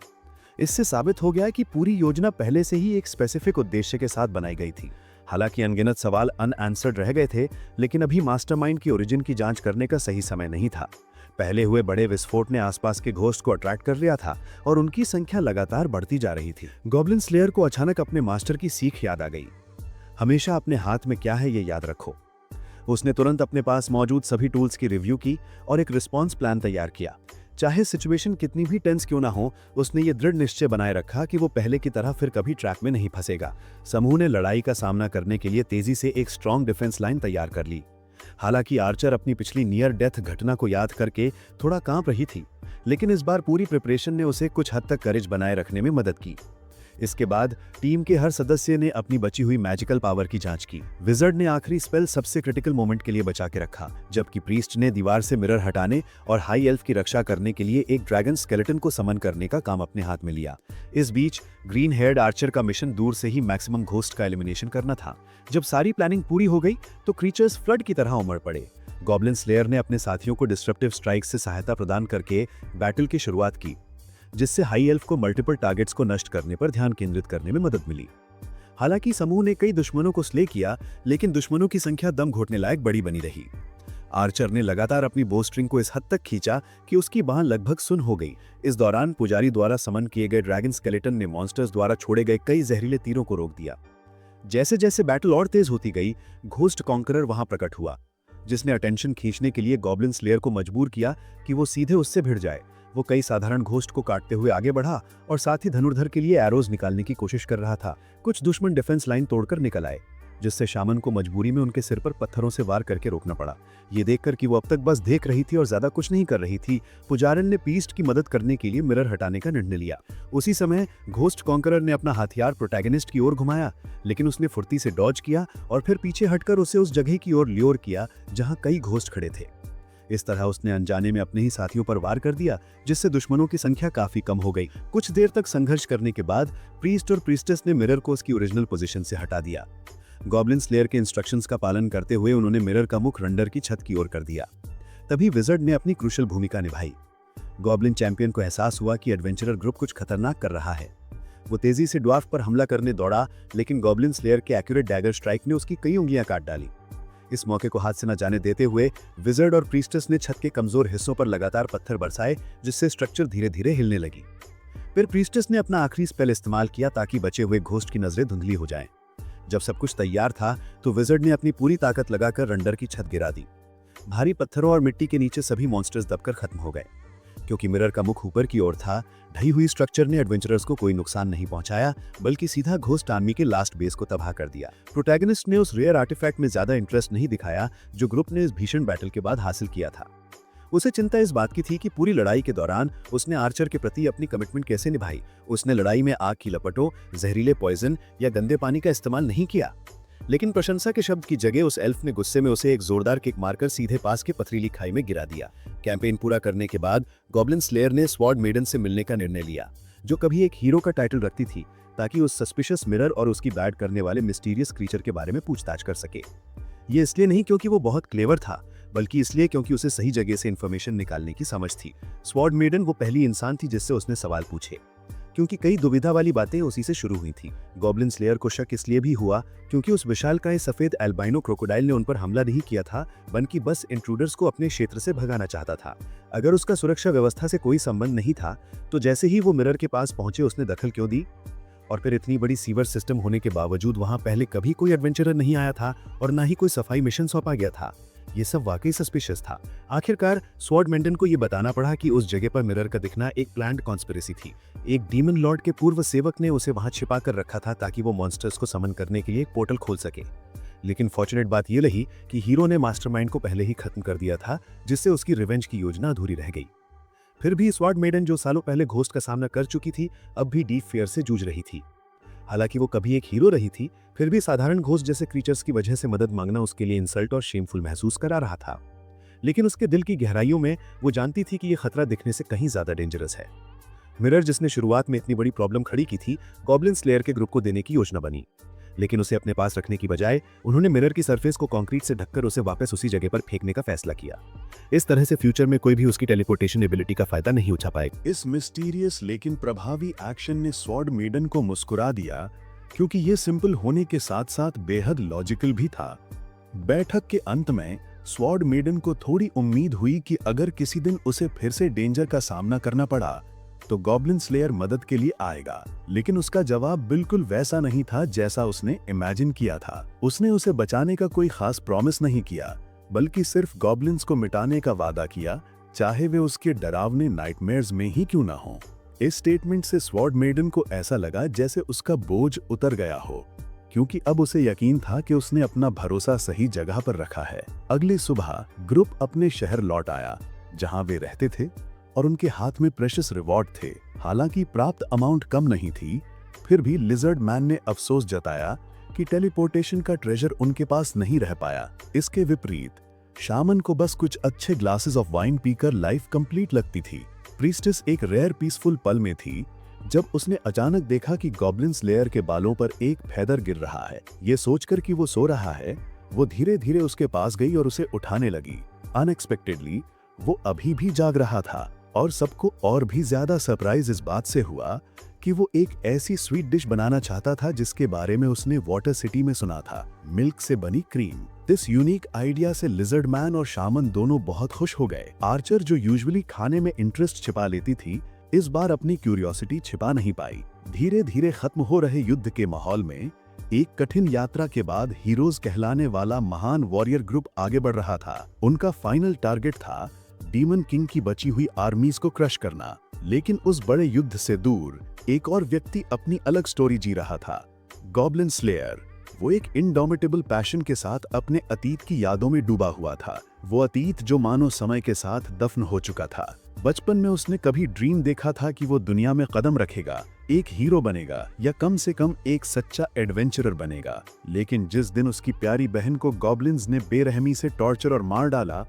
Speaker 3: इससे साबित हो गया कि पूरी योजना पहले से ही एक स्पेसिफिक उद्देश्य के साथ बनाई गई थी। हालांकि अनगिनत सवाल अनआंसर्ड रह गए थे, लेकिन अभी मास्टरमाइंड की ओरिजिन की जांच करने का सही समय नहीं था। पहले हुए बड़े विस्फोट ने आसपास के घोस्ट को अट्रैक्ट कर लिया था और उनकी संख्या लगातार बढ़ती जा रही थी। गॉब्लिन स्लेयर को अचानक अपने मास्टर की सीख याद आ गई। हमेशा अपने हाथ में क्या है ये याद रखो। उसने तुरंत अपने पास मौजूद सभी टूल्स की रिव्यू की और एक रिस्पॉन्स प्लान तैयार किया। चाहे सिचुएशन कितनी भी टेंस क्यों ना हो, उसने ये दृढ़ निश्चय बनाए रखा कि वो पहले की तरह फिर कभी ट्रैक में नहीं फंसेगा। समूह ने लड़ाई का सामना करने के लिए तेजी से एक स्ट्रॉन्ग डिफेंस लाइन तैयार कर ली। हालांकि आर्चर अपनी पिछली नियर डेथ घटना को याद करके थोड़ा कांप रही थी, लेकिन इस बार पूरी प्रिपरेशन ने उसे कुछ हद तक करेज बनाए रखने में मदद की। इसके बाद टीम के हर सदस्य ने अपनी बची हुई मैजिकल पावर की जांच की। विजर्ड ने आखिरी स्पेल सबसे क्रिटिकल मोमेंट के लिए बचा के रखा, जबकि प्रीस्ट ने दीवार से मिरर हटाने और हाई एल्फ की रक्षा करने के लिए एक ड्रैगन स्केलेटन को समन करने का काम अपने हाथ में लिया। इस बीच ग्रीन हेयर्ड आर्चर का मिशन दूर से ही मैक्सिमम घोस्ट का एलिमिनेशन करना था। जब सारी प्लानिंग पूरी हो गई तो क्रीचर्स फ्लड की तरह उमड़ पड़े। गॉब्लिन स्लेयर ने अपने साथियों को डिस्ट्रप्टिव स्ट्राइक से सहायता प्रदान करके बैटल की शुरुआत की, जिससे हाई एल्फ को मल्टीपल टारगेट्स को नष्ट करने पर ध्यान केंद्रित करने में मदद मिली। हालांकि समूह ने कई दुश्मनों को स्ले किया, लेकिन दुश्मनों की संख्या दम घोटने लायक बड़ी बनी रही। आर्चर ने लगातार अपनी बोस्ट्रिंग को इस हद तक खींचा कि उसकी बांह लगभग सुन्न हो गई। इस दौरान पुजारी द्वारा समन किए गए ड्रैगन स्केलेटन ने मॉन्स्टर्स द्वारा छोड़े गए कई जहरीले तीरों को रोक दिया। जैसे जैसे बैटल और तेज होती गई, घोस्ट कॉन्करर वहां प्रकट हुआ, जिसने अटेंशन खींचने के लिए गॉब्लिन स्लेयर को मजबूर किया कि वो सीधे उससे भिड़ जाए। वो कई साधारण घोस्ट को काटते हुए आगे बढ़ा और साथ ही धनुर्धर के लिए एरोज निकालने की कोशिश कर रहा था। कुछ दुश्मन डिफेंस लाइन तोड़कर निकल आए, जिससे शामन को मजबूरी में उनके सिर पर पत्थरों से वार करके रोकना पड़ा। ये देखकर कि वो अब तक बस देख रही थी और ज्यादा कुछ नहीं कर रही थी, पुजारन ने पीस्ट की मदद करने के लिए मिरर हटाने का निर्णय लिया। उसी समय घोस्ट कॉन्करर ने अपना हथियार प्रोटैगनिस्ट की ओर घुमाया, लेकिन उसने फुर्ती से डॉज किया और फिर पीछे हटकर उसे उस जगह की ओर ल्योर किया जहां कई घोस्ट खड़े थे। इस तरह उसने अनजाने में अपने ही साथियों पर वार कर दिया, जिससे दुश्मनों की संख्या काफी कम हो गई। कुछ देर तक संघर्ष करने के बाद प्रीस्ट और प्रीस्टेस ने मिरर को उसकी ओरिजिनल पोजीशन से हटा दिया। गॉब्लिन स्लेयर के इंस्ट्रक्शंस का पालन करते हुए उन्होंने मिरर का मुख रंडर की छत की ओर कर दिया। तभी विजर्ड ने अपनी क्रूशियल भूमिका निभाई। गॉब्लिन चैंपियन को एहसास हुआ कि एडवेंचरर ग्रुप कुछ खतरनाक कर रहा है। वो तेजी से ड्वार्फ पर हमला करने दौड़ा, लेकिन गॉब्लिन स्लेयर के एक्यूरेट डैगर स्ट्राइक ने उसकी कई उंगलियां काट डाली। इस मौके को हाथ से न जाने देते हुए विजर्ड और प्रीस्टेस ने छत के कमजोर हिस्सों पर लगातार पत्थर बरसाए, जिससे स्ट्रक्चर धीरे धीरे हिलने लगी। फिर प्रीस्टेस ने अपना आखिरी स्पेल इस्तेमाल किया ताकि बचे हुए घोस्ट की नजरें धुंधली हो जाएं। जब सब कुछ तैयार था तो विजर्ड ने अपनी पूरी ताकत लगाकर रंडर की छत गिरा दी। भारी पत्थरों और मिट्टी के नीचे सभी मॉन्स्टर्स दबकर खत्म हो गए। क्योंकि मिरर का मुख ऊपर की ओर था, ढही हुई स्ट्रक्चर ने एडवेंचरर्स को कोई नुकसान नहीं पहुंचाया, बल्कि सीधा घोस्ट आर्मी के लास्ट बेस को तबाह कर दिया। प्रोटैगनिस्ट ने उस रेयर आर्टिफैक्ट में ज्यादा इंटरेस्ट नहीं दिखाया जो ग्रुप ने इस भीषण बैटल के बाद हासिल किया था। उसे चिंता इस बात की थी कि पूरी लड़ाई के दौरान उसने आर्चर के प्रति अपनी कमिटमेंट कैसे निभाई। उसने लड़ाई में आग की लपटों, जहरीले पॉइजन या गंदे पानी का इस्तेमाल नहीं किया। लेकिन प्रशंसा के शब्द की जगह उस एल्फ ने गुस्से में उसे एक जोरदार किक मारकर सीधे पास के पथरीली खाई में गिरा दिया। कैंपेन पूरा करने के बाद गॉब्लिन स्लेयर ने स्वॉर्ड मेडन से मिलने का निर्णय लिया, जो कभी एक हीरो का टाइटल रखती थी, ताकि उस सस्पिशियस मिरर और उसकी बैड करने वाले मिस्टीरियस क्रीचर के बारे में पूछताछ कर सके। ये इसलिए नहीं क्योंकि वो बहुत क्लेवर था, बल्कि इसलिए क्योंकि उसे सही जगह से इंफॉर्मेशन निकालने की समझ थी। स्वॉर्ड मेडन वो पहली इंसान थी जिससे उसने सवाल पूछे, क्योंकि कई दुविधा वाली बातें उसी से शुरू हुई थी। गॉब्लिन स्लेयर को शक इसलिए भी हुआ क्योंकि उस विशालकाय सफेद एल्बाइनो क्रोकोडाइल ने उन पर हमला नहीं किया था, बल्कि बस इंट्रूडर्स को अपने क्षेत्र से भगाना चाहता था। अगर उसका सुरक्षा व्यवस्था से कोई संबंध नहीं था तो जैसे ही वो मिरर के पास पहुंचे उसने दखल क्यों दी? और फिर इतनी बड़ी सीवर सिस्टम होने के बावजूद वहां पहले कभी कोई एडवेंचरर नहीं आया था और ना ही कोई सफाई मिशन सौंपा गया था। ये सब वाकई सस्पिशियस था। आखिरकार स्वॉर्ड मेंडन को ये बताना पड़ा कि उस जगह पर मिरर का दिखना एक प्लान्ड कॉन्स्पिरेसी थी। एक डीमन लॉर्ड के पूर्व सेवक ने उसे वहां छिपा कर रखा था ताकि वो मॉन्स्टर्स को समन करने के लिए एक पोर्टल खोल सके। लेकिन फॉर्चुनेट बात यह रही कि हीरो ने मास्टरमाइंड को पहले ही खत्म कर दिया था, जिससे उसकी रिवेंज की योजना अधूरी रह गई। फिर भी स्वॉर्ड मेडन जो सालों पहले घोस्ट का सामना कर चुकी थी, अब भी डीप फियर से जूझ रही थी। हालांकि वो कभी एक हीरो रही थी, फिर भी साधारण घोस्ट जैसे क्रीचर्स की वजह से मदद मांगना उसके लिए इंसल्ट और शेमफुल महसूस करा रहा था। लेकिन उसके दिल की गहराइयों में वो जानती थी कि ये खतरा दिखने से कहीं ज्यादा डेंजरस है। मिरर जिसने शुरुआत में इतनी बड़ी प्रॉब्लम खड़ी की थी, गॉब्लिन स्लेयर के ग्रुप को देने की योजना बनी, लेकिन उसे अपने पास रखने की बजाय उन्होंने मिरर की सरफेस को कंक्रीट से ढककर उसे वापस उसी जगह पर फेंकने का फैसला किया। इस तरह से फ्यूचर में कोई भी उसकी टेलीपोर्टेशन एबिलिटी का फायदा नहीं उठा पाएगा।
Speaker 4: इस मिस्टीरियस लेकिन प्रभावी एक्शन ने स्वॉर्ड मेडन को मुस्कुरा दिया, क्योंकि ये सिंपल होने के साथ साथ बेहद लॉजिकल भी था। बैठक के अंत में स्वॉर्ड मेडन को थोड़ी उम्मीद हुई कि अगर किसी दिन उसे फिर से डेंजर का सामना करना पड़ा तो गॉब्लिन स्लेयर मदद के लिए आएगा। लेकिन उसका जवाब बिल्कुल वैसा नहीं था जैसा उसने इमेजिन किया था। उसने उसे बचाने का कोई खास प्रॉमिस नहीं किया, बल्कि सिर्फ गॉब्लिन्स को मिटाने का वादा किया, चाहे वे उसके डरावने नाइटमेयर्स में ही क्यों ना हो। इस स्टेटमेंट से स्वॉर्ड मेडन को ऐसा लगा जैसे उसका बोझ उतर गया हो, क्योंकि अब उसे यकीन था कि उसने अपना भरोसा सही जगह पर रखा है। अगली सुबह ग्रुप अपने शहर लौट आया जहां वे रहते थे, और उनके हाथ में प्रेशियस रिवॉर्ड थे। हालांकि प्राप्त अमाउंट कम नहीं थी, फिर भी लिजर्ड मैन ने अफसोस जताया कि टेलीपोर्टेशन का ट्रेजर उनके पास नहीं रह पाया। इसके विपरीत शामन को बस कुछ अच्छे ग्लासेस ऑफ वाइन पीकर लाइफ कंप्लीट लगती थी। प्रीस्टेस एक रेयर पीसफुल पल में थी जब उसने अचानक देखा कि गॉब्लिन स्लेयर के बालों पर एक फैदर गिर रहा है। ये सोचकर कि वो सो रहा है, वो धीरे धीरे उसके पास गई और उसे उठाने लगी। अनएक्सपेक्टेडली वो अभी भी जाग रहा था, और सबको और भी ज्यादा सरप्राइज इस बात से हुआ कि वो एक ऐसी स्वीट डिश बनाना चाहता था जिसके बारे में उसने वाटर सिटी में सुना था, मिल्क से बनी क्रीम। इस यूनिक आइडिया से लिजर्ड मैन और शामन दोनों बहुत खुश हो गए। आर्चर, जो यूजुअली खाने में इंटरेस्ट छिपा लेती थी, इस बार अपनी क्यूरियोसिटी छिपा नहीं पाई। धीरे धीरे खत्म हो रहे युद्ध के माहौल में एक कठिन यात्रा के बाद हीरोज कहलाने वाला महान वॉरियर ग्रुप आगे बढ़ रहा था। उनका फाइनल टारगेट था डीमन किंग की बची हुई आर्मीज को क्रश करना। लेकिन उस बड़े युद्ध से दूर एक और व्यक्ति अपनी अलग स्टोरी जी रहा था, गॉब्लिन स्लेयर। वो एक इंडोमिटेबल पैशन के साथ अपने अतीत की यादों में डूबा हुआ था। वो अतीत जो मानो समय के साथ दफन हो चुका था। बचपन में उसने कभी ड्रीम देखा था कि वो दुनिया में कदम रखेगा, एक हीरो बनेगा, या कम से कम एक सच्चा एडवेंचरर बनेगा। लेकिन जिस दिन उसकी प्यारी बहन को गॉब्लिन्स ने बेरहमी से टॉर्चर और मार डाला,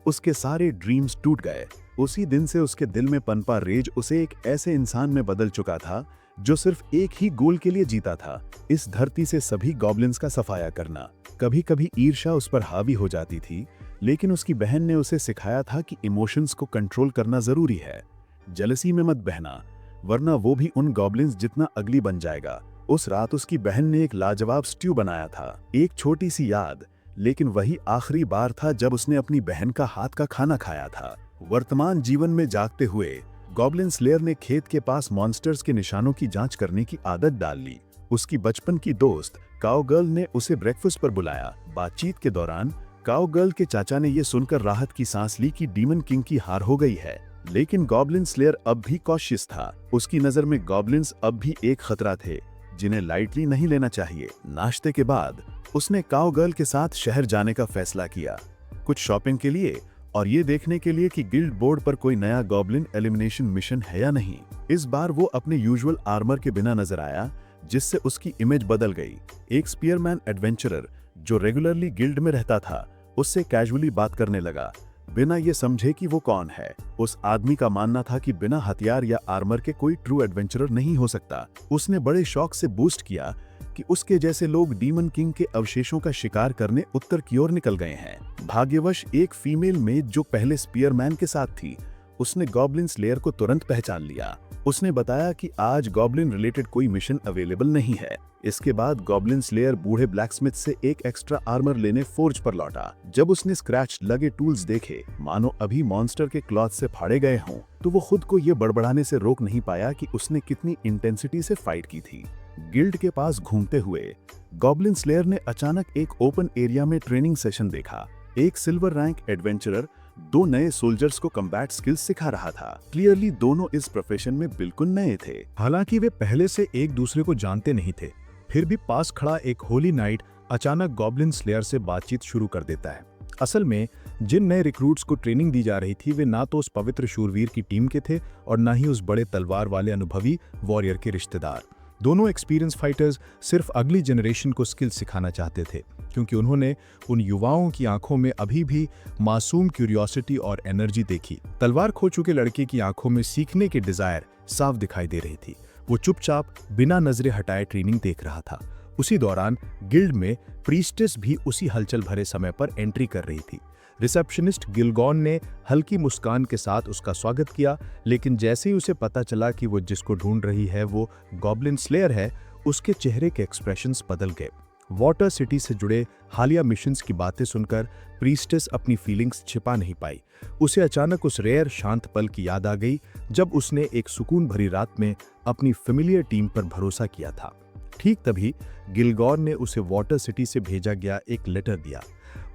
Speaker 4: उसके सारे ड्रीम्स टूट गए। उसी दिन से उसके दिल में पनपा रेज उसे एक ऐसे इंसान में बदल चुका था जो सिर्फ एक ही गोल के लिए जीता था, इस धरती से सभी गॉब्लिन्स का सफाया करना। कभी कभी ईर्ष्या उस पर हावी हो जाती थी, लेकिन उसकी बहन ने उसे सिखाया था कि इमोशंस को कंट्रोल करना जरूरी है। जेलसी में मत बहना, वरना वो भी उन गॉब्लिन्स जितना अगली बन जाएगा। उस रात उसकी बहन ने एक लाजवाब स्ट्यू बनाया था। एक छोटी सी याद,
Speaker 2: लेकिन वही आखिरी बार था जब उसने अपनी बहन का हाथ का खाना खाया था। वर्तमान जीवन में जागते हुए गॉब्लिन स्लेयर ने खेत के पास मॉन्स्टर्स के निशानों की जांच करने की आदत डाल ली। उसकी बचपन की दोस्त काउगर्ल ने उसे ब्रेकफास्ट पर बुलाया। बातचीत के दौरान काउगर्ल के चाचा ने यह सुनकर राहत की सांस ली कि डीमन किंग की हार हो गई है, लेकिन गॉब्लिन स्लेयर अब भी कॉशियस था। उसकी नजर में गॉब्लिन्स अब भी एक खतरा थे जिन्हें लाइटली नहीं लेना चाहिए। नाश्ते के बाद उसने काउगर्ल के साथ शहर जाने का फैसला किया, कुछ शॉपिंग के लिए और ये देखने के लिए कि गिल्ड बोर्ड पर कोई नया गॉब्लिन एलिमिनेशन मिशन है या नहीं। इस बार वो अपने यूजुअल आर्मर के बिना नजर आया, जिससे उसकी इमेज बदल गई। एक स्पीयरमैन एडवेंचरर जो रेगुलरली गिल्ड में रहता था उससे कैजुअली बात करने लगा, बिना ये समझे कि वो कौन है। उस आदमी का मानना था कि बिना हथियार या आर्मर के कोई ट्रू एडवेंचरर नहीं हो सकता। उसने बड़े शौक से बूस्ट किया कि उसके जैसे लोग डीमन किंग के अवशेषों का शिकार करने उत्तर की ओर निकल गए हैं। भाग्यवश एक फीमेल मेज जो पहले स्पीयरमैन के साथ थी, उसने गॉब्लिन स्लेयर को तुरंत पहचान लिया। उसने बताया कि आज गॉब्लिन रिलेटेड कोई मिशन अवेलेबल नहीं है। इसके बाद गॉब्लिन स्लेयर बूढ़े ब्लैकस्मिथ से एक एक्स्ट्रा आर्मर लेने फोर्ज पर लौटा। जब उसने स्क्रैच लगे टूल्स देखे, मानो अभी मॉन्स्टर के क्लॉथ से फाड़े गए हों, तो वो खुद को ये बड़बड़ाने से रोक नहीं पाया कि उसने कितनी इंटेंसिटी से फाइट की थी। गिल्ड के पास घूमते हुए गॉब्लिन स्लेयर ने अचानक एक ओपन एरिया में ट्रेनिंग सेशन देखा। एक सिल्वर रैंक एडवेंचरर दो नए सोल्जर्स को कम्बैट स्किल्स सिखा रहा था। क्लियरली दोनों इस प्रोफेशन में बिल्कुल नए थे।
Speaker 6: हालांकि वे पहले से एक दूसरे को जानते नहीं थे, फिर भी पास खड़ा एक होली नाइट अचानक गॉब्लिन स्लेयर से बातचीत शुरू कर देता है। असल में जिन नए रिक्रूट्स को ट्रेनिंग दी जा रही थी वे ना तो उस पवित्र शूरवीर की टीम के थे और ना ही उस बड़े तलवार वाले अनुभवी वॉरियर के रिश्तेदार। दोनों एक्सपीरियंस फाइटर्स सिर्फ अगली जनरेशन को स्किल सिखाना चाहते थे, क्योंकि उन्होंने उन युवाओं की आंखों में अभी भी मासूम क्यूरियोसिटी और एनर्जी देखी। तलवार खो चुके लड़के की आंखों में सीखने की डिजायर साफ दिखाई दे रही थी। वो चुपचाप बिना नजरें हटाए ट्रेनिंग देख रहा था। उसी दौरान गिल्ड में प्रीस्टेस भी उसी हलचल भरे समय पर एंट्री कर रही थी। रिसेप्शनिस्ट गिलगॉन ने हल्की मुस्कान के साथ उसका स्वागत किया, लेकिन जैसे ही उसे पता चला कि वो जिसको ढूंढ रही है वो गॉब्लिन स्लेयर है, उसके चेहरे के एक्सप्रेशंस बदल गए। वाटर सिटी से जुड़े हालिया मिशंस की बातें सुनकर प्रीस्टेस अपनी फीलिंग्स छिपा नहीं पाई। उसे अचानक उस रेयर शांत पल की याद आ गई जब उसने एक सुकून भरी रात में अपनी फेमिलियर टीम पर भरोसा किया था। ठीक तभी गिलगॉन ने उसे वाटर सिटी से भेजा गया एक लेटर दिया।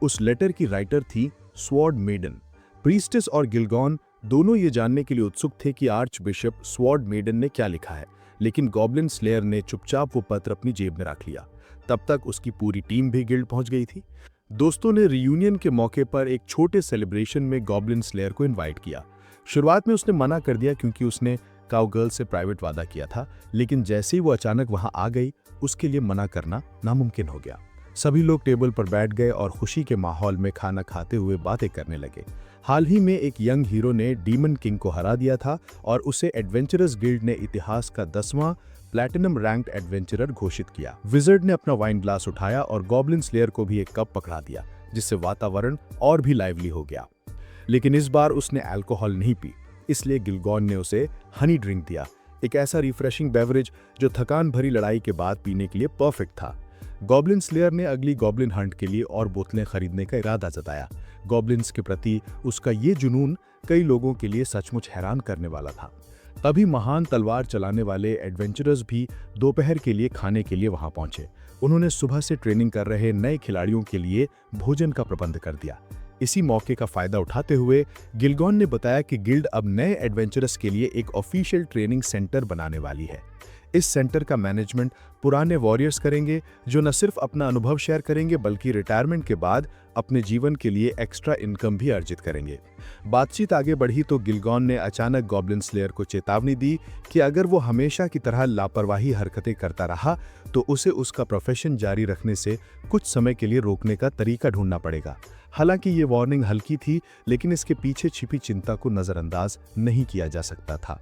Speaker 6: उस लेटर की राइटर थी स्वॉर्ड मेडन। प्रीस्टेस और गिलगॉन दोनों ये जानने के लिए उत्सुक थे कि आर्च बिशप स्वॉर्ड मेडन ने क्या लिखा है, लेकिन गॉब्लिन स्लेयर ने चुपचाप वो पत्र अपनी जेब में रख लिया। तब तक उसकी पूरी टीम भी गिल्ड पहुंच गई थी। दोस्तों ने रियूनियन के मौके पर एक छोटे सेलिब्रेशन में गॉब्लिन स्लेयर को इनवाइट किया। शुरुआत में उसने मना कर दिया क्योंकि उसने काउगर्ल से प्राइवेट वादा किया था, लेकिन जैसे ही वो अचानक वहां आ गई, उसके लिए मना करना नामुमकिन हो गया। सभी लोग टेबल पर बैठ गए और खुशी के माहौल में खाना खाते हुए बातें करने लगे। हाल ही में एक यंग हीरो ने डीमन किंग को हरा दिया था और उसे एडवेंचरर्स गिल्ड ने इतिहास का 10वां प्लैटिनम रैंक्ड एडवेंचरर घोषित किया। विजर्ड ने अपना वाइन ग्लास उठाया और गॉब्लिन स्लेयर को भी एक कप पकड़ा दिया, जिससे वातावरण और भी लाइवली हो गया। लेकिन इस बार उसने अल्कोहल नहीं पी, इसलिए गिलगॉन ने उसे हनी ड्रिंक दिया, एक ऐसा रिफ्रेशिंग बेवरेज जो थकान भरी लड़ाई के बाद पीने के लिए परफेक्ट था। गॉब्लिन स्लेयर ने अगली गॉब्लिन हंट के लिए और बोतलें खरीदने का इरादा जताया। गॉब्लिन्स के प्रति उसका ये जुनून कई लोगों के लिए सचमुच हैरान करने वाला था। तभी महान तलवार चलाने वाले एडवेंचरर्स भी दोपहर के लिए खाने के लिए वहां पहुंचे। उन्होंने सुबह से ट्रेनिंग कर रहे नए खिलाड़ियों के लिए भोजन का प्रबंध कर दिया। इसी मौके का फायदा उठाते हुए गिलगॉन ने बताया कि गिल्ड अब नए एडवेंचरर्स के लिए एक ऑफिशियल ट्रेनिंग सेंटर बनाने वाली है। इस सेंटर का मैनेजमेंट पुराने वॉरियर्स करेंगे, जो न सिर्फ अपना अनुभव शेयर करेंगे बल्कि रिटायरमेंट के बाद अपने जीवन के लिए एक्स्ट्रा इनकम भी अर्जित करेंगे। बातचीत आगे बढ़ी तो गिलगॉन ने अचानक गॉब्लिन स्लेयर को चेतावनी दी कि अगर वो हमेशा की तरह लापरवाही हरकतें करता रहा तो उसे उसका प्रोफेशन जारी रखने से कुछ समय के लिए रोकने का तरीका ढूंढना पड़ेगा। हालांकि ये वार्निंग हल्की थी, लेकिन इसके पीछे छिपी चिंता को नजरअंदाज नहीं किया जा सकता था।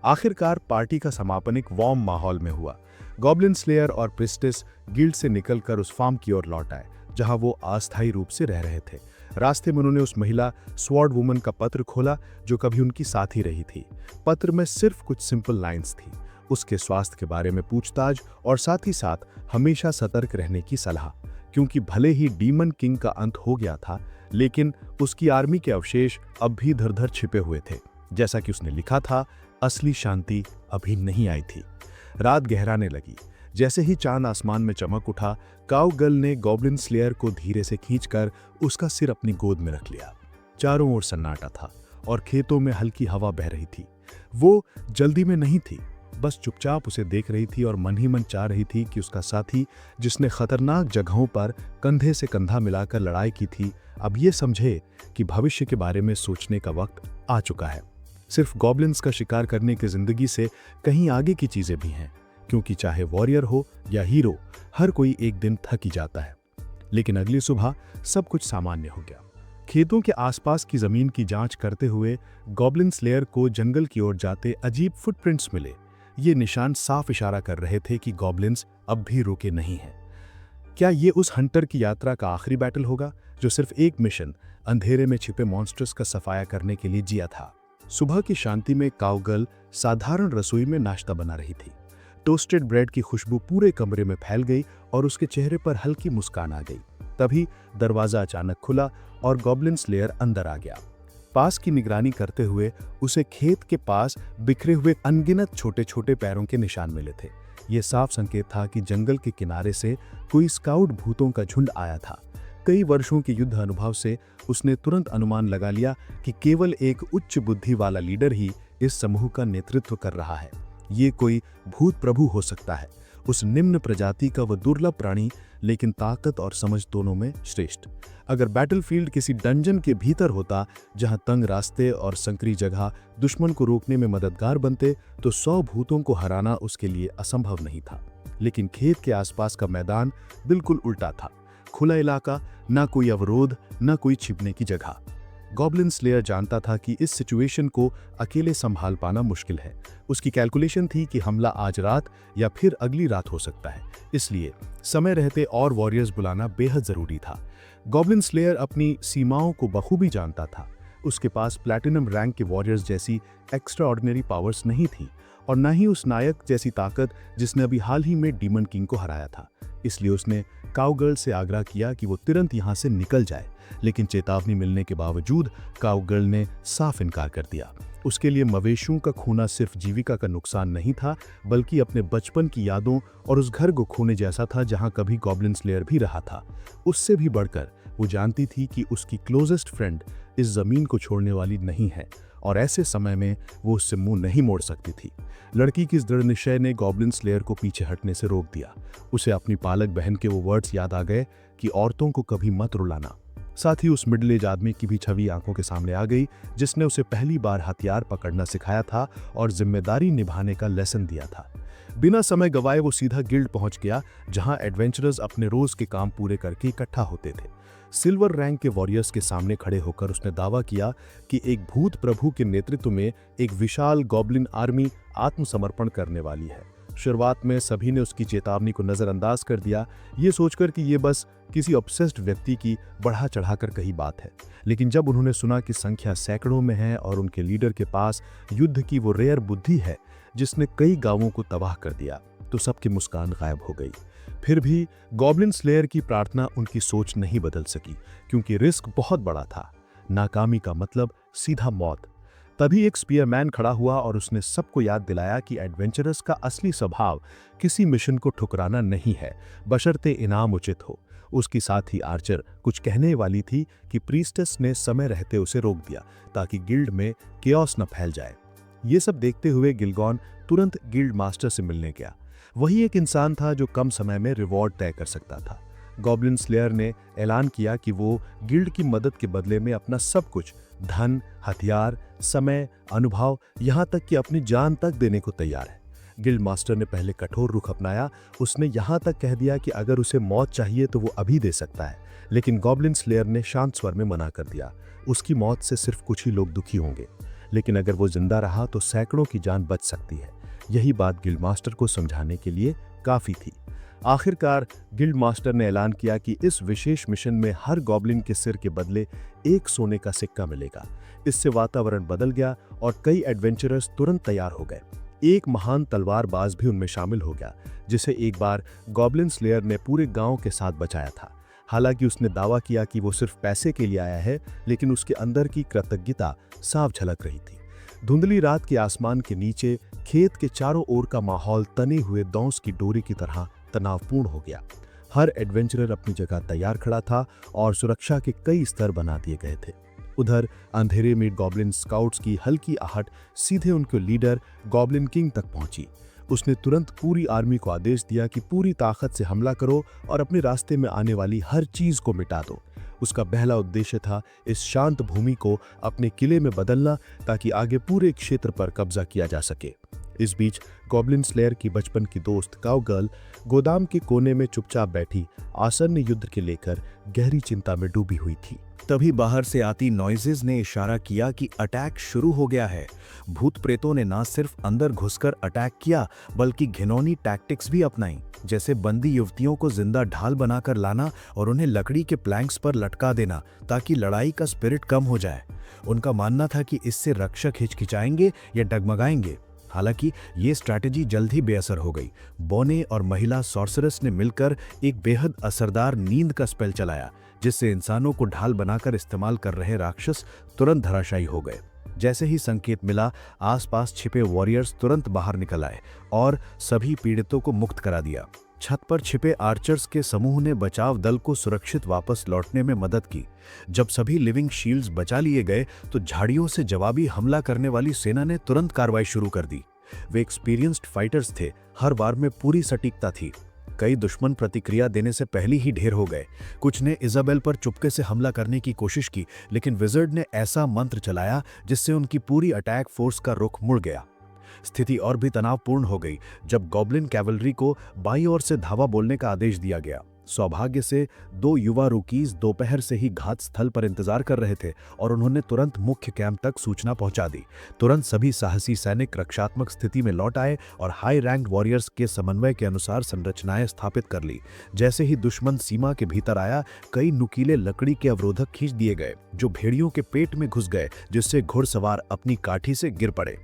Speaker 6: आखिरकार पार्टी का समापन एक वार्म माहौल में हुआ। गॉब्लिन स्लेयर और प्रिस्टेस गिल्ड से निकलकर उस फार्म की ओर लौट आए जहां वो अस्थायी रूप से रह रहे थे। रास्ते में उन्होंने उस महिला स्वॉर्ड वुमन का पत्र खोला जो कभी उनकी साथी रही थी। पत्र में सिर्फ कुछ सिंपल लाइंस थी, उसके स्वास्थ्य के बारे में पूछताछ और साथ ही साथ हमेशा सतर्क रहने की सलाह।
Speaker 2: क्योंकि भले ही डीमन किंग का अंत हो गया था, लेकिन उसकी आर्मी के अवशेष अब भी धर धर छिपे हुए थे। जैसा कि उसने लिखा था, असली शांति अभी नहीं आई थी। रात गहराने लगी। जैसे ही चांद आसमान में चमक उठा, काउगर्ल ने गॉब्लिन स्लेयर को धीरे से खींचकर उसका सिर अपनी गोद में रख लिया। चारों ओर सन्नाटा था और खेतों में हल्की हवा बह रही थी। वो जल्दी में नहीं थी, बस चुपचाप उसे देख रही थी और मन ही मन चाह रही थी कि उसका साथी, जिसने खतरनाक जगहों पर कंधे से कंधा मिलाकर लड़ाई की थी, अब ये समझे कि भविष्य के बारे में सोचने का वक्त आ चुका है। सिर्फ गॉब्लिन्स का शिकार करने की जिंदगी से कहीं आगे की चीजें भी हैं, क्योंकि चाहे वॉरियर हो या हीरो, हर कोई एक दिन थक ही जाता है। लेकिन अगली सुबह सब कुछ सामान्य हो गया। खेतों के आसपास की जमीन की जांच करते हुए गॉब्लिन स्लेयर को जंगल की ओर जाते अजीब फुटप्रिंट्स मिले। ये निशान साफ इशारा कर रहे थे कि गॉब्लिन्स अब भी रुके नहीं हैं। क्या ये उस हंटर की यात्रा का आखिरी बैटल होगा, जो सिर्फ एक मिशन, अंधेरे में छिपे मॉन्स्टर्स का सफाया करने के लिए जिया था? सुबह की शांति में काउगर्ल साधारण रसोई में नाश्ता बना रही थी। टोस्टेड ब्रेड की खुशबू पूरे कमरे में फैल गई और उसके चेहरे पर हल्की मुस्कान आ गई। तभी दरवाजा अचानक खुला और गॉब्लिन स्लेयर अंदर आ गया। पास की निगरानी करते हुए उसे खेत के पास बिखरे हुए अनगिनत छोटे छोटे पैरों के निशान मिले थे। ये साफ संकेत था कि जंगल के किनारे से कोई स्काउट भूतों का झुंड आया था। कई वर्षों के युद्ध अनुभव से उसने तुरंत अनुमान लगा लिया कि केवल एक उच्च बुद्धि वाला लीडर ही इस समूह का नेतृत्व कर रहा है। ये कोई भूत प्रभु हो सकता है, उस निम्न प्रजाति का वह दुर्लभ प्राणी, लेकिन ताकत और समझ दोनों में श्रेष्ठ। अगर बैटलफील्ड किसी डंजन के भीतर होता, जहां तंग रास्ते और संकरी जगह दुश्मन को रोकने में मददगार बनते, तो 100 भूतों को हराना उसके लिए असंभव नहीं था। लेकिन खेत के आसपास का मैदान बिल्कुल उल्टा था। खुला इलाका, ना कोई अवरोध, ना कोई छिपने की जगह। गॉब्लिन स्लेयर जानता था कि इस सिचुएशन को अकेले संभाल पाना मुश्किल है। उसकी कैलकुलेशन थी कि हमला आज रात या फिर अगली रात हो सकता है, इसलिए समय रहते और वॉरियर्स बुलाना बेहद जरूरी था। गॉब्लिन स्लेयर अपनी सीमाओं को बखूबी जानता था। उसके पास प्लैटिनम रैंक के वॉरियर्स जैसी एक्स्ट्रा ऑर्डिनरी पावर्स नहीं थी, और न ही उस नायक जैसी ताकत जिसने अभी हाल ही में डीमन किंग को हराया था। इसलिए उसने काउगर्ल से आग्रह किया कि वो तुरंत यहाँ से निकल जाए, लेकिन चेतावनी मिलने के बावजूद काउगर्ल ने साफ इनकार कर दिया। उसके लिए मवेशियों का खोना सिर्फ जीविका का नुकसान नहीं था, बल्कि अपने बचपन की यादों और उस घर को खोने जैसा था जहां कभी गॉब्लिन स्लेयर भी रहा था। उससे भी बढ़कर वो जानती थी कि उसकी क्लोजेस्ट फ्रेंड इस जमीन को छोड़ने वाली नहीं है, और ऐसे समय में वो उससे मुंह नहीं मोड़ सकती थी। लड़की की इस दृढ़ निश्चय ने गॉब्लिन स्लेयर को पीछे हटने से रोक दिया। उसे अपनी पालक बहन के वो वर्ड्स याद आ गए कि औरतों को कभी मत रुलाना। साथ ही उस मिडिल एज आदमी की भी छवि आंखों के सामने आ गई, जिसने उसे पहली बार हथियार पकड़ना सिखाया था और जिम्मेदारी निभाने का लेसन दिया था। बिना समय गवाए वो सीधा गिल्ड पहुंच गया, जहां एडवेंचरर्स अपने रोज के काम पूरे करके इकट्ठा होते थे। सिल्वर रैंक के वॉरियर्स के सामने खड़े होकर उसने दावा किया कि एक भूत प्रभु के नेतृत्व में एक विशाल गॉब्लिन आर्मी आत्मसमर्पण करने वाली है। शुरुआत में सभी ने उसकी चेतावनी को नजरअंदाज कर दिया, ये सोचकर कि ये बस किसी ऑब्सेस्ड व्यक्ति की बढ़ा चढ़ाकर कही बात है। लेकिन जब उन्होंने सुना कि संख्या सैकड़ों में है और उनके लीडर के पास युद्ध की वो रेयर बुद्धि है जिसने कई गांवों को तबाह कर दिया, तो सबकी मुस्कान गायब हो गई। फिर भी गॉब्लिन स्लेयर की प्रार्थना उनकी सोच नहीं बदल सकी, क्योंकि रिस्क बहुत बड़ा था। नाकामी का मतलब सीधा मौत। तभी एक स्पीयरमैन खड़ा हुआ और उसने सबको याद दिलाया कि एडवेंचरर्स का असली स्वभाव किसी मिशन को ठुकराना नहीं है, बशर्ते इनाम उचित हो। उसकी साथी आर्चर कुछ कहने वाली थी कि प्रीस्टेस ने समय रहते उसे रोक दिया, ताकि गिल्ड में केओस न फैल जाए। ये सब देखते हुए गिलगॉन तुरंत गिल्ड मास्टर से मिलने गया। वही एक इंसान था जो कम समय में रिवॉर्ड तय कर सकता था। गॉब्लिन स्लेयर ने ऐलान किया कि वो गिल्ड की मदद के बदले में अपना सब कुछ, धन, हथियार, समय, अनुभव, यहाँ तक कि अपनी जान तक देने को तैयार है। गिल्ड मास्टर ने पहले कठोर रुख अपनाया। उसने यहाँ तक कह दिया कि अगर उसे मौत चाहिए तो वो अभी दे सकता है, लेकिन गॉब्लिन स्लेयर ने शांत स्वर में मना कर दिया। उसकी मौत से सिर्फ कुछ ही लोग दुखी होंगे, लेकिन अगर वो जिंदा रहा तो सैकड़ों की जान बच सकती है। यही बात गिल्ड मास्टर को समझाने के लिए काफी थी। आखिरकार गिल्ड मास्टर ने ऐलान किया कि इस विशेष मिशन में हर गॉब्लिन के सिर के बदले एक सोने का सिक्का मिलेगा। इससे वातावरण बदल गया और कई एडवेंचरर्स तुरंत तैयार हो गए। एक महान तलवारबाज भी उनमें शामिल हो गया, जिसे एक बार गॉब्लिन स्लेयर ने पूरे गांव के साथ बचाया था।
Speaker 6: हालांकि उसने दावा किया कि वो सिर्फ पैसे के लिए आया है, लेकिन उसके अंदर की कृतज्ञता साफ झलक रही थी। धुंधली रात के आसमान के नीचे खेत के चारों ओर का माहौल तने हुए दौंस की डोरी की तरह तनावपूर्ण हो गया। हर एडवेंचरर अपनी जगह तैयार खड़ा था और सुरक्षा के कई स्तर बना दिए गए थे। उधर अंधेरे में गॉब्लिन स्काउट्स की हल्की आहट सीधे उनके लीडर गॉब्लिन किंग तक पहुंची। उसने तुरंत पूरी आर्मी को आदेश दिया कि पूरी ताकत से हमला करो और अपने रास्ते में आने वाली हर चीज को मिटा दो। उसका पहला उद्देश्य था इस शांत भूमि को अपने किले में बदलना, ताकि आगे पूरे क्षेत्र पर कब्जा किया जा सके। इस बीच गॉब्लिन स्लेयर की बचपन की दोस्त काउगर्ल गोदाम के कोने में चुपचाप बैठी आसन्न युद्ध के लेकर गहरी चिंता में डूबी हुई थी।
Speaker 4: तभी बाहर से आती नॉइजेज ने इशारा किया कि अटैक शुरू हो गया है। भूत प्रेतों ने न सिर्फ अंदर घुसकर अटैक किया, बल्कि घिनौनी टैक्टिक्स भी अपनाई, जैसे बंदी युवतियों को जिंदा ढाल बनाकर लाना और उन्हें लकड़ी के प्लैंक्स पर लटका देना, ताकि लड़ाई का स्पिरिट कम हो जाए। उनका मानना था कि इससे रक्षक हिचकिचाएंगे या डगमगाएंगे। हालांकि ये स्ट्रैटेजी जल्द ही बेअसर हो गई। बोने और महिला सॉर्सरस ने मिलकर एक बेहद असरदार नींद का स्पेल चलाया, जिससे इंसानों को ढाल बनाकर इस्तेमाल कर रहे राक्षस तुरंत धराशायी हो गए। जैसे ही संकेत मिला, आसपास छिपे वॉरियर्स तुरंत बाहर निकल आए और सभी पीड़ितों को मुक्त करा दिया। छत पर छिपे आर्चर्स के समूह ने बचाव दल को सुरक्षित वापस लौटने में मदद की। जब सभी लिविंग शील्ड्स बचा लिए गए, तो झाड़ियों से जवाबी हमला करने वाली सेना ने तुरंत कार्रवाई शुरू कर दी। वे एक्सपीरियंस्ड फाइटर्स थे, हर बार में पूरी सटीकता थी। कई दुश्मन प्रतिक्रिया देने से पहले ही ढेर हो गए। कुछ ने इजाबेल पर चुपके से हमला करने की कोशिश की, लेकिन विजर्ड ने ऐसा मंत्र चलाया जिससे उनकी पूरी अटैक फोर्स का रुख मुड़ गया। स्थिति और भी तनावपूर्ण हो गई जब गॉब्लिन कैवलरी को बाईं ओर से धावा बोलने का आदेश दिया गया। सौभाग्य से 2 युवा रूकीज दोपहर से ही घात स्थल पर इंतजार कर रहे थे और उन्होंने तुरंत मुख्य कैंप तक सूचना पहुंचा दी। तुरंत सभी साहसी सैनिक रक्षात्मक स्थिति में लौट आए और हाई रैंक वॉरियर्स के समन्वय के अनुसार संरचनाएं स्थापित कर ली। जैसे ही दुश्मन सीमा के भीतर आया, कई नुकीले लकड़ी के अवरोधक खींच दिए गए जो भेड़ियों के पेट में घुस गए, जिससे घुड़सवार अपनी काठी से गिर पड़े।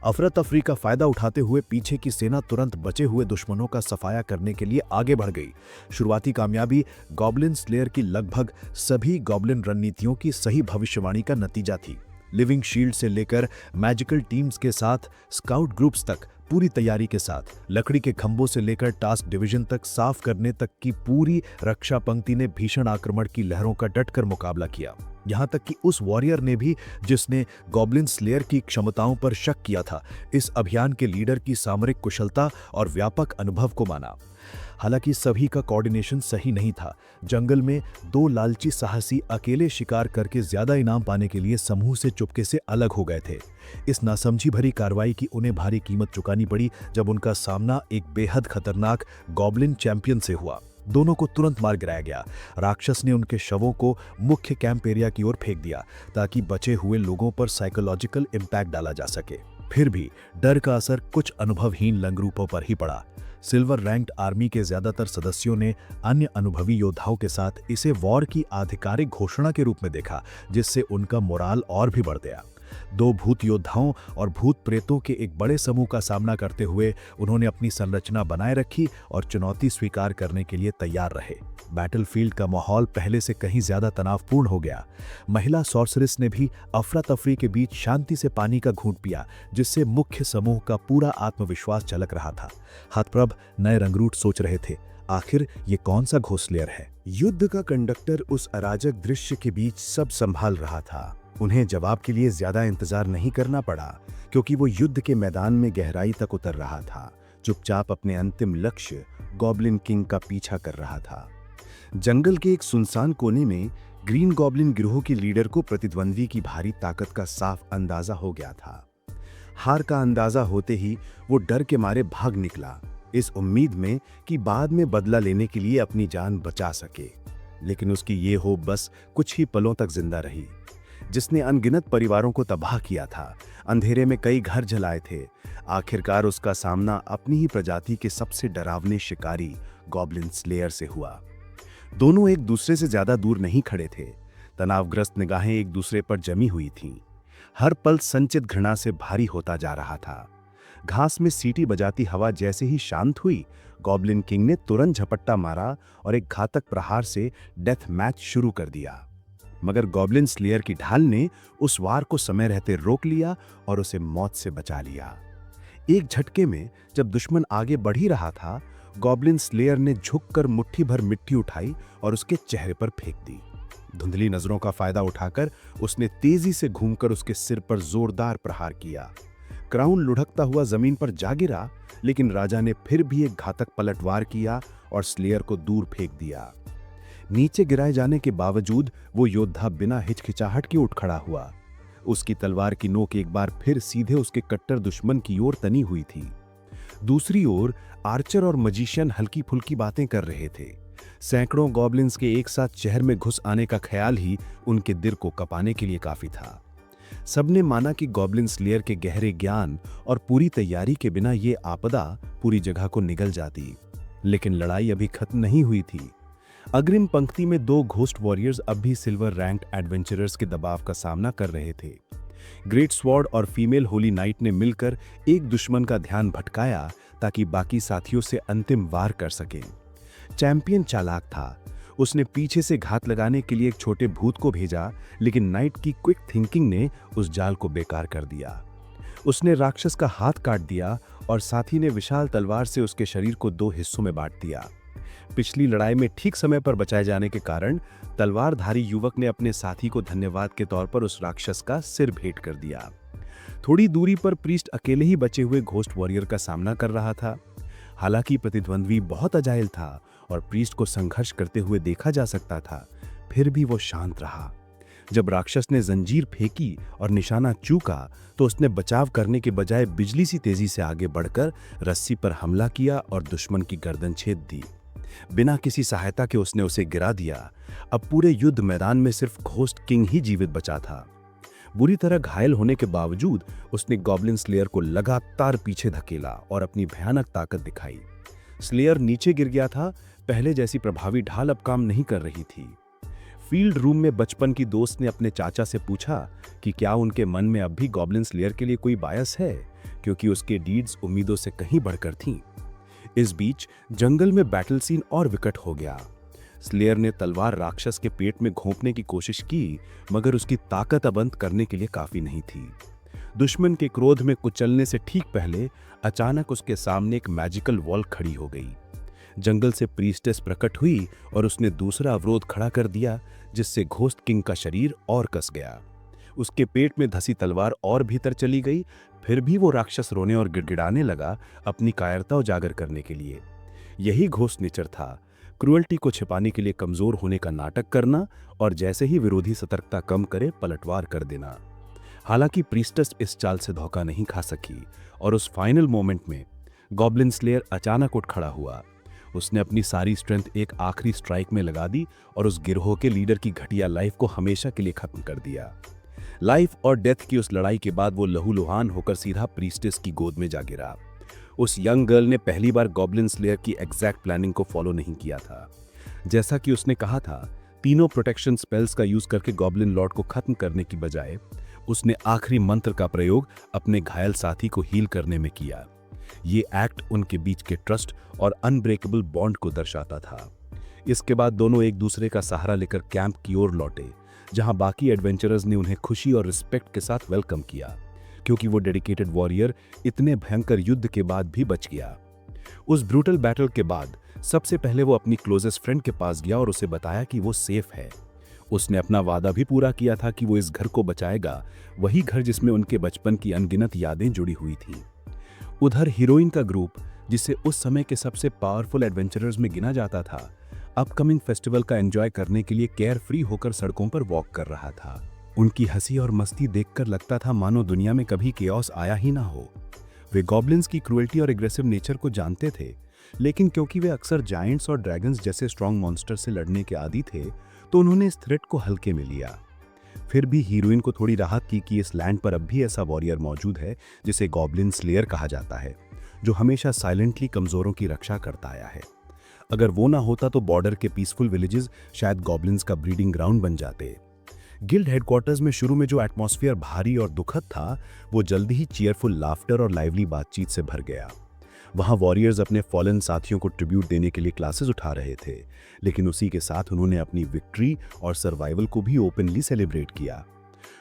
Speaker 4: अफरा तफरी का फायदा उठाते हुए पीछे की सेना तुरंत बचे हुए दुश्मनों का सफाया करने के लिए आगे बढ़ गई। शुरुआती कामयाबी गॉब्लिन स्लेयर की लगभग सभी गॉब्लिन रणनीतियों की सही भविष्यवाणी का नतीजा थी। लिविंग शील्ड से लेकर मैजिकल टीम्स के साथ स्काउट ग्रुप्स तक पूरी तैयारी के साथ, लकड़ी के खंभों से लेकर टास्क डिवीजन तक साफ करने तक की पूरी रक्षा पंक्ति ने भीषण आक्रमण की लहरों का डटकर मुकाबला किया। यहां तक कि उस वॉरियर ने भी, जिसने गॉब्लिन स्लेयर की क्षमताओं पर शक किया था, इस अभियान के लीडर की सामरिक कुशलता और व्यापक अनुभव को माना। हालांकि सभी का कोऑर्डिनेशन सही नहीं था। जंगल में 2 लालची साहसी अकेले शिकार करके ज्यादा इनाम पाने के लिए समूह से चुपके से अलग हो गए थे। इस नासमझी भरी कार्रवाई की उन्हें भारी कीमत चुकानी पड़ी जब उनका सामना एक बेहद खतरनाक गॉब्लिन चैंपियन से हुआ। दोनों को तुरंत मार गिराया गया। राक्षस ने उनके शवों को मुख्य कैंप एरिया की ओर फेंक दिया ताकि बचे हुए लोगों पर साइकोलॉजिकल इम्पैक्ट डाला जा सके। फिर भी डर का असर कुछ अनुभवहीन लंगरूपों पर ही पड़ा। सिल्वर रैंक्ड आर्मी के ज्यादातर सदस्यों ने अन्य अनुभवी योद्धाओं के साथ इसे वॉर की आधिकारिक घोषणा के रूप में देखा, जिससे उनका मोराल और भी बढ़ गया। 2 भूत योद्धाओं और भूत प्रेतों के एक बड़े समूह का सामना करते हुए उन्होंने अपनी संरचना बनाए रखी और चुनौती स्वीकार करने के लिए तैयार रहे। बैटलफील्ड का माहौल पहले से कहीं ज्यादा तनावपूर्ण हो गया। महिला सॉर्सरिस ने भी अफरा तफरी के बीच शांति से पानी का घूंट पिया, जिससे मुख्य समूह का पूरा आत्मविश्वास झलक रहा था। हतप्रभ नए रंगरूट सोच रहे थे, आखिर ये कौन सा घोसलेयर है।
Speaker 3: युद्ध का कंडक्टर उस अराजक दृश्य के बीच सब संभाल रहा था। उन्हें जवाब के लिए ज्यादा इंतजार नहीं करना पड़ा, क्योंकि वो युद्ध के मैदान में गहराई तक उतर रहा था, चुपचाप अपने अंतिम लक्ष्य गॉब्लिन किंग का पीछा कर रहा था। जंगल के एक सुनसान कोने में ग्रीन गॉब्लिन गिरोह के लीडर को प्रतिद्वंदी की भारी ताकत का साफ अंदाजा हो गया था। हार का अंदाजा होते ही वो डर के मारे भाग निकला, इस उम्मीद में कि बाद में बदला लेने के लिए अपनी जान बचा सके। लेकिन उसकी ये होप बस कुछ ही पलों तक जिंदा रही। जिसने अनगिनत परिवारों को तबाह किया था, अंधेरे में कई घर जलाए थे, आखिरकार उसका सामना अपनी ही प्रजाति के सबसे डरावने शिकारी गॉब्लिन स्लेयर से हुआ। दोनों एक दूसरे से ज्यादा दूर नहीं खड़े थे। तनावग्रस्त निगाहें एक दूसरे पर जमी हुई थीं। हर पल संचित घृणा से भारी होता जा रहा था। घास में सीटी बजाती हवा जैसे ही शांत हुई, गॉब्लिन किंग ने तुरंत झपट्टा मारा और एक घातक प्रहार से डेथ मैच शुरू कर दिया। मगर गॉब्लिन स्लेयर की ढाल ने उस वार को समय रहते रोक लिया और उसे मौत से बचा लिया। एक झटके में जब दुश्मन आगे बढ़ ही रहा था, गॉब्लिन स्लेयर ने झुककर मुट्ठी भर मिट्टी उठाई और उसके चेहरे पर फेंक दी। धुंधली नजरों का फायदा उठाकर उसने तेजी से घूमकर उसके सिर पर जोरदार प्रहार किया। क्राउन लुढ़कता हुआ जमीन पर जा गिरा, लेकिन राजा ने फिर भी एक घातक पलटवार किया और स्लेयर को दूर फेंक दिया। नीचे गिराए जाने के बावजूद वो योद्धा बिना हिचकिचाहट के उठ खड़ा हुआ। उसकी तलवार की नोक एक बार फिर सीधे उसके कट्टर दुश्मन की ओर तनी हुई थी। दूसरी ओर आर्चर और मजिशियन हल्की फुल्की बातें कर रहे थे। सैकड़ों गॉब्लिन्स के एक साथ शहर में घुस आने का ख्याल ही उनके दिल को कपाने के लिए काफी था। सबने माना कि गॉब्लिन स्लेयर के गहरे ज्ञान और पूरी तैयारी के बिना ये आपदा पूरी जगह को निगल जाती। लेकिन लड़ाई अभी खत्म नहीं हुई थी। अग्रिम पंक्ति में 2 घोस्ट वॉरियर्स अब भी सिल्वर रैंक्ड एडवेंचरर्स के दबाव का सामना कर रहे थे। ग्रेट स्वॉर्ड और फीमेल होली नाइट ने मिलकर एक दुश्मन का ध्यान भटकाया ताकि बाकी साथियों से अंतिम वार कर सकें। चैंपियन चालाक था। उसने पीछे से घात लगाने के लिए एक छोटे भूत को भेजा, लेकिन नाइट की क्विक थिंकिंग ने उस जाल को बेकार कर दिया। उसने राक्षस का हाथ काट दिया और साथी ने विशाल तलवार से उसके शरीर को 2 हिस्सों में बांट दिया। पिछली लड़ाई में ठीक समय पर बचाए जाने के कारण तलवारधारी युवक ने अपने साथी को धन्यवाद के तौर पर उस राक्षस का सिर भेंट कर दिया। थोड़ी दूरी पर प्रीस्ट अकेले ही बचे हुए घोस्ट वॉरियर का सामना कर रहा था। हालांकि प्रतिद्वंद्वी बहुत अजाइल था और प्रीस्ट को संघर्ष करते हुए देखा जा सकता था, फिर भी वो शांत रहा। जब राक्षस ने जंजीर फेंकी और निशाना चूका तो उसने बचाव करने के बजाय बिजली सी तेजी से आगे बढ़कर रस्सी पर हमला किया और दुश्मन की गर्दन छेद दी। बिना किसी सहायता के उसने उसे गिरा दिया। अब पूरे युद्ध मैदान में सिर्फ घोस्ट किंग ही जीवित बचा था। बुरी तरह घायल होने के बावजूद उसने गॉब्लिन स्लेयर को लगातार पीछे धकेला और अपनी भयानक ताकत दिखाई। स्लेयर नीचे गिर गया था। पहले जैसी प्रभावी ढाल अब काम नहीं कर रही थी। फील्ड रूम में बचपन की दोस्त ने अपने चाचा से पूछा कि क्या उनके मन में अब भी गॉब्लिन स्लेयर के लिए कोई बायस है, क्योंकि उसके डीड्स उम्मीदों से कहीं बढ़कर थीं। इस बीच जंगल में बैटल सीन और विकट हो गया। स्लेयर ने तलवार राक्षस के पेट में घोंपने की कोशिश की, मगर उसकी ताकत अब अंत करने के लिए काफी नहीं थी। दुश्मन के क्रोध में कुचलने से ठीक पहले अचानक उसके सामने एक मैजिकल वॉल खड़ी हो गई। जंगल से प्रीस्टेस प्रकट हुई और उसने दूसरा अवरोध खड़ा कर दिया, जिससे घोस्ट किंग का शरीर और कस गया। उसके पेट में धसी तलवार और भीतर चली गई। फिर भी वो राक्षस रोने और गिड़गिड़ाने लगा, अपनी कायरता उजागर करने के लिए। यही घोस्ट नेचर था, क्रूअल्टी को छिपाने के लिए कमजोर होने का नाटक करना और जैसे ही विरोधी सतर्कता कम करे पलटवार कर देना। हालांकि प्रीस्टेस इस चाल से धोखा नहीं खा सकी और उस फाइनल मोमेंट में गॉब्लिन स्लेयर अचानक उठ खड़ा हुआ। उसने अपनी सारी स्ट्रेंथ एक आखिरी स्ट्राइक में लगा दी और उस गिरोह के लीडर की घटिया लाइफ को हमेशा के लिए खत्म कर दिया। लाइफ और डेथ की उस लड़ाई के बाद वो लहूलुहान होकर सीधा प्रीस्टेस की गोद में जा गिरा। उस यंग गर्ल ने पहली बार गॉब्लिन स्लेयर की एग्जैक्ट प्लानिंग को फॉलो नहीं किया था। जैसा कि उसने कहा था, तीनों प्रोटेक्शन स्पेल्स का यूज करके गॉब्लिन लॉर्ड को खत्म करने की बजाय उसने आखिरी मंत्र का प्रयोग अपने घायल साथी को हील करने में किया। ये एक्ट उनके बीच के ट्रस्ट और अनब्रेकेबल बॉन्ड को दर्शाता था। इसके बाद दोनों एक दूसरे का सहारा लेकर कैंप की ओर लौटे, जहां बाकी एडवेंचरर्स ने उन्हें खुशी और रिस्पेक्ट के साथ वेलकम किया, क्योंकि वो डेडिकेटेड वॉरियर इतने भयंकर युद्ध के बाद भी बच गया। उस ब्रूटल बैटल के बाद सबसे पहले वो अपनी क्लोजेस्ट फ्रेंड के पास गया और उसे बताया कि वो सेफ है। उसने अपना वादा भी पूरा किया था कि वो इस घर को बचाएगा, वही घर जिसमें उनके बचपन की अनगिनत यादें जुड़ी हुई थी। उधर हीरोइन का ग्रुप, जिसे उस समय के सबसे पावरफुल एडवेंचरर्स में गिना जाता था, अपकमिंग फेस्टिवल का एंजॉय करने के लिए केयर फ्री होकर सड़कों पर वॉक कर रहा था। उनकी हंसी और मस्ती देखकर लगता था मानो दुनिया में कभी केओस आया ही ना हो। वे गॉब्लिन्स की क्रूएल्टी और एग्रेसिव नेचर को जानते थे, लेकिन क्योंकि वे अक्सर जायंट्स और ड्रैगन्स जैसे स्ट्रॉन्ग मॉन्स्टर से लड़ने के आदी थे, तो उन्होंने इस थ्रेट को हल्के में लिया। फिर भी हीरोइन को थोड़ी राहत थी कि इस लैंड पर अब भी ऐसा वॉरियर मौजूद है जिसे गॉब्लिन स्लेयर कहा जाता है, जो हमेशा साइलेंटली कमजोरों की रक्षा करता आया है। अगर वो ना होता तो बॉर्डर के पीसफुल विलेजेस शायद गॉब्लिन्स का ब्रीडिंग ग्राउंड बन जाते।
Speaker 2: गिल्ड हेडक्वार्टर्स में शुरू में जो एटमॉस्फेयर भारी और दुखद था, वो जल्दी ही चीयरफुल लाफ्टर और लाइवली बातचीत से भर गया। वहां वॉरियर्स अपने फॉलन साथियों को ट्रिब्यूट देने के लिए क्लासेस उठा रहे थे, लेकिन उसी के साथ उन्होंने अपनी विक्ट्री और सर्वाइवल को भी ओपनली सेलिब्रेट किया।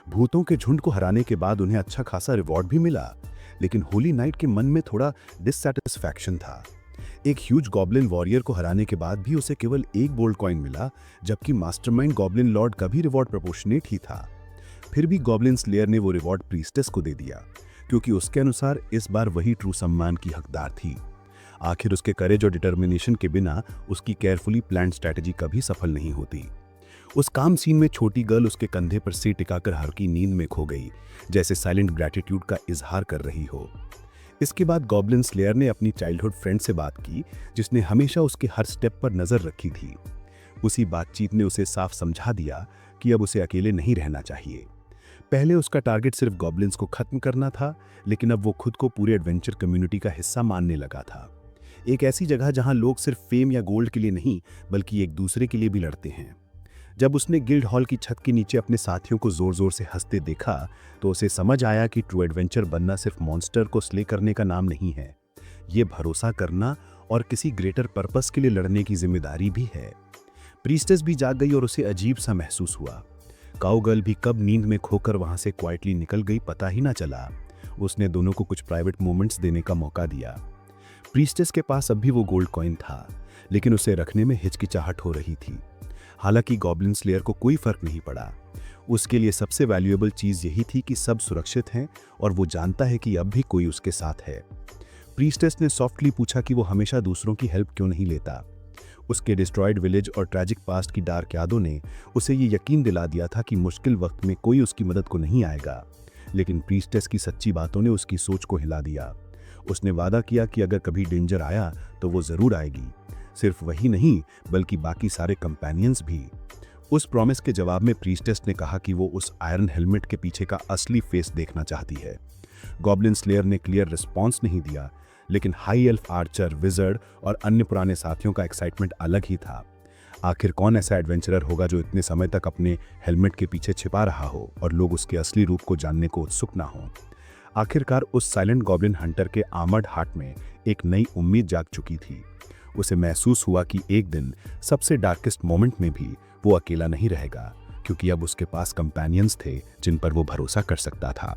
Speaker 2: भूतों के झुंड को हराने के बाद उन्हें अच्छा खासा रिवॉर्ड भी मिला, लेकिन होली नाइट के मन में थोड़ा डिससैटिस्फैक्शन था। एक ह्यूज गॉब्लिन वॉरियर को हराने के बाद भी उसे केवल एक गोल्ड कॉइन मिला, जबकि मास्टरमाइंड गॉब्लिन लॉर्ड का भी रिवॉर्ड प्रोपोर्शनेट ही था। फिर भी गॉब्लिन स्लेयर ने वो रिवॉर्ड प्रीस्टेस को दे दिया, क्योंकि उसके अनुसार इस बार वही ट्रू सम्मान की हकदार थी। आखिर उसके करेज और डिटर्मिनेशन के बिना उसकी केयरफुली प्लान्ड स्ट्रैटेजी कभी सफल नहीं होती। उस काम सीन में छोटी गर्ल उसके कंधे पर सिर टिकाकर हल्की नींद में खो गई, जैसे साइलेंट ग्रैटिट्यूड का इजहार कर रही हो। इसके बाद गॉब्लिन स्लेयर ने अपनी चाइल्डहुड फ्रेंड से बात की, जिसने हमेशा उसके हर स्टेप पर नजर रखी थी। उसी बातचीत ने उसे साफ समझा दिया कि अब उसे अकेले नहीं रहना चाहिए। पहले उसका टारगेट सिर्फ गॉब्लिन्स को खत्म करना था, लेकिन अब वो खुद को पूरे एडवेंचर कम्युनिटी का हिस्सा मानने लगा था। एक ऐसी जगह जहां लोग सिर्फ फेम या गोल्ड के लिए नहीं, बल्कि एक दूसरे के लिए भी लड़ते हैं। जब उसने गिल्ड हॉल की छत के नीचे अपने साथियों को जोर जोर से हंसते देखा, तो उसे समझ आया कि ट्रू एडवेंचर बनना सिर्फ मॉन्स्टर को स्ले करने का नाम नहीं है। ये भरोसा करना और किसी ग्रेटर पर्पस के लिए लड़ने की जिम्मेदारी भी है। प्रीस्टेस भी जाग गई और उसे अजीब सा महसूस हुआ। काउगर्ल भी कब नींद में खोकर वहां से क्वाइटली निकल गई पता ही ना चला। उसने दोनों को कुछ प्राइवेट मोमेंट्स देने का मौका दिया। प्रीस्टेस के पास अब भी वो गोल्ड कॉइन था, लेकिन उसे रखने में हिचकिचाहट हो रही थी। हालांकि गॉब्लिन स्लेयर को कोई फर्क नहीं पड़ा। उसके लिए सबसे वैल्यूएबल चीज यही थी कि सब सुरक्षित हैं और वो जानता है कि अब भी कोई उसके साथ है। प्रीस्टेस ने सॉफ्टली पूछा कि वो हमेशा दूसरों की हेल्प क्यों नहीं लेता। उसके डिस्ट्रॉयड विलेज और ट्रैजिक पास्ट की डार्क यादों ने उसे ये यकीन दिला दिया था कि मुश्किल वक्त में कोई उसकी मदद को नहीं आएगा। लेकिन प्रीस्टेस की सच्ची बातों ने उसकी सोच को हिला दिया। उसने वादा किया कि अगर कभी डेंजर आया तो वो जरूर आएगी। सिर्फ वही नहीं, बल्कि बाकी सारे कंपेनियंस भी। उस प्रॉमिस के जवाब में प्रीस्टेस ने कहा कि वो उस आयरन हेलमेट के पीछे का असली फेस देखना चाहती है। गॉब्लिन स्लेयर ने क्लियर रिस्पॉन्स नहीं दिया, लेकिन हाई एल्फ आर्चर, विजर्ड और अन्य पुराने साथियों का एक्साइटमेंट अलग ही था। आखिर कौन ऐसा एडवेंचरर होगा जो इतने समय तक अपने हेलमेट के पीछे छिपा रहा हो और लोग उसके असली रूप को जानने को उत्सुक ना हो। आखिरकार उस साइलेंट गॉब्लिन हंटर के आर्मर्ड हार्ट में एक नई उम्मीद जाग चुकी थी। उसे महसूस हुआ कि एक दिन सबसे डार्केस्ट मोमेंट में भी वो अकेला नहीं रहेगा, क्योंकि अब उसके पास कंपेनियंस थे जिन पर वो भरोसा कर सकता था।